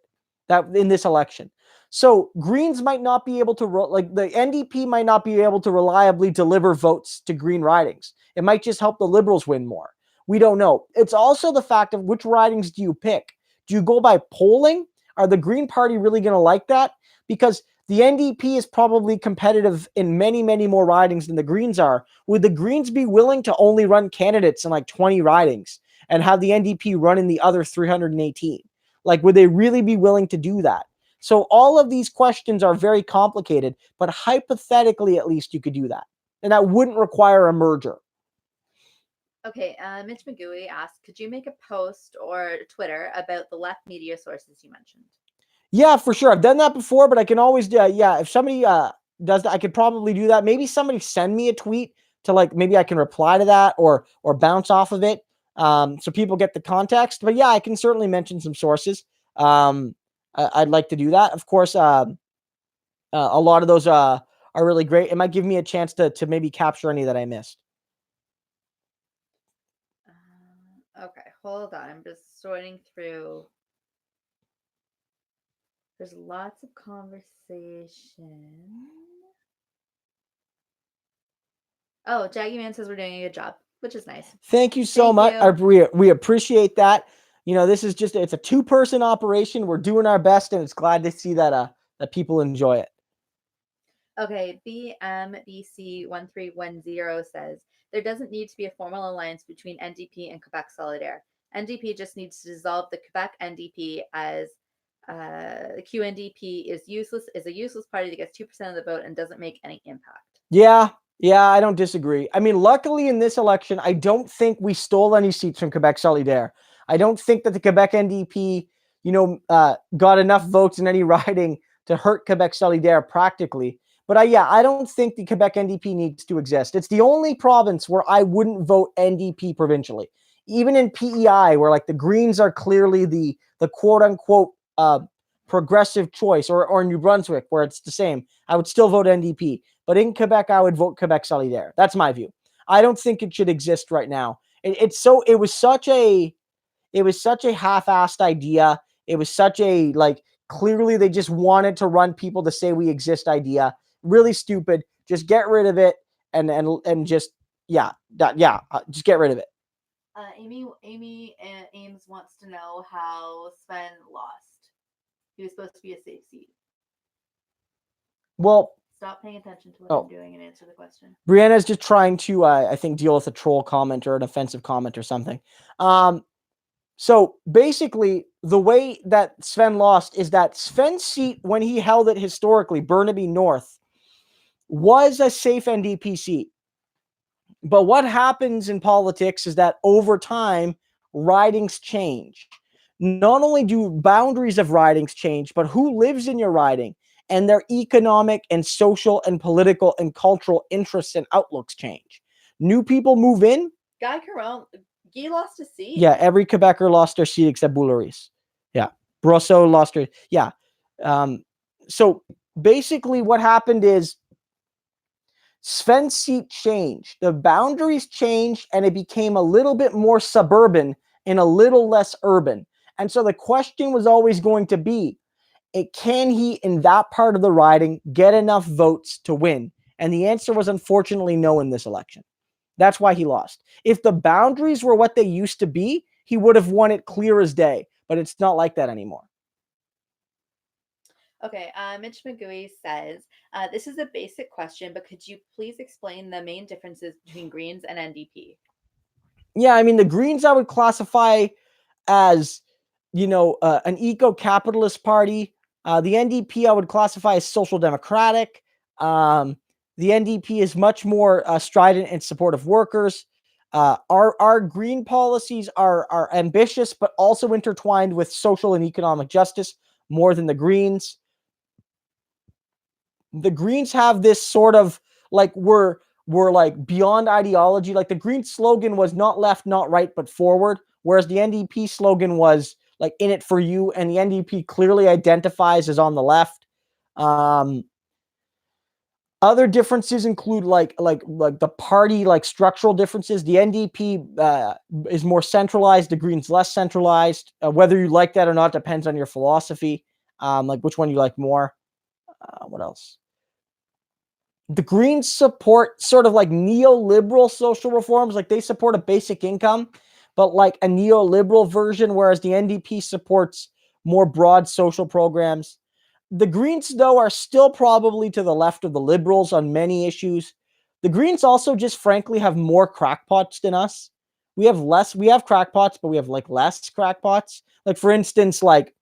S1: that in this election. So Greens might not be able to, the NDP might not be able to reliably deliver votes to Green ridings. It might just help the Liberals win more. We don't know. It's also the fact of which ridings do you pick? Do you go by polling? Are the Green Party really going to like that? Because the NDP is probably competitive in many, many more ridings than the Greens are. Would the Greens be willing to only run candidates in like 20 ridings and have the NDP run in the other 318? Like, would they really be willing to do that? So all of these questions are very complicated, but hypothetically, at least you could do that. And that wouldn't require a merger.
S2: Okay, Mitch McGooey asked, could you make a post or Twitter about the left media sources you mentioned?
S1: Yeah, for sure. I've done that before, but I can always, if somebody does that, I could probably do that. Maybe somebody send me a tweet to, like, maybe I can reply to that or bounce off of it, so people get the context. But yeah, I can certainly mention some sources. I'd like to do that. Of course, a lot of those really great. It might give me a chance to maybe capture any that I missed.
S2: Okay, hold on. I'm just sorting through. There's lots of conversation. Oh, Jaggy Man says we're doing a good job, which is nice.
S1: Thank you so much. We appreciate that. This is just, it's a 2-person operation. We're doing our best, and it's glad to see that that people enjoy it.
S2: Okay, BMBC1310 says there doesn't need to be a formal alliance between NDP and Quebec Solidaire. NDP just needs to dissolve the Quebec NDP as the QNDP is a useless party that gets 2% of the vote and doesn't make any impact.
S1: Yeah, I don't disagree. I mean, luckily in this election, I don't think we stole any seats from Quebec Solidaire. I don't think that the Quebec NDP, got enough votes in any riding to hurt Quebec Solidaire practically. But I don't think the Quebec NDP needs to exist. It's the only province where I wouldn't vote NDP provincially. Even in PEI, where like the Greens are clearly the quote unquote progressive choice, or New Brunswick, where it's the same, I would still vote NDP. But in Quebec, I would vote Quebec Solidaire. That's my view. I don't think it should exist right now. It was such a half-assed idea. It was such a, like, clearly they just wanted to run people to say we exist idea. Really stupid. Just get rid of it and just just get rid of it.
S2: Amy Ames wants to know how Sven lost. He was supposed to be a safe seat.
S1: Well,
S2: stop paying attention to what I'm doing and answer the question.
S1: Brianna's just trying to, I think, deal with a troll comment or an offensive comment or something. So basically, the way that Sven lost is that Sven's seat, when he held it historically, Burnaby North, was a safe NDP seat. But what happens in politics is that over time, ridings change. Not only do boundaries of ridings change, but who lives in your riding and their economic and social and political and cultural interests and outlooks change. New people move in.
S2: Guy lost a seat.
S1: Yeah, every Quebecer lost their seat except Bouleries. Yeah, Brosseau lost her. Yeah. So basically what happened is Sven's seat changed. The boundaries changed, and it became a little bit more suburban and a little less urban. And so the question was always going to be, can he, in that part of the riding, get enough votes to win? And the answer was unfortunately no in this election. That's why he lost. If the boundaries were what they used to be, he would have won it clear as day. But it's not like that anymore.
S2: Okay, Mitch McGooey says, this is a basic question, but could you please explain the main differences between Greens and NDP?
S1: Yeah, I mean, the Greens I would classify as, an eco-capitalist party. The NDP I would classify as social democratic. The NDP is much more strident in support of workers. Our green policies are ambitious, but also intertwined with social and economic justice more than the Greens. The Greens have this sort of like we're like beyond ideology. Like the Green slogan was not left, not right, but forward, whereas the NDP slogan was like in it for you, and the NDP clearly identifies as on the left. Other differences include like the party like structural differences. The NDP is more centralized. The Greens less centralized. Whether you like that or not depends on your philosophy. Like which one you like more. What else? The Greens support sort of like neoliberal social reforms. Like they support a basic income, but like a neoliberal version, whereas the NDP supports more broad social programs. The Greens, though, are still probably to the left of the Liberals on many issues. The Greens also just frankly have more crackpots than us. We have crackpots, but we have like less crackpots. Like for instance, like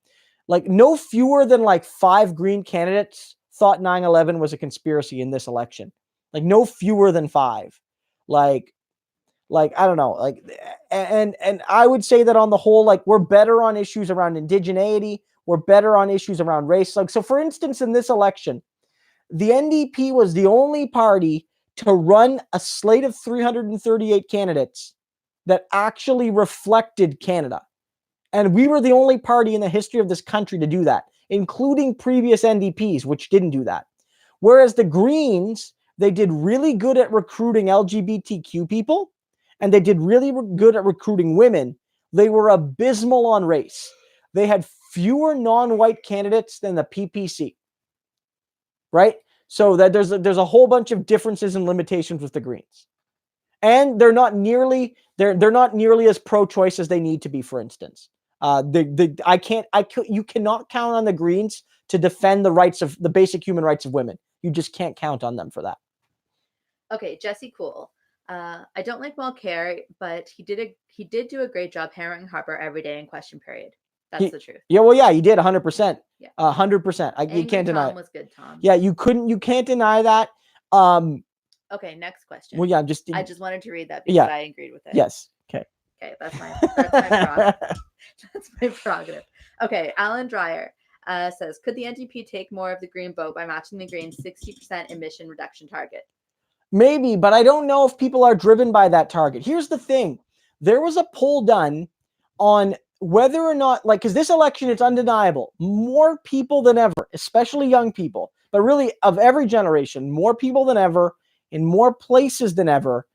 S1: no fewer than like 5 Green candidates thought 9/11 was a conspiracy in this election. Like no fewer than 5. Like I don't know, like and I would say that on the whole, like we're better on issues around indigeneity, we're better on issues around race. Like so for instance, in this election, the NDP was the only party to run a slate of 338 candidates that actually reflected Canada. And we were the only party in the history of this country to do that, including previous NDPs, which didn't do that. Whereas the Greens, they did really good at recruiting LGBTQ people, and they did really good at recruiting women. They were abysmal on race. They had fewer non-white candidates than the PPC, right? So that there's a whole bunch of differences and limitations with the Greens, and they're not nearly as pro-choice as they need to be. For instance, you cannot count on the Greens to defend the basic human rights of women. You just can't count on them for that.
S2: Okay, Jesse Cool. I don't like Mulcair, but he did do a great job hammering Harper every day in question period. That's the truth.
S1: Yeah, well, yeah, he did 100%.
S2: Yeah,
S1: 100%. You can't deny
S2: Tom
S1: it.
S2: was good, Tom.
S1: Yeah, you can't deny that.
S2: Okay, next question.
S1: Well, yeah,
S2: I just wanted to read that because I agreed with it.
S1: Yes. Okay.
S2: Okay, that's my prerogative. That's my prerogative. Okay, Alan Dreyer says, could the NDP take more of the Green vote by matching the Green's 60% emission reduction target?
S1: Maybe, but I don't know if people are driven by that target. Here's the thing. There was a poll done on whether or not, because this election, it's undeniable. More people than ever, especially young people, but really of every generation, more people than ever, in more places than ever,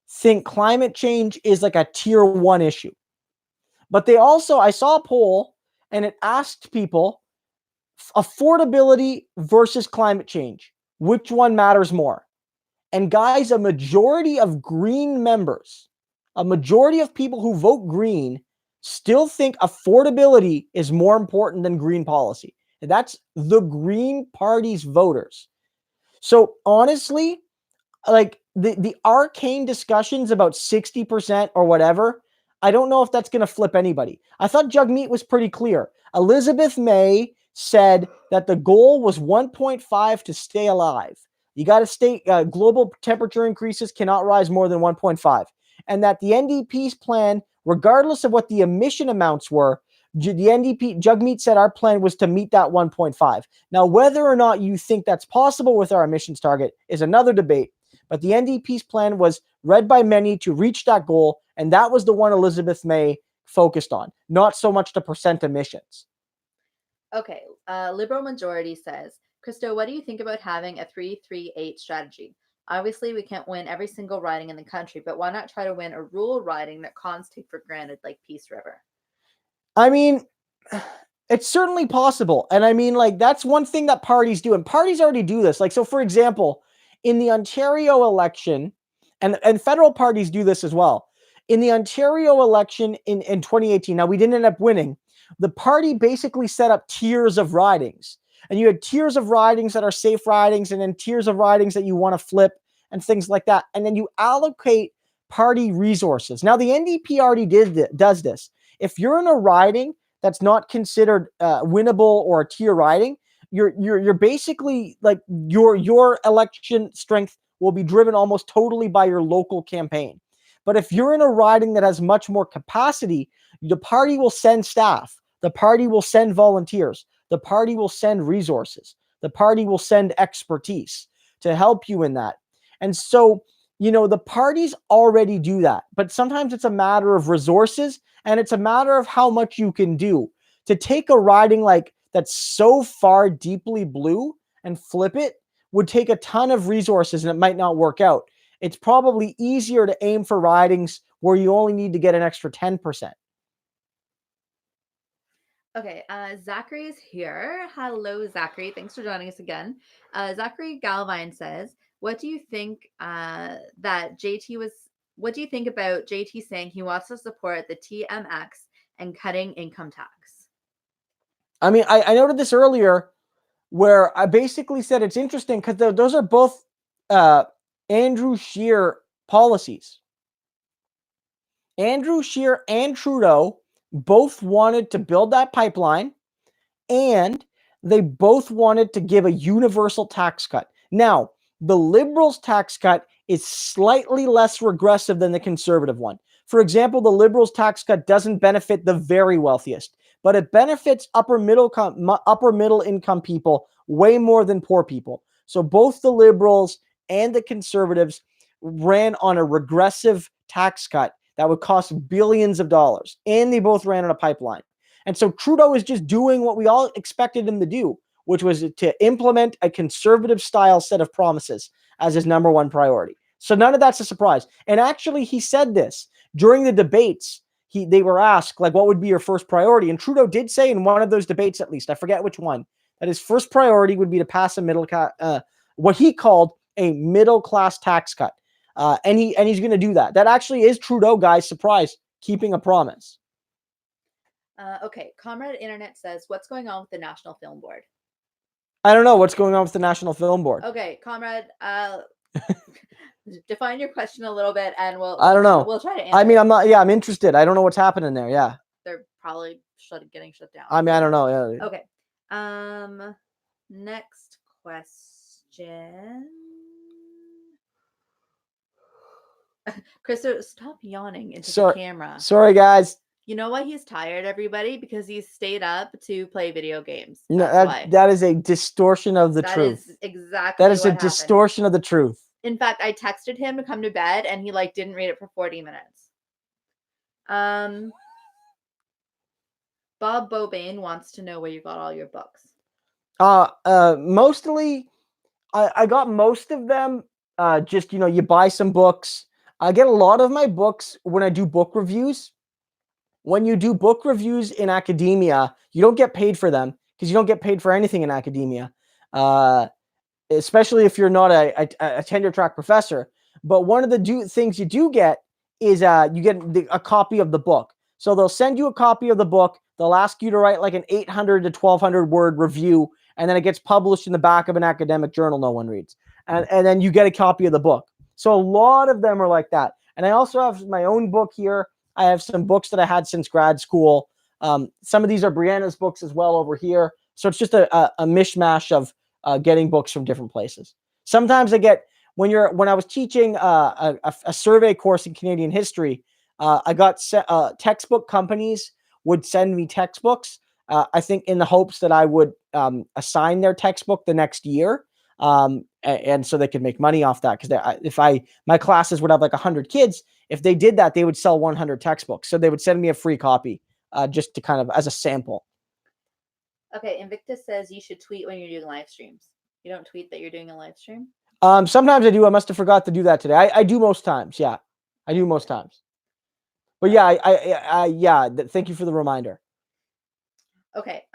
S1: think climate change is like a tier 1 issue. But they also, I saw a poll and it asked people affordability versus climate change. Which one matters more? And guys, a majority of Green members, a majority of people who vote Green still think affordability is more important than Green policy. And that's the Green Party's voters. So honestly, like the arcane discussions about 60% or whatever, I don't know if that's going to flip anybody. I thought Jagmeet was pretty clear. Elizabeth May said that the goal was 1.5 to stay alive. You got to stay, global temperature increases cannot rise more than 1.5. And that the NDP's plan, regardless of what the emission amounts were, the NDP, Jagmeet said our plan was to meet that 1.5. Now, whether or not you think that's possible with our emissions target is another debate. But the NDP's plan was read by many to reach that goal, and that was the one Elizabeth May focused on, not so much the percent emissions.
S2: Okay, Liberal Majority says, Christo, what do you think about having a 3-3-8 strategy? Obviously, we can't win every single riding in the country, but why not try to win a rural riding that cons take for granted, like Peace River?
S1: I mean, it's certainly possible. And I mean, that's one thing that parties do. And parties already do this. So for example, in the Ontario election, and federal parties do this as well. In the Ontario election in 2018, now we didn't end up winning. The party basically set up tiers of ridings. And you had tiers of ridings that are safe ridings, and then tiers of ridings that you want to flip and things like that. And then you allocate party resources. Now, the NDP already does this. If you're in a riding that's not considered winnable or a tier riding, you're basically your election strength will be driven almost totally by your local campaign. But if you're in a riding that has much more capacity, the party will send staff, the party will send volunteers, the party will send resources, the party will send expertise to help you in that. And so, the parties already do that, but sometimes it's a matter of resources and it's a matter of how much you can do. To take a riding that's so far deeply blue and flip it would take a ton of resources and it might not work out. It's probably easier to aim for ridings where you only need to get an extra 10%.
S2: Okay, Zachary is here. Hello, Zachary. Thanks for joining us again. Zachary Galvine says, what do you think what do you think about JT saying he wants to support the TMX and cutting income tax?
S1: I mean, I noted this earlier where I basically said it's interesting because those are both Andrew Scheer policies. Andrew Scheer and Trudeau both wanted to build that pipeline, and they both wanted to give a universal tax cut. Now, the Liberals' tax cut is slightly less regressive than the Conservative one. For example, the Liberals' tax cut doesn't benefit the very wealthiest, but it benefits upper middle income people way more than poor people. So both the Liberals and the Conservatives ran on a regressive tax cut that would cost billions of dollars, and they both ran on a pipeline. And so Trudeau is just doing what we all expected him to do, which was to implement a conservative style set of promises as his number one priority. So none of that's a surprise. And actually, he said this during the debates. They were asked, like, what would be your first priority? And Trudeau did say in one of those debates, at least, I forget which one, that his first priority would be to pass what he called a middle class tax cut. And he's going to do that. That actually is Trudeau, guys. Surprise, keeping a promise.
S2: Okay, Comrade Internet says, what's going on with the National Film Board?
S1: I don't know what's going on with the National Film Board.
S2: Okay, Comrade, define your question a little bit, and
S1: I don't know.
S2: We'll try to answer.
S1: I mean, I'm not. Yeah, I'm interested. I don't know what's happening there. Yeah,
S2: they're probably getting shut down.
S1: I mean, I don't know. Yeah.
S2: Okay. Next question. Krista, stop yawning into the camera.
S1: Sorry, guys.
S2: You know why he's tired, everybody? Because he's stayed up to play video games.
S1: No, that is a distortion of the truth.
S2: That is exactly
S1: That is a distortion of the truth.
S2: In fact, I texted him to come to bed, and he didn't read it for 40 minutes. Bob Bobain wants to know where you got all your books.
S1: Mostly, I got most of them. Just you buy some books. I get a lot of my books when I do book reviews. When you do book reviews in academia, you don't get paid for them because you don't get paid for anything in academia, especially if you're not a tenure track professor. But one of the things you do get is you get a copy of the book. So they'll send you a copy of the book. They'll ask you to write like an 800 to 1,200 word review, and then it gets published in the back of an academic journal no one reads. And then you get a copy of the book. So a lot of them are like that. And I also have my own book here. I have some books that I had since grad school. Some of these are Brianna's books as well over here. So it's just a mishmash of getting books from different places. Sometimes I get, when I was teaching a survey course in Canadian history, I got textbook companies would send me textbooks, I think in the hopes that I would assign their textbook the next year. And so they could make money off that. Because my classes would have like 100 kids. If they did that, they would sell 100 textbooks. So they would send me a free copy just to kind of as a sample.
S2: Okay, Invictus says you should tweet when you're doing live streams. You don't tweet that you're doing a live stream?
S1: Sometimes I do. I must have forgot to do that today. I do most times. Yeah, I do most times. But yeah, thank you for the reminder.
S2: Okay.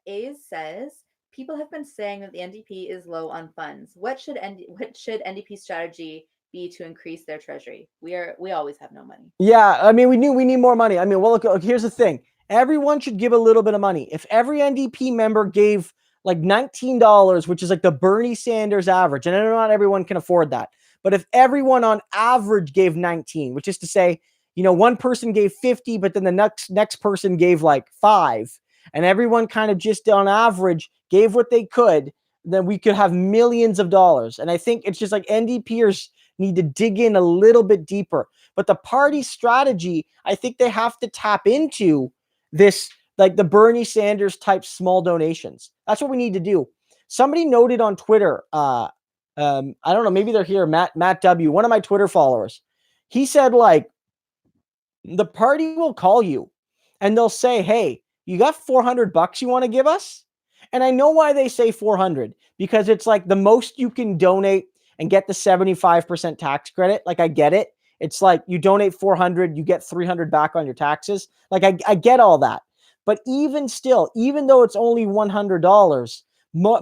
S2: A's says people have been saying that the NDP is low on funds. What should NDP strategy be to increase their treasury? We always have no money.
S1: Yeah, I mean, we need more money. I mean, well, look, here's the thing. Everyone should give a little bit of money. If every NDP member gave like $19, which is like the Bernie Sanders average, and I know not everyone can afford that, but if everyone on average gave 19, which is to say, one person gave 50, but then the next person gave like 5, and everyone kind of just on average gave what they could, then we could have millions of dollars. And I think it's just like NDPers need to dig in a little bit deeper. But the party strategy, I think they have to tap into this, like the Bernie Sanders type small donations. That's what we need to do. Somebody noted on Twitter, I don't know, maybe they're here, Matt W., one of my Twitter followers. He said, like, the party will call you and they'll say, hey, you got $400 you want to give us? And I know why they say 400, because it's like the most you can donate and get the 75% tax credit. Like, I get it. It's like you donate 400, you get 300 back on your taxes. Like, I get all that. But even still, even though it's only $100,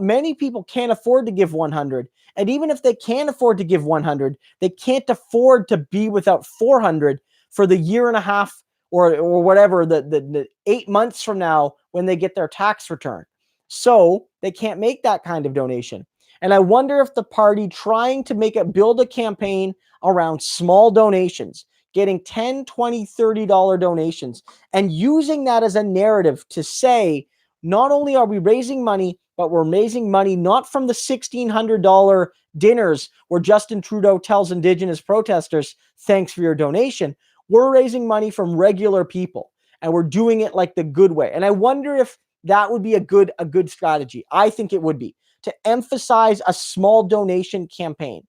S1: many people can't afford to give 100. And even if they can afford to give 100, they can't afford to be without 400 for the year and a half or whatever, the 8 months from now when they get their tax return. So they can't make that kind of donation. And I wonder if the party trying to build a campaign around small donations, getting $10, $20, $30 donations, and using that as a narrative to say, not only are we raising money, but we're raising money not from the $1,600 dinners where Justin Trudeau tells Indigenous protesters, thanks for your donation. We're raising money from regular people, and we're doing it like the good way. And I wonder if that would be a good strategy. I think it would be, to emphasize a small donation campaign.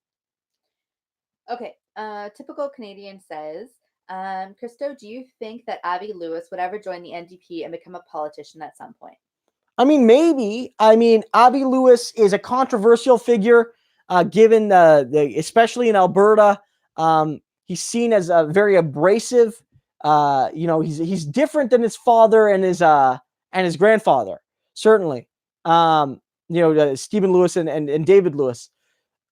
S2: Okay. Typical Canadian says, Christo, do you think that Abby Lewis would ever join the NDP and become a politician at some point?
S1: I mean, maybe. I mean, Avi Lewis is a controversial figure, given especially in Alberta. He's seen as a very abrasive. He's different than his father and his grandfather, certainly. Stephen Lewis and David Lewis.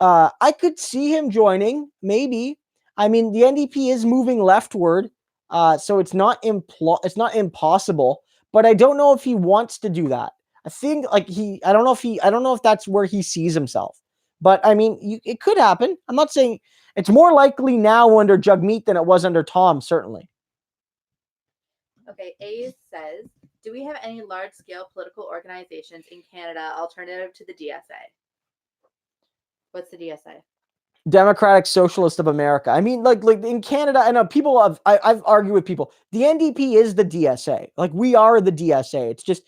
S1: I could see him joining, maybe. I mean, the NDP is moving leftward, so it's not impossible. But I don't know if he wants to do that. I think I don't know if that's where he sees himself. But I mean, it could happen. I'm not saying it's more likely now under Jagmeet than it was under Tom, certainly.
S2: Okay, A says, do we have any large-scale political organizations in Canada alternative to the DSA? What's the DSA?
S1: Democratic Socialist of America. I mean, like in Canada, I know I've argued with people. The NDP is the DSA. Like, we are the DSA. It's just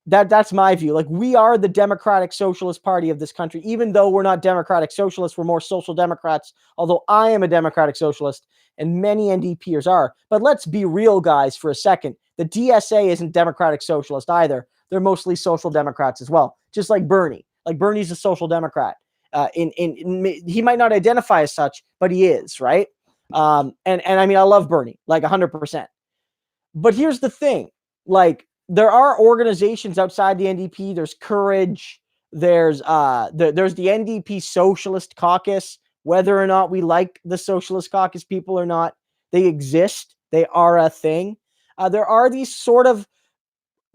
S1: that's my view. Like, we are the Democratic Socialist Party of this country. Even though we're not Democratic Socialists, we're more Social Democrats. Although I am a Democratic Socialist, and many NDPers are. But let's be real, guys, for a second. The DSA isn't Democratic Socialist either. They're mostly Social Democrats as well, just like Bernie. Like, Bernie's a social democrat. He might not identify as such, but he is, right? And I mean, I love Bernie, like 100%. But here's the thing: like, there are organizations outside the NDP. There's Courage. There's the NDP Socialist Caucus. Whether or not we like the Socialist Caucus people or not, they exist. They are a thing. There are these sort of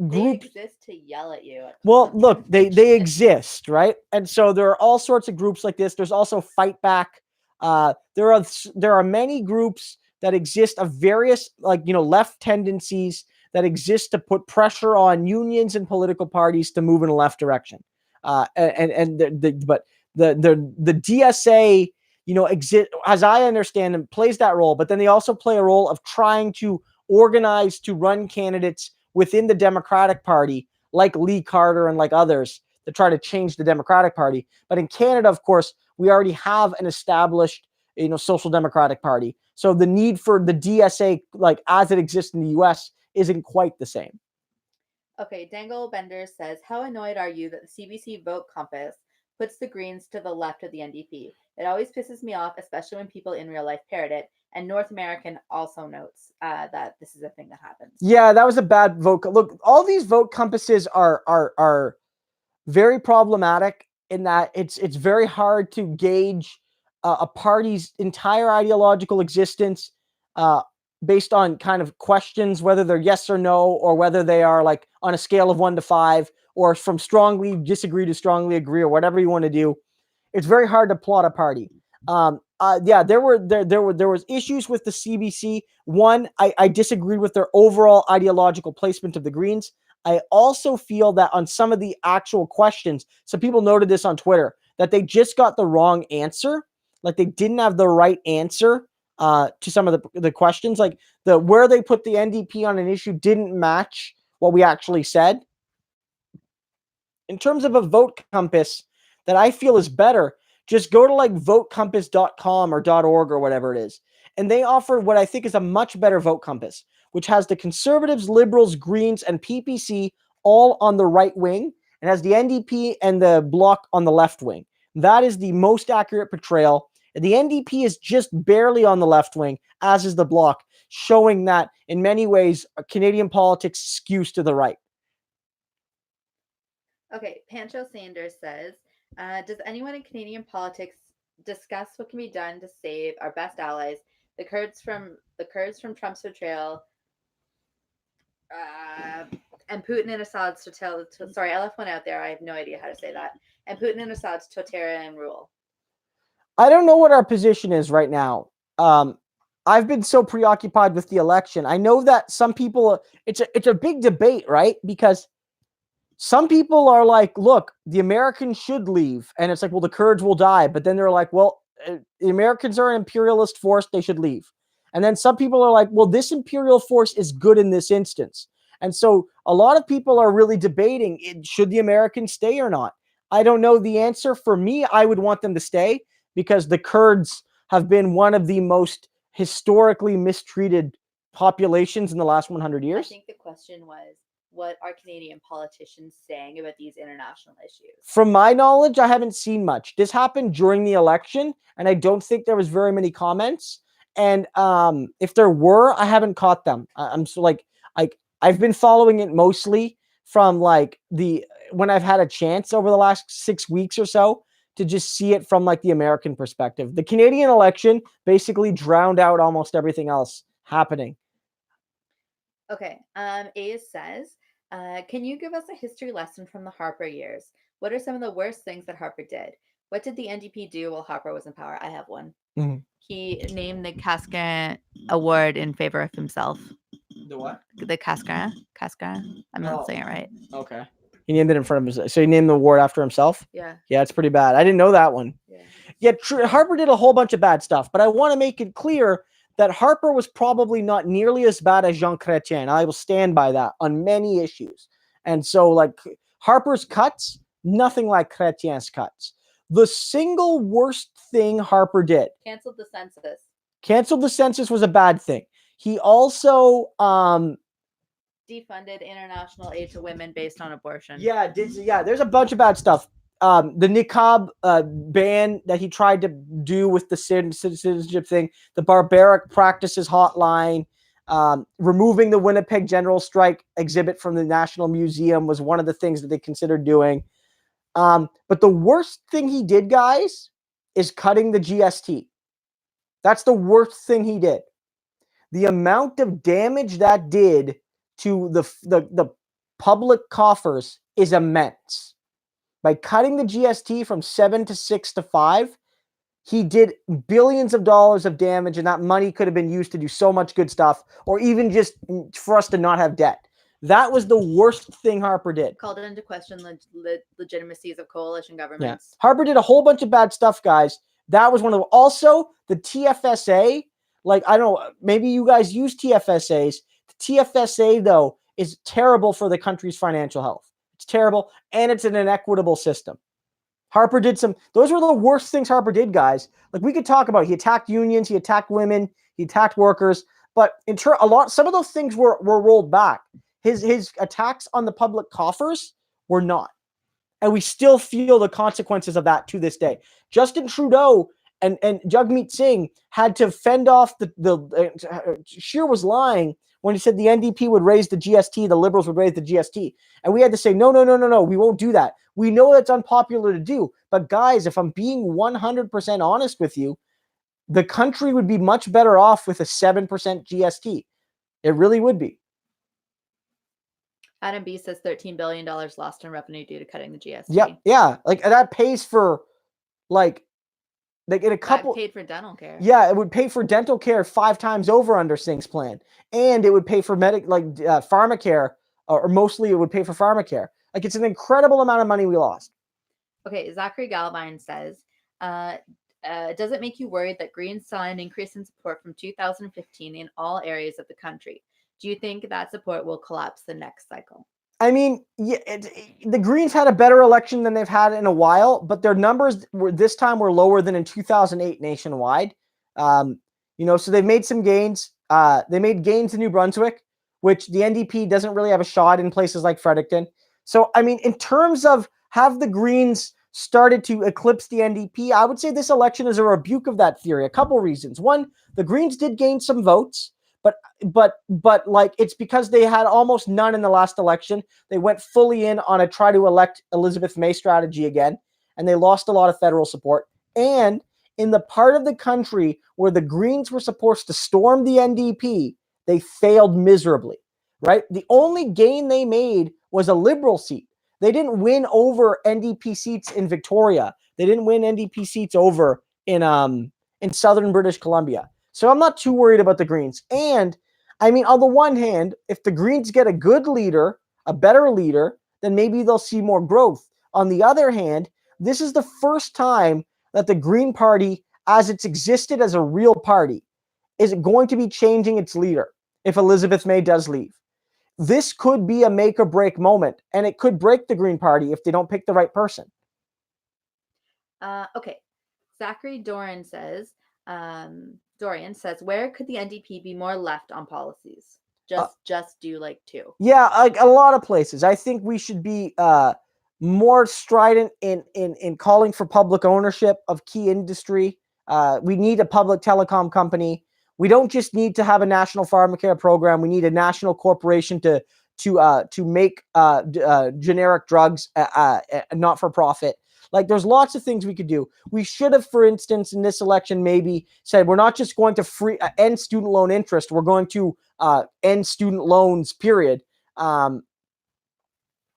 S2: group. They exist to yell at you.
S1: Well, look, they exist, right? And so there are all sorts of groups like this. There's also Fight Back. There are many groups that exist of various, left tendencies that exist to put pressure on unions and political parties to move in a left direction. But the DSA, exist, as I understand them, plays that role. But then they also play a role of trying to organize to run candidates within the Democratic Party, like Lee Carter and like others, to try to change the Democratic Party. But in Canada, of course, we already have an established, Social Democratic Party. So the need for the DSA, like as it exists in the US, isn't quite the same.
S2: Okay, Dangle Bender says, how annoyed are you that the CBC vote compass puts the Greens to the left of the NDP? It always pisses me off, especially when people in real life parrot it. And North American also notes that this is a thing that happens.
S1: Yeah, that was a bad vote. Look, all these vote compasses are very problematic in that it's very hard to gauge a party's entire ideological existence based on kind of questions, whether they're yes or no, or whether they are like on a scale of 1 to 5, or from strongly disagree to strongly agree, or whatever you want to do. It's very hard to plot a party. There was issues with the CBC. One, I disagreed with their overall ideological placement of the Greens. I also feel that on some of the actual questions, some people noted this on Twitter, that they just got the wrong answer. Like, they didn't have the right answer to some of the questions. Like, where they put the NDP on an issue didn't match what we actually said. In terms of a vote compass that I feel is better, just go to like votecompass.com or .org or whatever it is. And they offer what I think is a much better vote compass, which has the Conservatives, Liberals, Greens, and PPC all on the right wing, and has the NDP and the Bloc on the left wing. That is the most accurate portrayal. The NDP is just barely on the left wing, as is the Bloc, showing that in many ways Canadian politics skews to the right.
S2: Okay, Pancho Sanders says, does anyone in Canadian politics discuss what can be done to save our best allies, the Kurds from Trump's betrayal, and Putin and Assad's sorry, I left one out there. I have no idea how to say that. And Putin and Assad's totalitarian rule.
S1: I don't know what our position is right now. I've been so preoccupied with the election. I know that some people, it's a big debate, right? Because some people are like, look, the Americans should leave. And it's like, well, the Kurds will die. But then they're like, well, the Americans are an imperialist force. They should leave. And then some people are like, well, this imperial force is good in this instance. And so a lot of people are really debating, should the Americans stay or not? I don't know the answer. For me, I would want them to stay because the Kurds have been one of the most historically mistreated populations in the last 100 years.
S2: I think the question was, what are Canadian politicians saying about these international issues?
S1: From my knowledge, I haven't seen much. This happened during the election, and I don't think there was very many comments. And if there were, I haven't caught them. I'm so like I've been following it mostly from like the when I've had a chance over the last 6 weeks or so to just see it from like the American perspective. The Canadian election basically drowned out almost everything else happening.
S2: Okay. Ace says, can you give us a history lesson from the Harper years? What are some of the worst things that Harper did? What did the NDP do while Harper was in power? I have one.
S1: Mm-hmm.
S2: He named the Cascarin Award in favor of himself.
S1: The what?
S2: The Cascarin. I'm not saying it right.
S1: Okay. He named it in front of himself. So he named the award after himself?
S2: Yeah.
S1: Yeah, it's pretty bad. I didn't know that one.
S2: Yeah.
S1: Harper did a whole bunch of bad stuff, but I want to make it clear that Harper was probably not nearly as bad as Jean Chrétien. I will stand by that on many issues. And so, like, Harper's cuts, nothing like Chrétien's cuts. The single worst thing Harper did.
S2: Canceled the census.
S1: Canceled the census was a bad thing. He also
S2: defunded international aid to women based on abortion.
S1: Yeah, there's a bunch of bad stuff. The niqab ban that he tried to do with the citizenship thing, the barbaric practices hotline, removing the Winnipeg General Strike exhibit from the National Museum was one of the things that they considered doing. But the worst thing he did, guys, is cutting the GST. That's the worst thing he did. The amount of damage that did to the public coffers is immense. By cutting the GST from 7 to 6 to 5, he did billions of dollars of damage, and that money could have been used to do so much good stuff, or even just for us to not have debt. That was the worst thing Harper did.
S2: Called into question the legitimacies of coalition governments.
S1: Yeah. Harper did a whole bunch of bad stuff, guys. That was one of them. Also, the TFSA, like, I don't know, maybe you guys use TFSAs. The TFSA, though, is terrible for the country's financial health. It's terrible, and it's an inequitable system. Harper did those were the worst things Harper did, guys. Like, we could talk about, he attacked unions, he attacked women, he attacked workers, but some of those things were rolled back. His attacks on the public coffers were not. And we still feel the consequences of that to this day. Justin Trudeau and Jagmeet Singh had to fend off Scheer was lying when he said the NDP would raise the GST, the Liberals would raise the GST. And we had to say, no, we won't do that. We know that's unpopular to do. But guys, if I'm being 100% honest with you, the country would be much better off with a 7% GST. It really would be.
S2: Adam B says $13 billion lost in revenue due to cutting the GST.
S1: Yep. Yeah. Like, that pays for, like in a couple.
S2: That paid for dental care.
S1: Yeah, it would pay for dental care 5 times over under Singh's plan. And it would pay for pharmacare, or mostly it would pay for pharmacare. Like, it's an incredible amount of money we lost.
S2: Okay, Zachary Galvine says, does it make you worried that Greens saw an increase in support from 2015 in all areas of the country? Do you think that support will collapse the next cycle?
S1: I mean, yeah, the Greens had a better election than they've had in a while, but their numbers this time were lower than in 2008 nationwide. So they've made some gains. They made gains in New Brunswick, which the NDP doesn't really have a shot in places like Fredericton. So, I mean, in terms of have the Greens started to eclipse the NDP, I would say this election is a rebuke of that theory. A couple reasons. One, the Greens did gain some votes. But like, it's because they had almost none in the last election. They went fully in on a try to elect Elizabeth May strategy again, and they lost a lot of federal support. And in the part of the country where the Greens were supposed to storm the NDP, they failed miserably, right? The only gain they made was a Liberal seat. They didn't win over NDP seats in Victoria. They didn't win NDP seats over in southern British Columbia. So I'm not too worried about the Greens. And, I mean, on the one hand, if the Greens get a good leader, a better leader, then maybe they'll see more growth. On the other hand, this is the first time that the Green Party, as it's existed as a real party, is going to be changing its leader if Elizabeth May does leave. This could be a make or break moment, and it could break the Green Party if they don't pick the right person.
S2: Okay. Zachary Dorian says, where could the NDP be more left on policies? Just do like 2.
S1: Yeah, like a lot of places. I think we should be more strident in calling for public ownership of key industry. We need a public telecom company. We don't just need to have a national pharmacare program. We need a national corporation to make generic drugs not for profit. Like, there's lots of things we could do. We should have, for instance, in this election, maybe said we're not just going to end student loan interest. We're going to end student loans, period.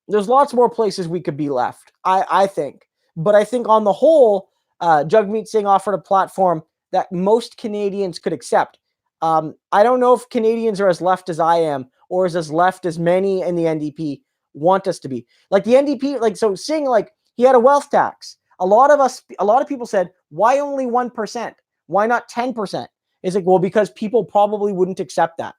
S1: There's lots more places we could be left, I think. But I think on the whole, Jagmeet Singh offered a platform that most Canadians could accept. I don't know if Canadians are as left as I am, or as left as many in the NDP want us to be. Like the NDP, like, so Singh, like, he had a wealth tax. A lot of people said, why only 1%? Why not 10%? It's like, well, because people probably wouldn't accept that.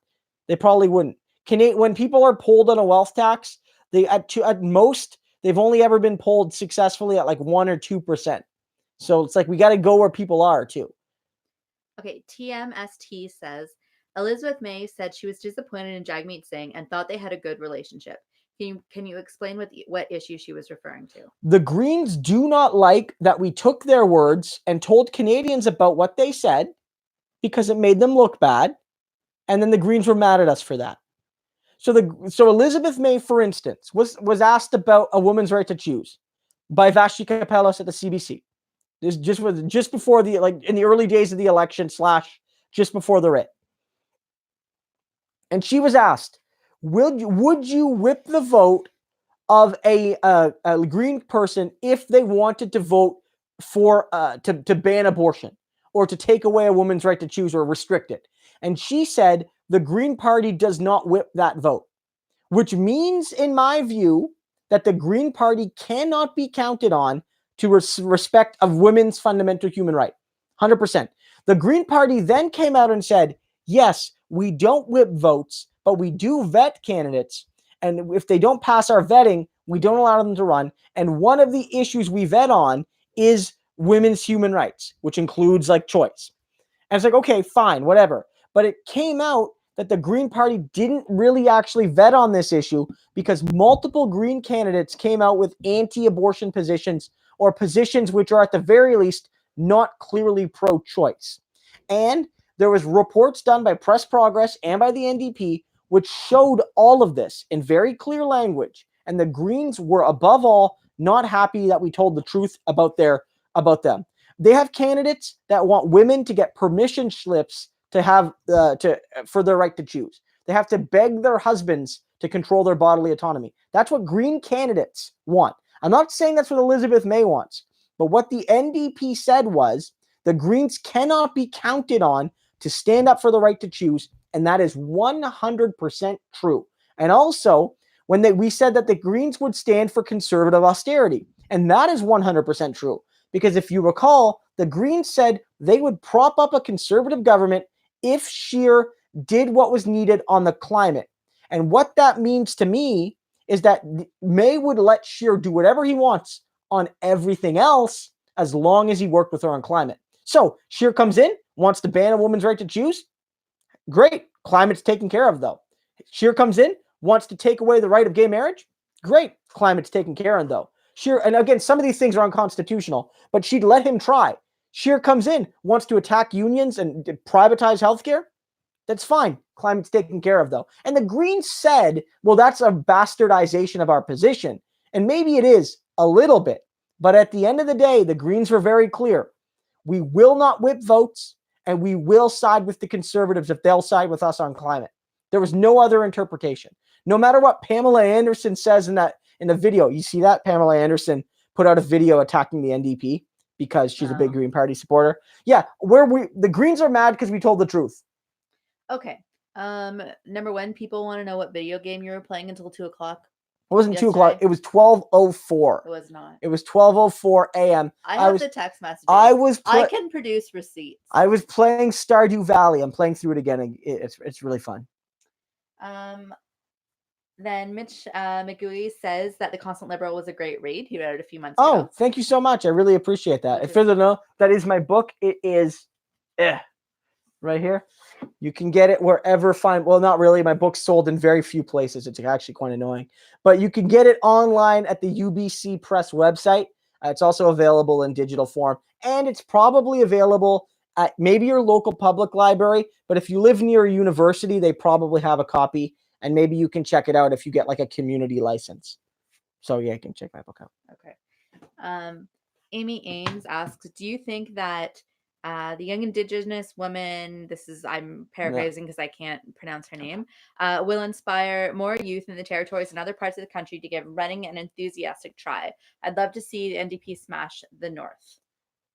S1: They probably wouldn't. When people are polled on a wealth tax, at most they've only ever been polled successfully at like 1 or 2%. So it's like we got to go where people are too.
S2: Okay, TMST says Elizabeth May said she was disappointed in Jagmeet Singh and thought they had a good relationship. Can you explain what issue she was referring to?
S1: The Greens do not like that we took their words and told Canadians about what they said because it made them look bad, and then the Greens were mad at us for that. So Elizabeth May, for instance, was asked about a woman's right to choose by Vashti Kapelos at the CBC. This just before the, like, in the early days of the election / just before the writ. And she was asked, would you whip the vote of a Green person if they wanted to vote for to ban abortion or to take away a woman's right to choose or restrict it? And she said the Green Party does not whip that vote, which means, in my view, that the Green Party cannot be counted on to respect of women's fundamental human right. 100%. The Green Party then came out and said, yes, we don't whip votes, but we do vet candidates. And if they don't pass our vetting, we don't allow them to run. And one of the issues we vet on is women's human rights, which includes like choice. And it's like, okay, fine, whatever. But it came out that the Green Party didn't really actually vet on this issue because multiple Green candidates came out with anti-abortion positions or positions which are at the very least not clearly pro-choice. And there was reports done by Press Progress and by the NDP which showed all of this in very clear language. And the Greens were, above all, not happy that we told the truth about them. They have candidates that want women to get permission slips to have for their right to choose. They have to beg their husbands to control their bodily autonomy. That's what Green candidates want. I'm not saying that's what Elizabeth May wants, but what the NDP said was the Greens cannot be counted on to stand up for the right to choose, and that is 100% true. And also, when we said that the Greens would stand for conservative austerity, and that is 100% true. Because if you recall, the Greens said they would prop up a conservative government if Scheer did what was needed on the climate. And what that means to me is that May would let Scheer do whatever he wants on everything else as long as he worked with her on climate. So Scheer comes in, wants to ban a woman's right to choose. Great. Climate's taken care of, though. Scheer comes in, wants to take away the right of gay marriage. Great. Climate's taken care of, though. Scheer, and again, some of these things are unconstitutional, but she'd let him try. Scheer comes in, wants to attack unions and privatize healthcare. That's fine. Climate's taken care of, though. And the Greens said, well, that's a bastardization of our position. And maybe it is a little bit. But at the end of the day, the Greens were very clear. We will not whip votes, and we will side with the Conservatives if they'll side with us on climate. There was no other interpretation. No matter what Pamela Anderson says in the video, you see that? Pamela Anderson put out a video attacking the NDP because she's a big Green Party supporter. Yeah, the Greens are mad because we told the truth.
S2: Okay. Number one, people want to know what video game you were playing until 2 o'clock.
S1: It wasn't 2 o'clock. It was 12:04.
S2: It was not.
S1: It was 12:04 a.m.
S2: I have the text messages. I can produce receipts.
S1: I was playing Stardew Valley. I'm playing through it again. It's really fun.
S2: Then Mitch McGooey says that The Constant Liberal was a great read. He read it a few months ago.
S1: Oh, thank you so much. I really appreciate that. If you don't know, that is my book. It is right here. You can get it wherever fine. Well, not really. My book's sold in very few places. It's actually quite annoying. But you can get it online at the UBC Press website. It's also available in digital form. And it's probably available at maybe your local public library. But if you live near a university, they probably have a copy. And maybe you can check it out if you get like a community license. So yeah, you can check my book out.
S2: Okay. Amy Ames asks, do you think that the young Indigenous woman, I'm paraphrasing because I can't pronounce her name, will inspire more youth in the territories and other parts of the country to give running an enthusiastic try? I'd love to see the NDP smash the North.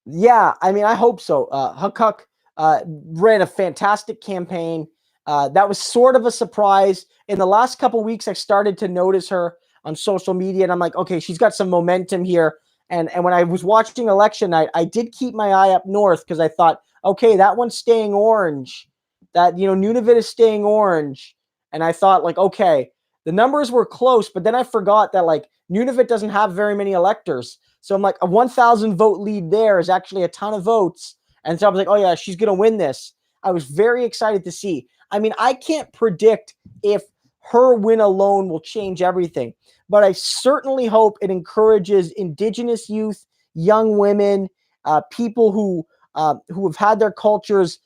S1: Yeah, I mean, I hope so. Huck ran a fantastic campaign. That was sort of a surprise. In the last couple of weeks, I started to notice her on social media, and I'm like, okay, she's got some momentum here. And when I was watching election night, I did keep my eye up north because I thought, okay, that one's staying orange. That, Nunavut is staying orange. And I thought, like, okay, the numbers were close, but then I forgot that, like, Nunavut doesn't have very many electors. So I'm like, a 1,000 vote lead there is actually a ton of votes. And so I was like, oh, yeah, she's going to win this. I was very excited to see. I mean, I can't predict if her win alone will change everything, but I certainly hope it encourages Indigenous youth, young women, people who have had their cultures,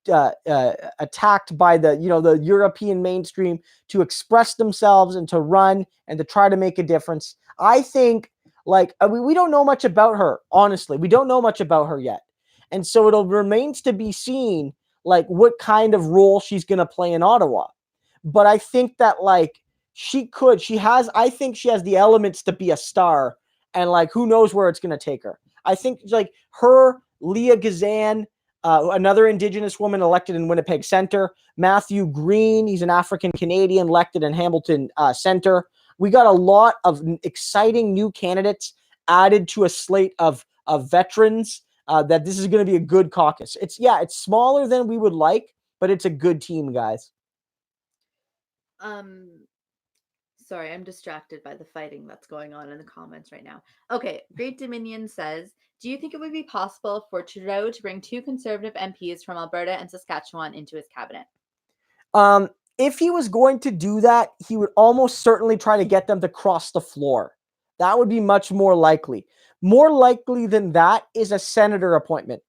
S1: attacked by the European mainstream, to express themselves and to run and to try to make a difference. I think, we don't know much about her, honestly. We don't know much about her yet. And so it remains to be seen, what kind of role she's going to play in Ottawa. But I think that, I think she has the elements to be a star, and, who knows where it's going to take her. I think, her, Leah Gazan, another Indigenous woman elected in Winnipeg Centre, Matthew Green, he's an African Canadian elected in Hamilton Centre. We got a lot of exciting new candidates added to a slate of veterans. That this is going to be a good caucus. It's smaller than we would like, but it's a good team, guys.
S2: Sorry, I'm distracted by the fighting that's going on in the comments right now. Okay, Great Dominion says, do you think it would be possible for Trudeau to bring 2 Conservative MPs from Alberta and Saskatchewan into his cabinet?
S1: If he was going to do that, he would almost certainly try to get them to cross the floor. That would be much more likely. More likely than that is a senator appointment,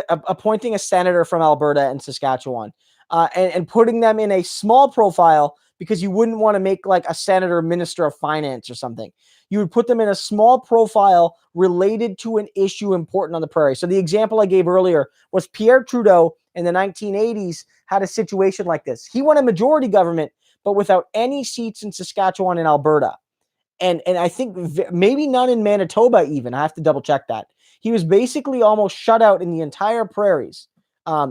S1: appointing a senator from Alberta and Saskatchewan, and putting them in a small profile, because you wouldn't want to make like a senator minister of finance or something. You would put them in a small profile related to an issue important on the prairie. So the example I gave earlier was Pierre Trudeau in the 1980s had a situation like this. He won a majority government, but without any seats in Saskatchewan and Alberta. And I think maybe none in Manitoba even. I have to double check that. He was basically almost shut out in the entire prairies,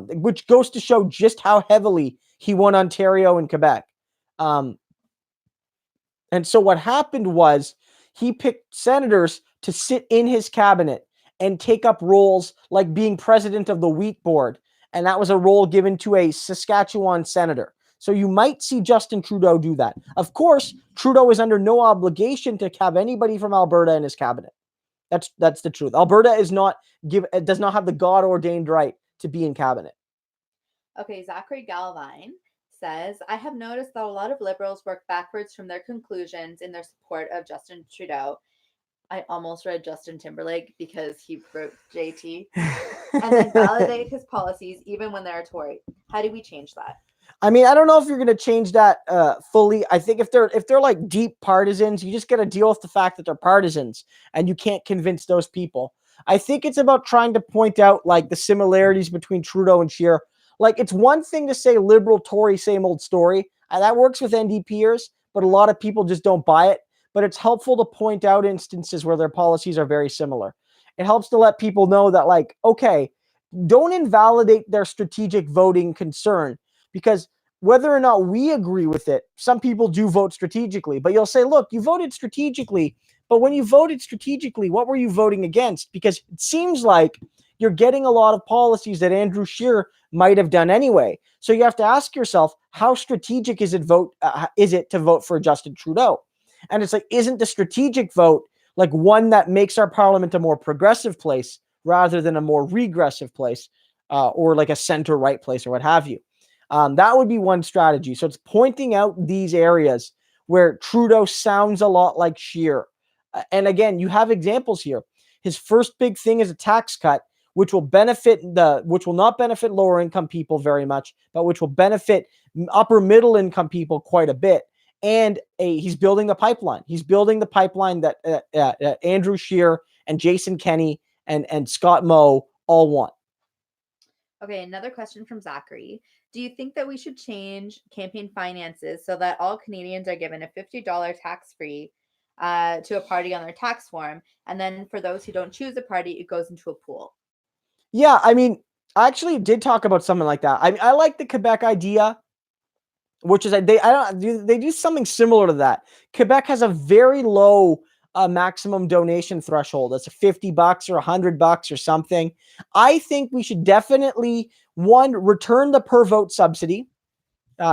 S1: which goes to show just how heavily he won Ontario and Quebec. And so what happened was he picked senators to sit in his cabinet and take up roles like being president of the wheat board. And that was a role given to a Saskatchewan senator. So you might see Justin Trudeau do that. Of course, Trudeau is under no obligation to have anybody from Alberta in his cabinet. That's the truth. Alberta does not have the God-ordained right to be in cabinet.
S2: Okay, Zachary Galvine says, I have noticed that a lot of Liberals work backwards from their conclusions in their support of Justin Trudeau. I almost read Justin Timberlake because he wrote JT. And then validate his policies even when they're Tory. How do we change that?
S1: I mean, I don't know if you're going to change that fully. I think if they're like deep partisans, you just got to deal with the fact that they're partisans, and you can't convince those people. I think it's about trying to point out like the similarities between Trudeau and Scheer. Like, it's one thing to say Liberal, Tory, same old story. That works with NDPers, but a lot of people just don't buy it. But it's helpful to point out instances where their policies are very similar. It helps to let people know that, like, okay, don't invalidate their strategic voting concern, because whether or not we agree with it, some people do vote strategically. But you'll say, look, you voted strategically, but when you voted strategically, what were you voting against? Because it seems like you're getting a lot of policies that Andrew Scheer might have done anyway. So you have to ask yourself, how strategic is it to vote for Justin Trudeau? And it's like, isn't the strategic vote like one that makes our parliament a more progressive place rather than a more regressive place, or like a center-right place or what have you? That would be one strategy. So it's pointing out these areas where Trudeau sounds a lot like Scheer. And again, you have examples here. His first big thing is a tax cut, which will not benefit lower income people very much, but which will benefit upper middle income people quite a bit. And he's building the pipeline. He's building the pipeline that Andrew Scheer and Jason Kenney and Scott Moe all want.
S2: Okay, another question from Zachary. Do you think that we should change campaign finances so that all Canadians are given a $50 tax-free to a party on their tax form, and then for those who don't choose a party, it goes into a pool?
S1: Yeah, I mean, I actually did talk about something like that. I like the Quebec idea, which is they do something similar to that. Quebec has a very low maximum donation threshold. It's $50 or $100 or something. I think we should definitely return the per vote subsidy,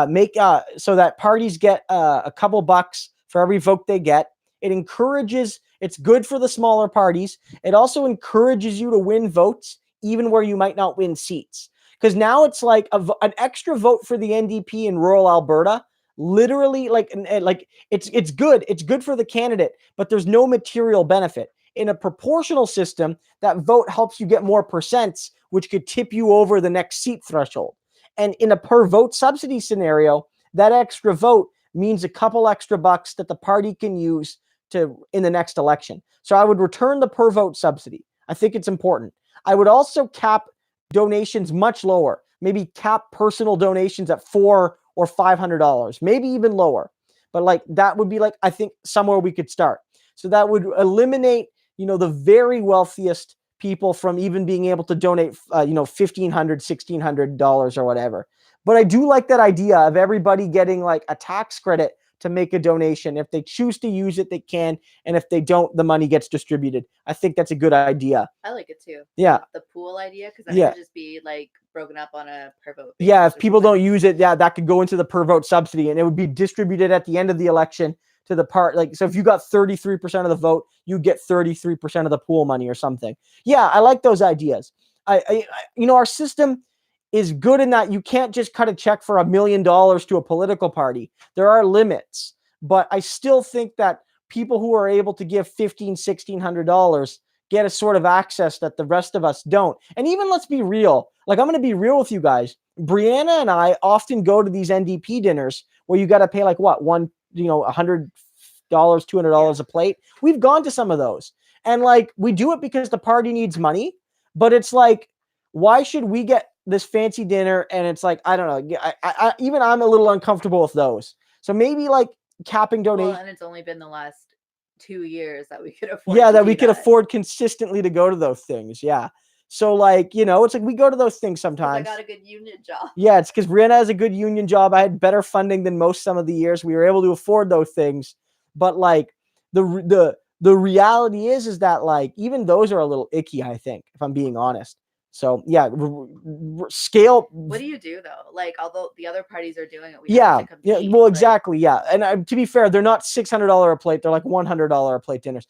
S1: make so that parties get a couple bucks for every vote they get. It's good for the smaller parties. It also encourages you to win votes even where you might not win seats. Because now it's like an extra vote for the NDP in rural Alberta. Literally, it's good. It's good for the candidate, but there's no material benefit. In a proportional system, that vote helps you get more percents, which could tip you over the next seat threshold. And in a per vote subsidy scenario, that extra vote means a couple extra bucks that the party can use in the next election. So I would return the per vote subsidy. I think it's important. I would also cap donations much lower. Maybe cap personal donations at $400 or $500, maybe even lower. But that would be I think somewhere we could start. So that would eliminate, the very wealthiest people from even being able to donate, $1,500, $1,600 or whatever. But I do like that idea of everybody getting a tax credit to make a donation. If they choose to use it, they can. And if they don't, the money gets distributed. I think that's a good idea.
S2: I like it too.
S1: Yeah.
S2: The pool idea, because then it would just be broken up on a per vote basis.
S1: Yeah, if people don't use it, that could go into the per vote subsidy, and it would be distributed at the end of the election to the part. So if you got 33% of the vote, you get 33% of the pool money or something. Yeah, I like those ideas. Our system is good in that you can't just cut a check for $1 million to a political party. There are limits, but I still think that people who are able to give $1,500, $1,600 get a sort of access that the rest of us don't. And even, let's be real, I'm going to be real with you guys. Brianna and I often go to these NDP dinners where you got to pay $100, $200 a plate. We've gone to some of those, and we do it because the party needs money, but it's why should we get this fancy dinner? And it's I don't know. I'm a little uncomfortable with those. So maybe capping donations.
S2: Well, and it's only been the last 2 years that we could afford.
S1: Yeah, that we could afford consistently to go to those things. Yeah. So it's we go to those things sometimes.
S2: I got a good union job.
S1: Yeah, it's because Brianna has a good union job. I had better funding than most some of the years. We were able to afford those things. But the reality is that even those are a little icky, I think, if I'm being honest. So yeah, scale.
S2: What do you do though? Although the other parties are doing it, we
S1: have
S2: to compete.
S1: Yeah, well, exactly, yeah. And to be fair, they're not $600 a plate; they're $100 a plate dinners.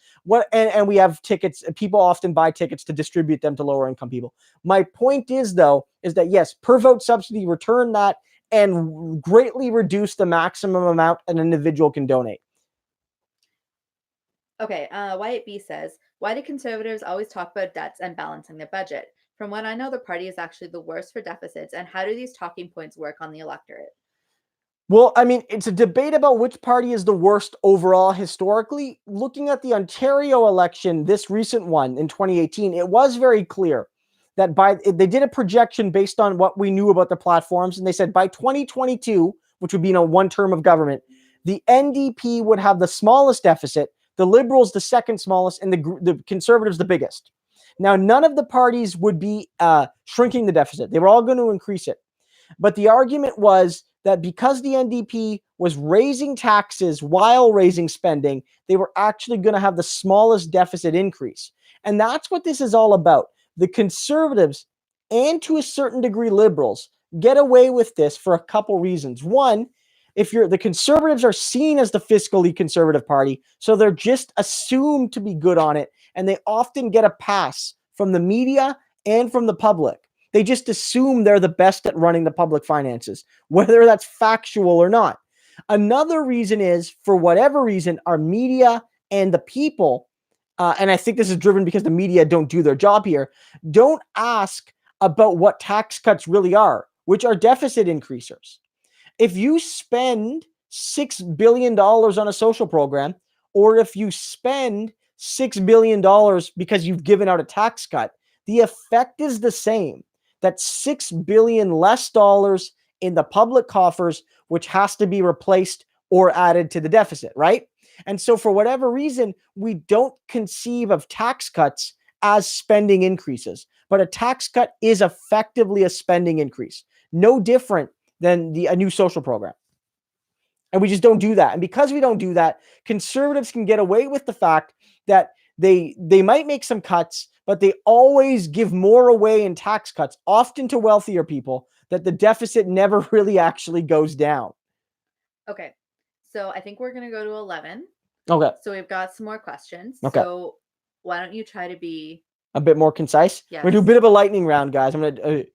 S1: And we have tickets. People often buy tickets to distribute them to lower income people. My point is that yes, per vote subsidy, return that, and greatly reduce the maximum amount an individual can donate.
S2: Okay, Wyatt B says, why do conservatives always talk about debts and balancing the budget? From what I know, the party is actually the worst for deficits. And how do these talking points work on the electorate?
S1: Well, I mean, it's a debate about which party is the worst overall historically. Looking at the Ontario election, this recent one in 2018, it was very clear that they did a projection based on what we knew about the platforms. And they said by 2022, which would be one term of government, the NDP would have the smallest deficit, the Liberals the second smallest, and the Conservatives the biggest. Now, none of the parties would be shrinking the deficit. They were all going to increase it. But the argument was that because the NDP was raising taxes while raising spending, they were actually going to have the smallest deficit increase. And that's what this is all about. The Conservatives, and to a certain degree Liberals, get away with this for a couple reasons. One, the Conservatives are seen as the fiscally conservative party, so they're just assumed to be good on it, and they often get a pass from the media and from the public. They just assume they're the best at running the public finances, whether that's factual or not. Another reason is, for whatever reason, our media and the people, and I think this is driven because the media don't do their job here, don't ask about what tax cuts really are, which are deficit increasers. If you spend $6 billion on a social program, or if you spend $6 billion because you've given out a tax cut, the effect is the same. That's $6 billion less dollars in the public coffers, which has to be replaced or added to the deficit, right? And so, for whatever reason, we don't conceive of tax cuts as spending increases, but a tax cut is effectively a spending increase, no different than a new social program. And we just don't do that. And because we don't do that, conservatives can get away with the fact that they might make some cuts, but they always give more away in tax cuts, often to wealthier people, that the deficit never really actually goes down.
S2: Okay. So I think we're going to go to 11.
S1: Okay.
S2: So we've got some more questions.
S1: Okay.
S2: So why don't you try to be
S1: a bit more concise?
S2: Yes.
S1: We're going to do a bit of a lightning round, guys. I'm going to...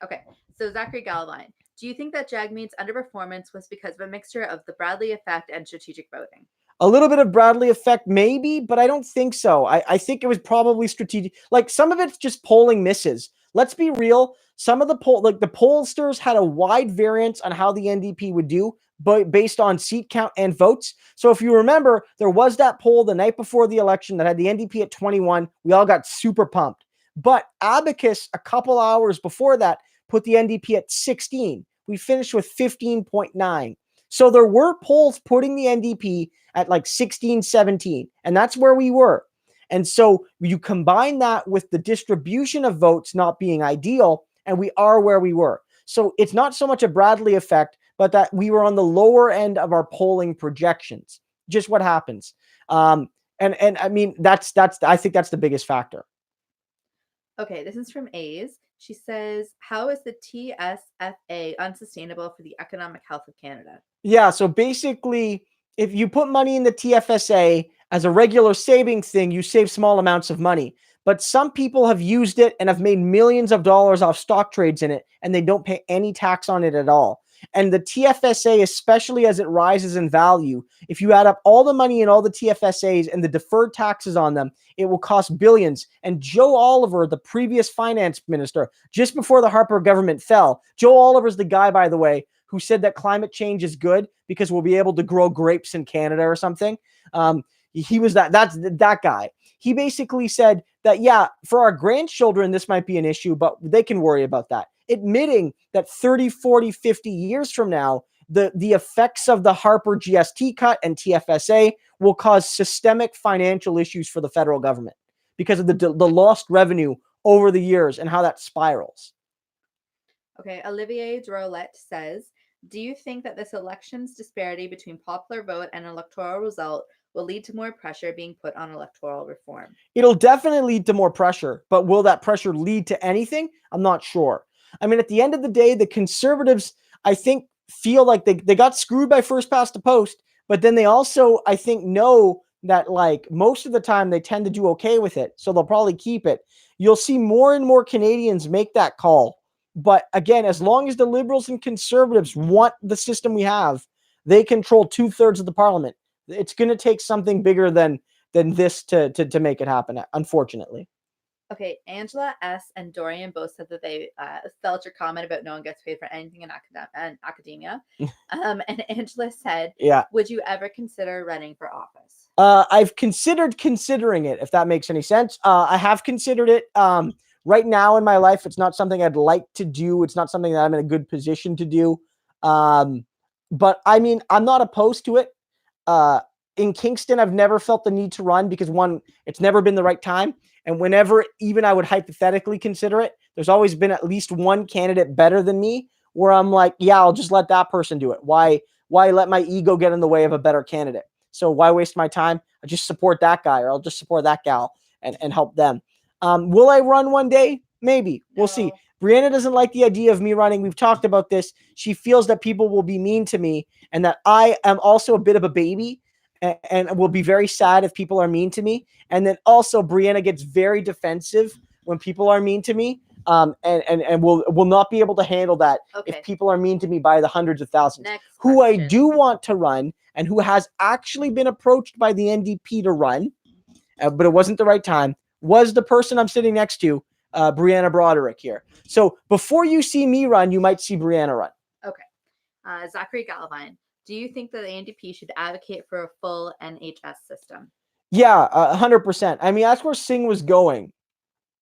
S2: Okay. So Zachary Galvine, do you think that Jagmeet's underperformance was because of a mixture of the Bradley effect and strategic voting?
S1: A little bit of Bradley effect, maybe, but I don't think so. I think it was probably strategic. Like, some of it's just polling misses. Let's be real. Some of the the pollsters had a wide variance on how the NDP would do, but based on seat count and votes. So if you remember, there was that poll the night before the election that had the NDP at 21. We all got super pumped. But Abacus, a couple hours before that, put the NDP at 16. We finished with 15.9. So there were polls putting the NDP at like 16, 17, and that's where we were. And so you combine that with the distribution of votes not being ideal, and we are where we were. So it's not so much a Bradley effect, but that we were on the lower end of our polling projections. Just what happens. And I mean, I think that's the biggest factor.
S2: Okay, this is from A's. She says, how is the TSFA unsustainable for the economic health of Canada?
S1: Yeah, so basically, if you put money in the TFSA as a regular saving thing, you save small amounts of money. But some people have used it and have made millions of dollars off stock trades in it, and they don't pay any tax on it at all. And the TFSA, especially as it rises in value, if you add up all the money in all the TFSAs and the deferred taxes on them, it will cost billions. And Joe Oliver, the previous finance minister, just before the Harper government fell, Joe Oliver's the guy, by the way, who said that climate change is good because we'll be able to grow grapes in Canada or something. He was that's that guy. He basically said that, yeah, for our grandchildren, this might be an issue, but they can worry about that. Admitting that 30, 40, 50 years from now, the effects of the Harper GST cut and TFSA will cause systemic financial issues for the federal government because of the lost revenue over the years and how that spirals.
S2: Okay, Olivier Drolet says, do you think that this election's disparity between popular vote and electoral result will lead to more pressure being put on electoral reform?
S1: It'll definitely lead to more pressure, but will that pressure lead to anything? I'm not sure. I mean, at the end of the day, the Conservatives, I think, feel like they got screwed by first past the post, but then they also, I think, know that, like, most of the time they tend to do okay with it, so they'll probably keep it. You'll see more and more Canadians make that call. But again, as long as the Liberals and Conservatives want the system we have, they control 2/3 of the parliament. It's going to take something bigger than this to make it happen, unfortunately.
S2: Okay, Angela S. and Dorian both said that they felt your comment about no one gets paid for anything in academia. And Angela said,
S1: yeah,
S2: would you ever consider running for office?
S1: I've considered considering it, if that makes any sense. I have considered it. Right now in my life, it's not something I'd like to do. It's not something that I'm in a good position to do. But I mean, I'm not opposed to it. In Kingston, I've never felt the need to run because, one, it's never been the right time. And whenever even I would hypothetically consider it, there's always been at least one candidate better than me where I'm like, yeah, I'll just let that person do it. Why let my ego get in the way of a better candidate? So why waste my time? I just support that guy, or I'll just support that gal and help them. Will I run one day? Maybe. We'll see. Brianna doesn't like the idea of me running. We've talked about this. She feels that people will be mean to me and that I am also a bit of a baby and will be very sad if people are mean to me. And then also Brianna gets very defensive when people are mean to me. and will not be able to handle that if people are mean to me by the hundreds of thousands.
S2: Next
S1: who I
S2: question.
S1: do want to run and who has actually been approached by the NDP to run, but it wasn't the right time, was the person I'm sitting next to, Brianna Broderick here. So before you see me run, you might see Brianna run.
S2: Okay. Zachary Galvine, do you think that the NDP should advocate for a full NHS system?
S1: Yeah, 100%. I mean, that's where Singh was going.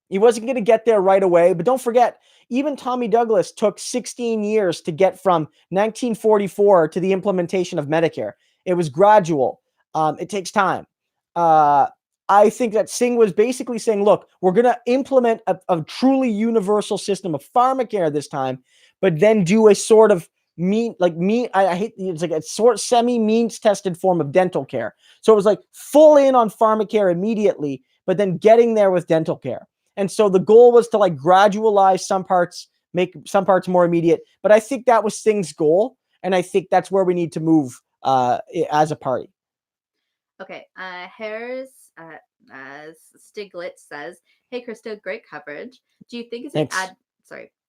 S1: He wasn't going to get there right away, but don't forget, even Tommy Douglas took 16 years to get from 1944 to the implementation of Medicare. It was gradual. It takes time. I think that Singh was basically saying, look, we're going to implement a truly universal system of pharmacare this time, but then do a sort of I hate it's like a sort semi means tested form of dental care. So it was like full in on pharmacare immediately, but then getting there with dental care. And so the goal was to like gradualize some parts, make some parts more immediate. But I think that was Singh's goal. And I think that's where we need to move as a party.
S2: Okay. Harris Stiglitz says, "Hey Krista, great coverage. Do you think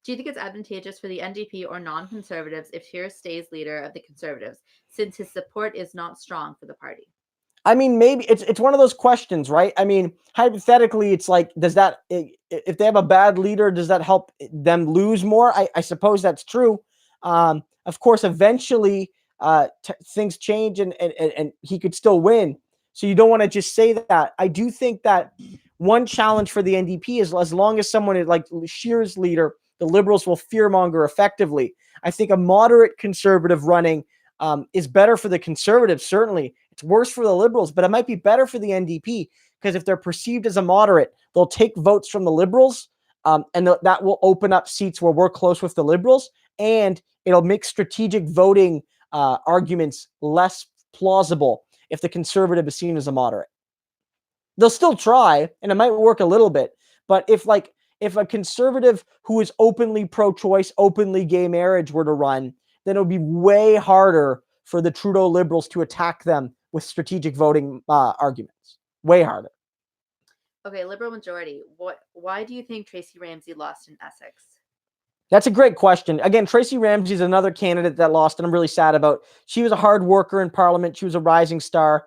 S2: do you think it's advantageous for the NDP or non-conservatives if Scheer stays leader of the Conservatives, since his support is not strong for the party?"
S1: I mean, maybe it's one of those questions, right? I mean, hypothetically, it's like, does that, if they have a bad leader, does that help them lose more? I suppose that's true. Of course, eventually things change and he could still win. So you don't want to just say that. I do think that one challenge for the NDP is, as long as someone is like Scheer's leader, the Liberals will fearmonger effectively. I think a moderate conservative running is better for the Conservatives, certainly. It's worse for the Liberals, but it might be better for the NDP, because if they're perceived as a moderate, they'll take votes from the Liberals, and that will open up seats where we're close with the Liberals, and it'll make strategic voting arguments less plausible if the Conservative is seen as a moderate. They'll still try, and it might work a little bit, but if a Conservative who is openly pro-choice, openly gay marriage were to run, then it would be way harder for the Trudeau Liberals to attack them with strategic voting arguments. Way harder.
S2: Okay, Liberal majority. Why do you think Tracy Ramsey lost in Essex?
S1: That's a great question. Again, Tracy Ramsey is another candidate that lost, and I'm really sad about. She was a hard worker in Parliament. She was a rising star.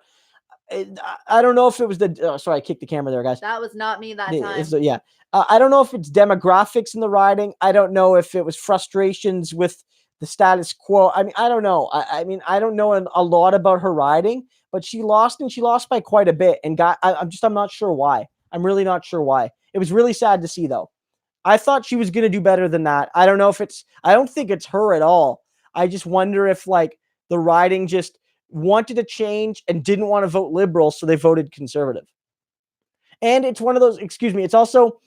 S1: I don't know if it was sorry, I kicked the camera there, guys.
S2: That was not me that time.
S1: Yeah. I don't know if it's demographics in the riding. I don't know if it was frustrations with the status quo. I mean, I don't know. I mean, I don't know a lot about her riding, but she lost, and she lost by quite a bit. And I'm not sure why. I'm really not sure why. It was really sad to see, though. I thought she was going to do better than that. I don't know if I don't think it's her at all. I just wonder if like the riding just wanted to change and didn't want to vote Liberal, so they voted Conservative. And it's one of those, it's also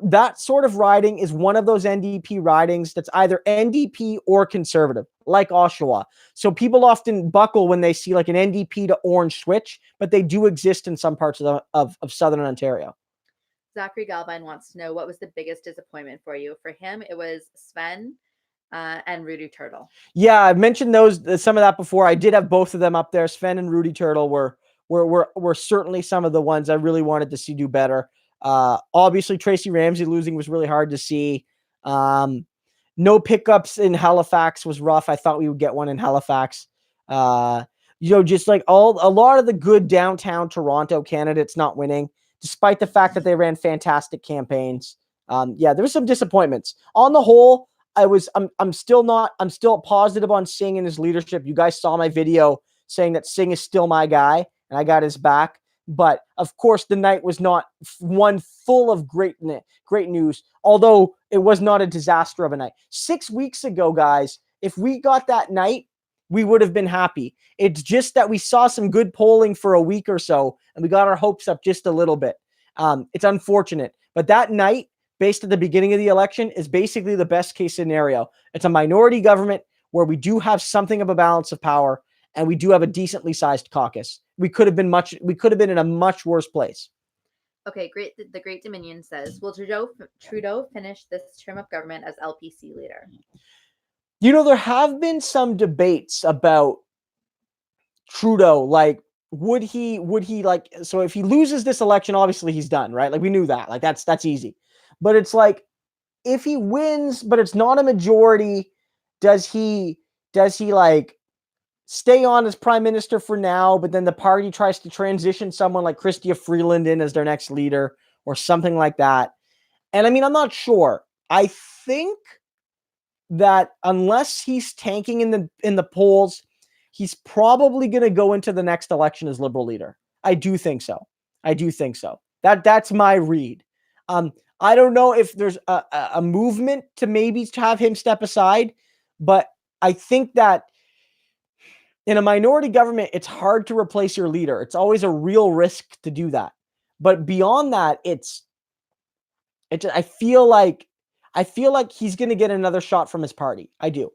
S1: that sort of riding is one of those NDP ridings that's either NDP or Conservative, like Oshawa. So people often buckle when they see like an NDP to orange switch, but they do exist in some parts of Southern Ontario.
S2: Zachary Galvine wants to know, what was the biggest disappointment for you? For him, it was Sven and Rudy Turtle.
S1: Yeah, I've mentioned some of that before. I did have both of them up there. Sven and Rudy Turtle were certainly some of the ones I really wanted to see do better. Obviously, Tracy Ramsey losing was really hard to see. No pickups in Halifax was rough. I thought we would get one in Halifax. Just like a lot of the good downtown Toronto candidates not winning, despite the fact that they ran fantastic campaigns. There was some disappointments. On the whole, I'm still positive on Singh and his leadership. You guys saw my video saying that Singh is still my guy and I got his back. But of course, the night was not one full of great news, although it was not a disaster of a night. 6 weeks ago, guys, if we got that night, we would have been happy. It's just that we saw some good polling for a week or so, and we got our hopes up just a little bit. It's unfortunate. But that night, based at the beginning of the election, is basically the best case scenario. It's a minority government where we do have something of a balance of power, and we do have a decently sized caucus. We could have been in a much worse place.
S2: Okay, great. The Great Dominion says, will Trudeau finish this term of government as LPC leader?
S1: There have been some debates about Trudeau, like, would he so if he loses this election, obviously he's done, right? Like, we knew that. Like, that's easy. But it's like, if he wins, but it's not a majority, does he like stay on as prime minister for now, but then the party tries to transition someone like Chrystia Freeland in as their next leader or something like that? And I mean, I'm not sure. I think that unless he's tanking in the polls, he's probably going to go into the next election as Liberal leader. I do think so. That's my read. I don't know if there's a movement to maybe have him step aside, but I think that in a minority government, it's hard to replace your leader. It's always a real risk to do that. But beyond that, I feel like he's going to get another shot from his party. I do.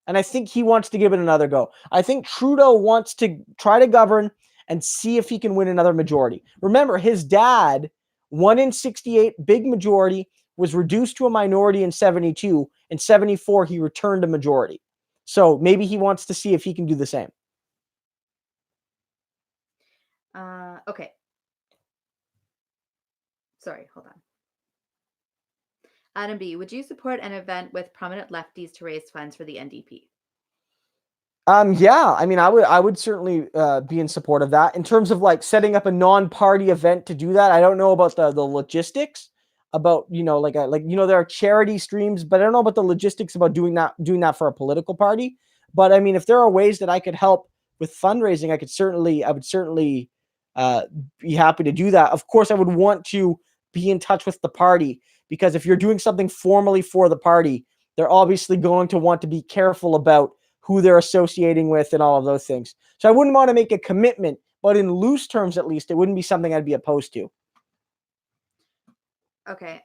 S1: And I think he wants to give it another go. I think Trudeau wants to try to govern and see if he can win another majority. Remember, his dad won in 68, big majority, was reduced to a minority in 72. In 74, he returned a majority. So maybe he wants to see if he can do the same.
S2: Okay. Sorry, hold on. Adam B., would you support an event with prominent lefties to raise funds for the NDP?
S1: Yeah, I mean, I would certainly be in support of that. In terms of like setting up a non-party event to do that, I don't know about the logistics. About there are charity streams, but I don't know about the logistics about doing that for a political party. But I mean, if there are ways that I could help with fundraising, I would certainly be happy to do that. Of course, I would want to be in touch with the party, because if you're doing something formally for the party, they're obviously going to want to be careful about who they're associating with and all of those things. So I wouldn't want to make a commitment, but in loose terms, at least, it wouldn't be something I'd be opposed to.
S2: Okay.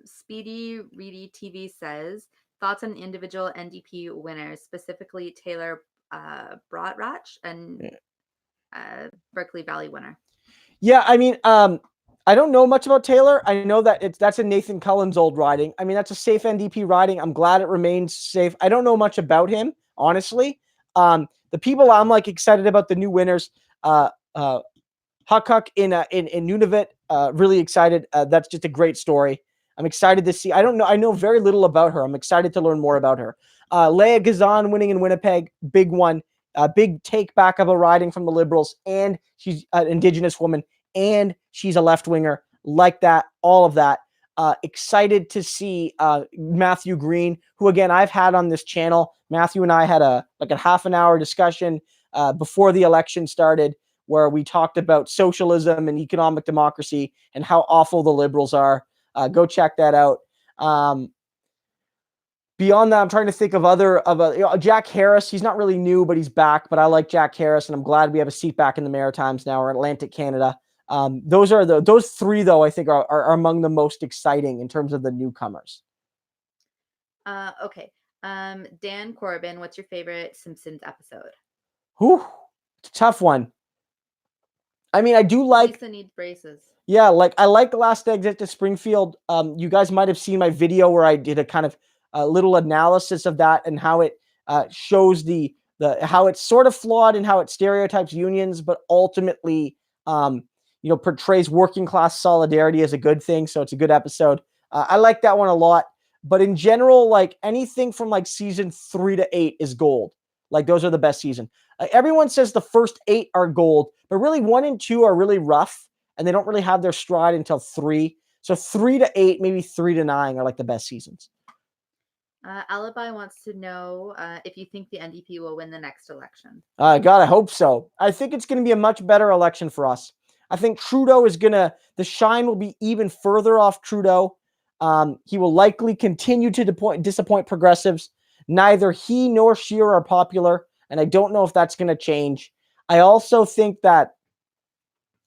S2: Speedy Reedy TV says, thoughts on individual NDP winners, specifically Taylor Broadratch and Berkeley Valley winner.
S1: Yeah, I mean, I don't know much about Taylor. I know that that's a Nathan Cullen's old riding. I mean, that's a safe NDP riding. I'm glad it remains safe. I don't know much about him, honestly. The people I'm like excited about, the new winners, Huck in Nunavut, really excited. That's just a great story. I'm excited to see. I know very little about her. I'm excited to learn more about her. Leah Gazan winning in Winnipeg, big one. Big take back of a riding from the Liberals, and she's an Indigenous woman, and she's a left winger. Like that, all of that. Excited to see Matthew Green, who again I've had on this channel. Matthew and I had a half an hour discussion before the election started, where we talked about socialism and economic democracy and how awful the Liberals are. Go check that out. Beyond that, I'm trying to think of Jack Harris. He's not really new, but he's back. But I like Jack Harris, and I'm glad we have a seat back in the Maritimes now, or Atlantic Canada. Those three, though, I think are among the most exciting in terms of the newcomers.
S2: Okay. Dan Corbin, what's your favorite Simpsons episode?
S1: Whew, it's a tough one. I mean, I do like.
S2: Lisa needs braces.
S1: Yeah, I like The Last Exit to Springfield. You guys might have seen my video where I did a kind of little analysis of that and how it shows the how it's sort of flawed and how it stereotypes unions, but ultimately, portrays working class solidarity as a good thing. So it's a good episode. I like that one a lot. But in general, like anything from like season 3 to 8 is gold. Like those are the best season. Everyone says the first 8 are gold, but really 1 and 2 are really rough, and they don't really have their stride until 3. So 3 to 8, maybe 3 to 9 are like the best seasons.
S2: Alibi wants to know if you think the NDP will win the next election.
S1: God, I hope so. I think it's going to be a much better election for us. I think Trudeau is the shine will be even further off Trudeau. He will likely continue to disappoint progressives. Neither he nor Scheer are popular, and I don't know if that's going to change. I also think that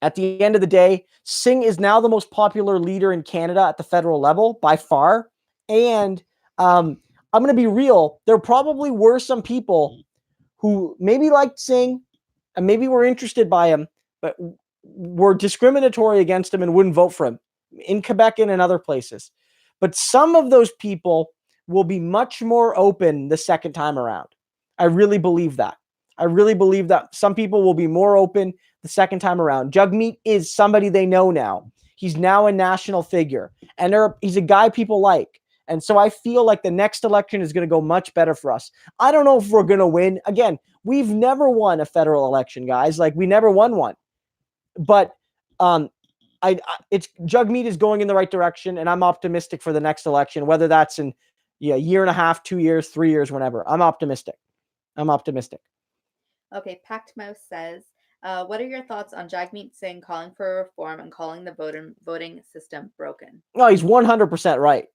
S1: at the end of the day, Singh is now the most popular leader in Canada at the federal level by far. And I'm going to be real. There probably were some people who maybe liked Singh and maybe were interested by him, but were discriminatory against him and wouldn't vote for him in Quebec and in other places. But some of those people will be much more open the second time around. I really believe that. I really believe that some people will be more open the second time around. Jagmeet is somebody they know now. He's now a national figure, and he's a guy people like. And so I feel like the next election is going to go much better for us. I don't know if we're going to win. Again, we've never won a federal election, guys. Like, we never won one. But it's Jagmeet is going in the right direction, and I'm optimistic for the next election, whether that's in a year and a half, 2 years, 3 years, whenever. I'm optimistic.
S2: Okay, Packed Mouse says, what are your thoughts on Jagmeet Singh calling for reform and calling the voting system broken?
S1: No, he's 100% right.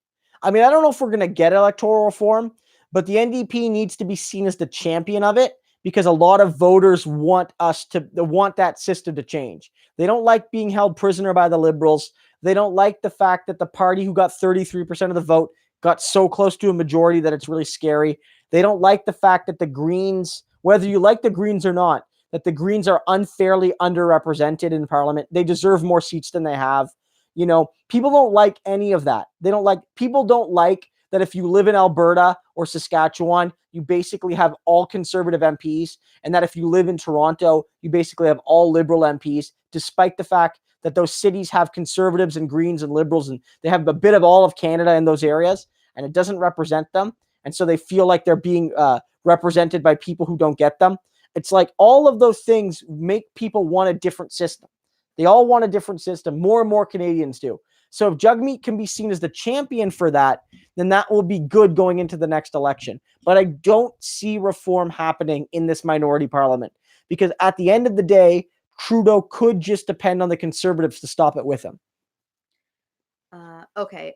S1: I mean, I don't know if we're going to get electoral reform, but the NDP needs to be seen as the champion of it, because a lot of voters want that system to change. They don't like being held prisoner by the Liberals. They don't like the fact that the party who got 33% of the vote got so close to a majority that it's really scary. They don't like the fact that the Greens, whether you like the Greens or not, that the Greens are unfairly underrepresented in Parliament. They deserve more seats than they have. People don't like any of that. People don't like that if you live in Alberta or Saskatchewan, you basically have all conservative MPs, and that if you live in Toronto, you basically have all Liberal MPs, despite the fact that those cities have Conservatives and Greens and Liberals, and they have a bit of all of Canada in those areas, and it doesn't represent them. And so they feel like they're being represented by people who don't get them. It's like all of those things make people want a different system. They all want a different system. More and more Canadians do. So if Jagmeet can be seen as the champion for that, then that will be good going into the next election. But I don't see reform happening in this minority parliament, because at the end of the day, Trudeau could just depend on the Conservatives to stop it with him.
S2: Okay.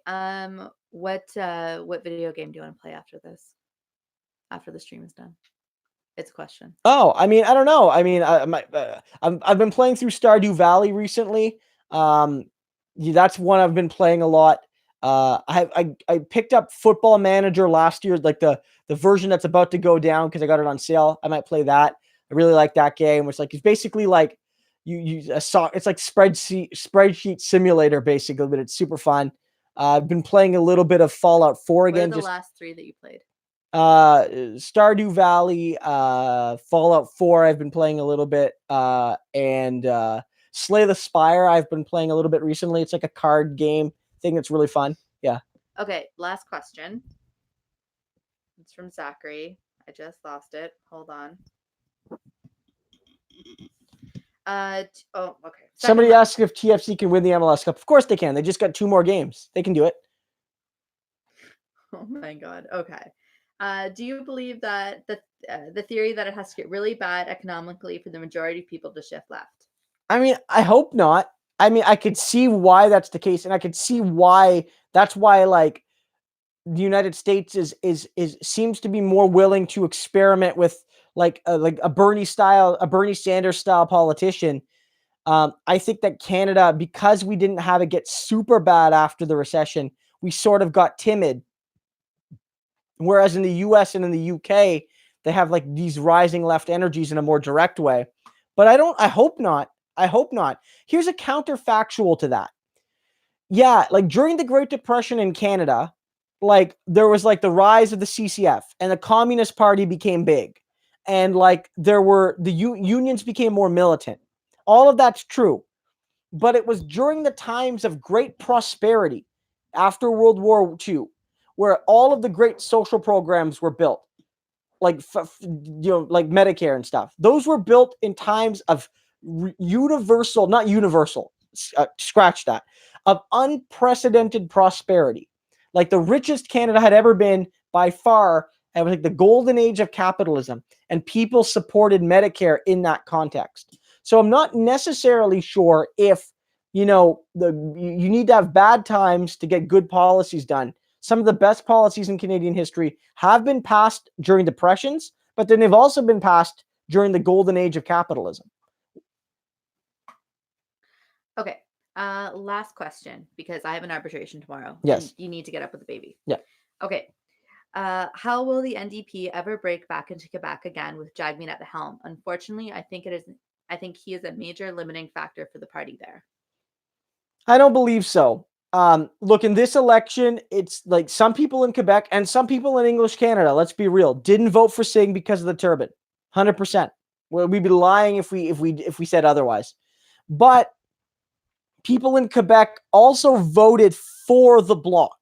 S2: What video game do you want to play after this? After the stream is done? It's a question.
S1: Oh, I mean, I don't know. I mean, I've been playing through Stardew Valley recently. That's one I've been playing a lot. I picked up Football Manager last year, like the version that's about to go down because I got it on sale. I might play that. I really like that game. It's basically like it's like spreadsheet simulator basically, but it's super fun. I've been playing a little bit of Fallout 4 again.
S2: What are the last 3 that you played?
S1: Stardew Valley, Fallout 4 I've been playing a little bit, and Slay the Spire I've been playing a little bit recently. It's like a card game thing that's really fun. Yeah.
S2: Okay, last question. It's from Zachary. I just lost it. Hold on. Okay.
S1: Somebody asked if TFC can win the MLS Cup. Of course they can. They just got 2 more games. They can do it.
S2: Oh my God. Okay. Do you believe that the theory that it has to get really bad economically for the majority of people to shift left?
S1: I mean, I hope not. I mean, I could see why that's the case, and I could see why that's why like the United States seems to be more willing to experiment with like a Bernie Sanders style politician. I think that Canada, because we didn't have it get super bad after the recession, we sort of got timid. Whereas in the US and in the UK, they have like these rising left energies in a more direct way. But I hope not. Here's a counterfactual to that. Yeah, like during the Great Depression in Canada, like there was like the rise of the CCF and the Communist Party became big. And like there were unions became more militant. All of that's true. But it was during the times of great prosperity after World War II, where all of the great social programs were built, like like Medicare and stuff. Those were built in times of scratch that, of unprecedented prosperity, like the richest Canada had ever been by far. It was like the golden age of capitalism, and people supported Medicare in that context. So I'm not necessarily sure if you need to have bad times to get good policies done. Some of the best policies in Canadian history have been passed during depressions, but then they've also been passed during the golden age of capitalism.
S2: Okay. Last question, because I have an arbitration tomorrow.
S1: Yes.
S2: You need to get up with the baby.
S1: Yeah.
S2: Okay. How will the NDP ever break back into Quebec again with Jagmeet at the helm? Unfortunately, I think he is a major limiting factor for the party there.
S1: I don't believe so. Look, in this election, it's like some people in Quebec and some people in English Canada, let's be real, didn't vote for Singh because of the turban. 100%. Well, we'd be lying if we said otherwise. But people in Quebec also voted for the Bloc.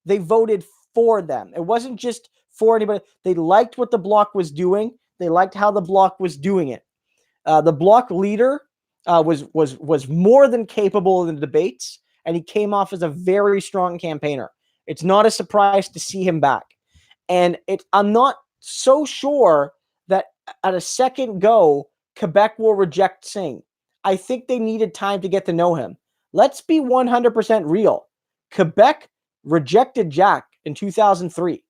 S1: They voted for them. It wasn't just for anybody. They liked what the Bloc was doing. They liked how the Bloc was doing it. The Bloc leader was more than capable in the debates, and he came off as a very strong campaigner. It's not a surprise to see him back. And I'm not so sure that at a second go, Quebec will reject Singh. I think they needed time to get to know him. Let's be 100% real. Quebec rejected Jack in 2003.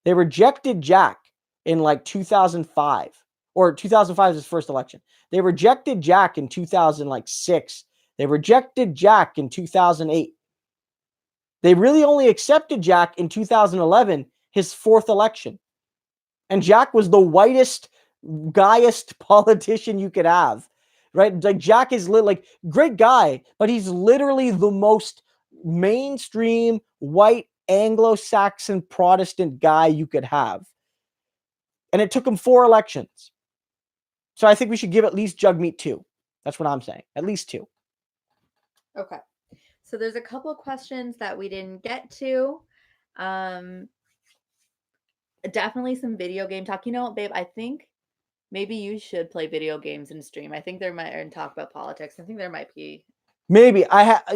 S1: They rejected Jack in like 2005, or 2005 is his first election. They rejected Jack in 2006. They rejected Jack in 2008. They really only accepted Jack in 2011, his fourth election. And Jack was the whitest, guyest politician you could have, right? Like Jack is like great guy, but he's literally the most mainstream white Anglo-Saxon Protestant guy you could have. And it took him 4 elections. So I think we should give at least Jagmeet 2. That's what I'm saying. At least 2.
S2: Okay. So there's a couple of questions that we didn't get to. Definitely some video game talk. You know what, babe? I think maybe you should play video games and stream. I think there might, and talk about politics. I think there might be.
S1: Maybe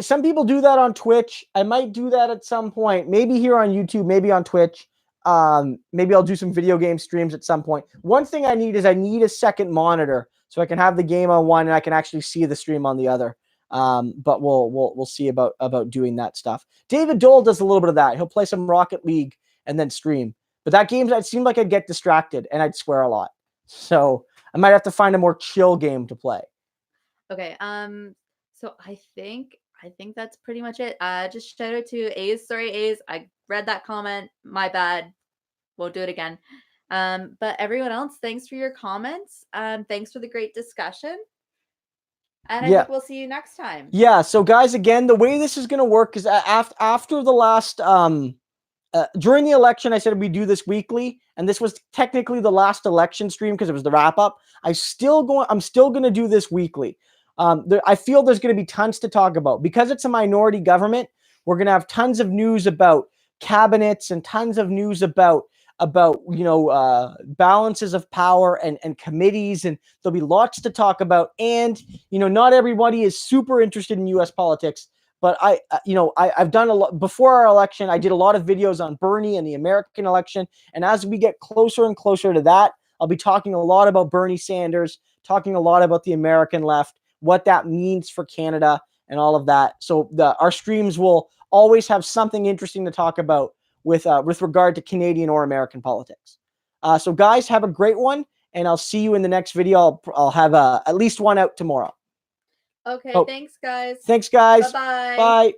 S1: some people do that on Twitch. I might do that at some point. Maybe here on YouTube, maybe on Twitch. Maybe I'll do some video game streams at some point. One thing I need a second monitor so I can have the game on one and I can actually see the stream on the other. But we'll see about doing that stuff. David Dole does a little bit of that. He'll play some Rocket League and then stream. But that game, it seemed like I'd get distracted and I'd swear a lot. So I might have to find a more chill game to play.
S2: Okay. So I think that's pretty much it. Just shout out to A's. Sorry, A's. I read that comment. My bad. Won't do it again. But everyone else, thanks for your comments. Thanks for the great discussion. And I think we'll see you next time.
S1: Yeah. So guys, again, the way this is going to work is after the last, during the election, I said we do this weekly, and this was technically the last election stream because it was the wrap up. I'm still going to do this weekly. I feel there's going to be tons to talk about because it's a minority government. We're going to have tons of news about cabinets and tons of news about balances of power and committees, and there'll be lots to talk about. And not everybody is super interested in U.S. politics, but I've done a lot before our election. I did a lot of videos on Bernie and the American election, and as we get closer and closer to that, I'll be talking a lot about Bernie Sanders, talking a lot about the American left, what that means for Canada, and all of that. So our streams will always have something interesting to talk about with regard to Canadian or American politics. So guys, have a great one, and I'll see you in the next video. I'll have at least one out tomorrow.
S2: Okay, thanks guys.
S1: Thanks guys.
S2: Bye-bye.
S1: Bye.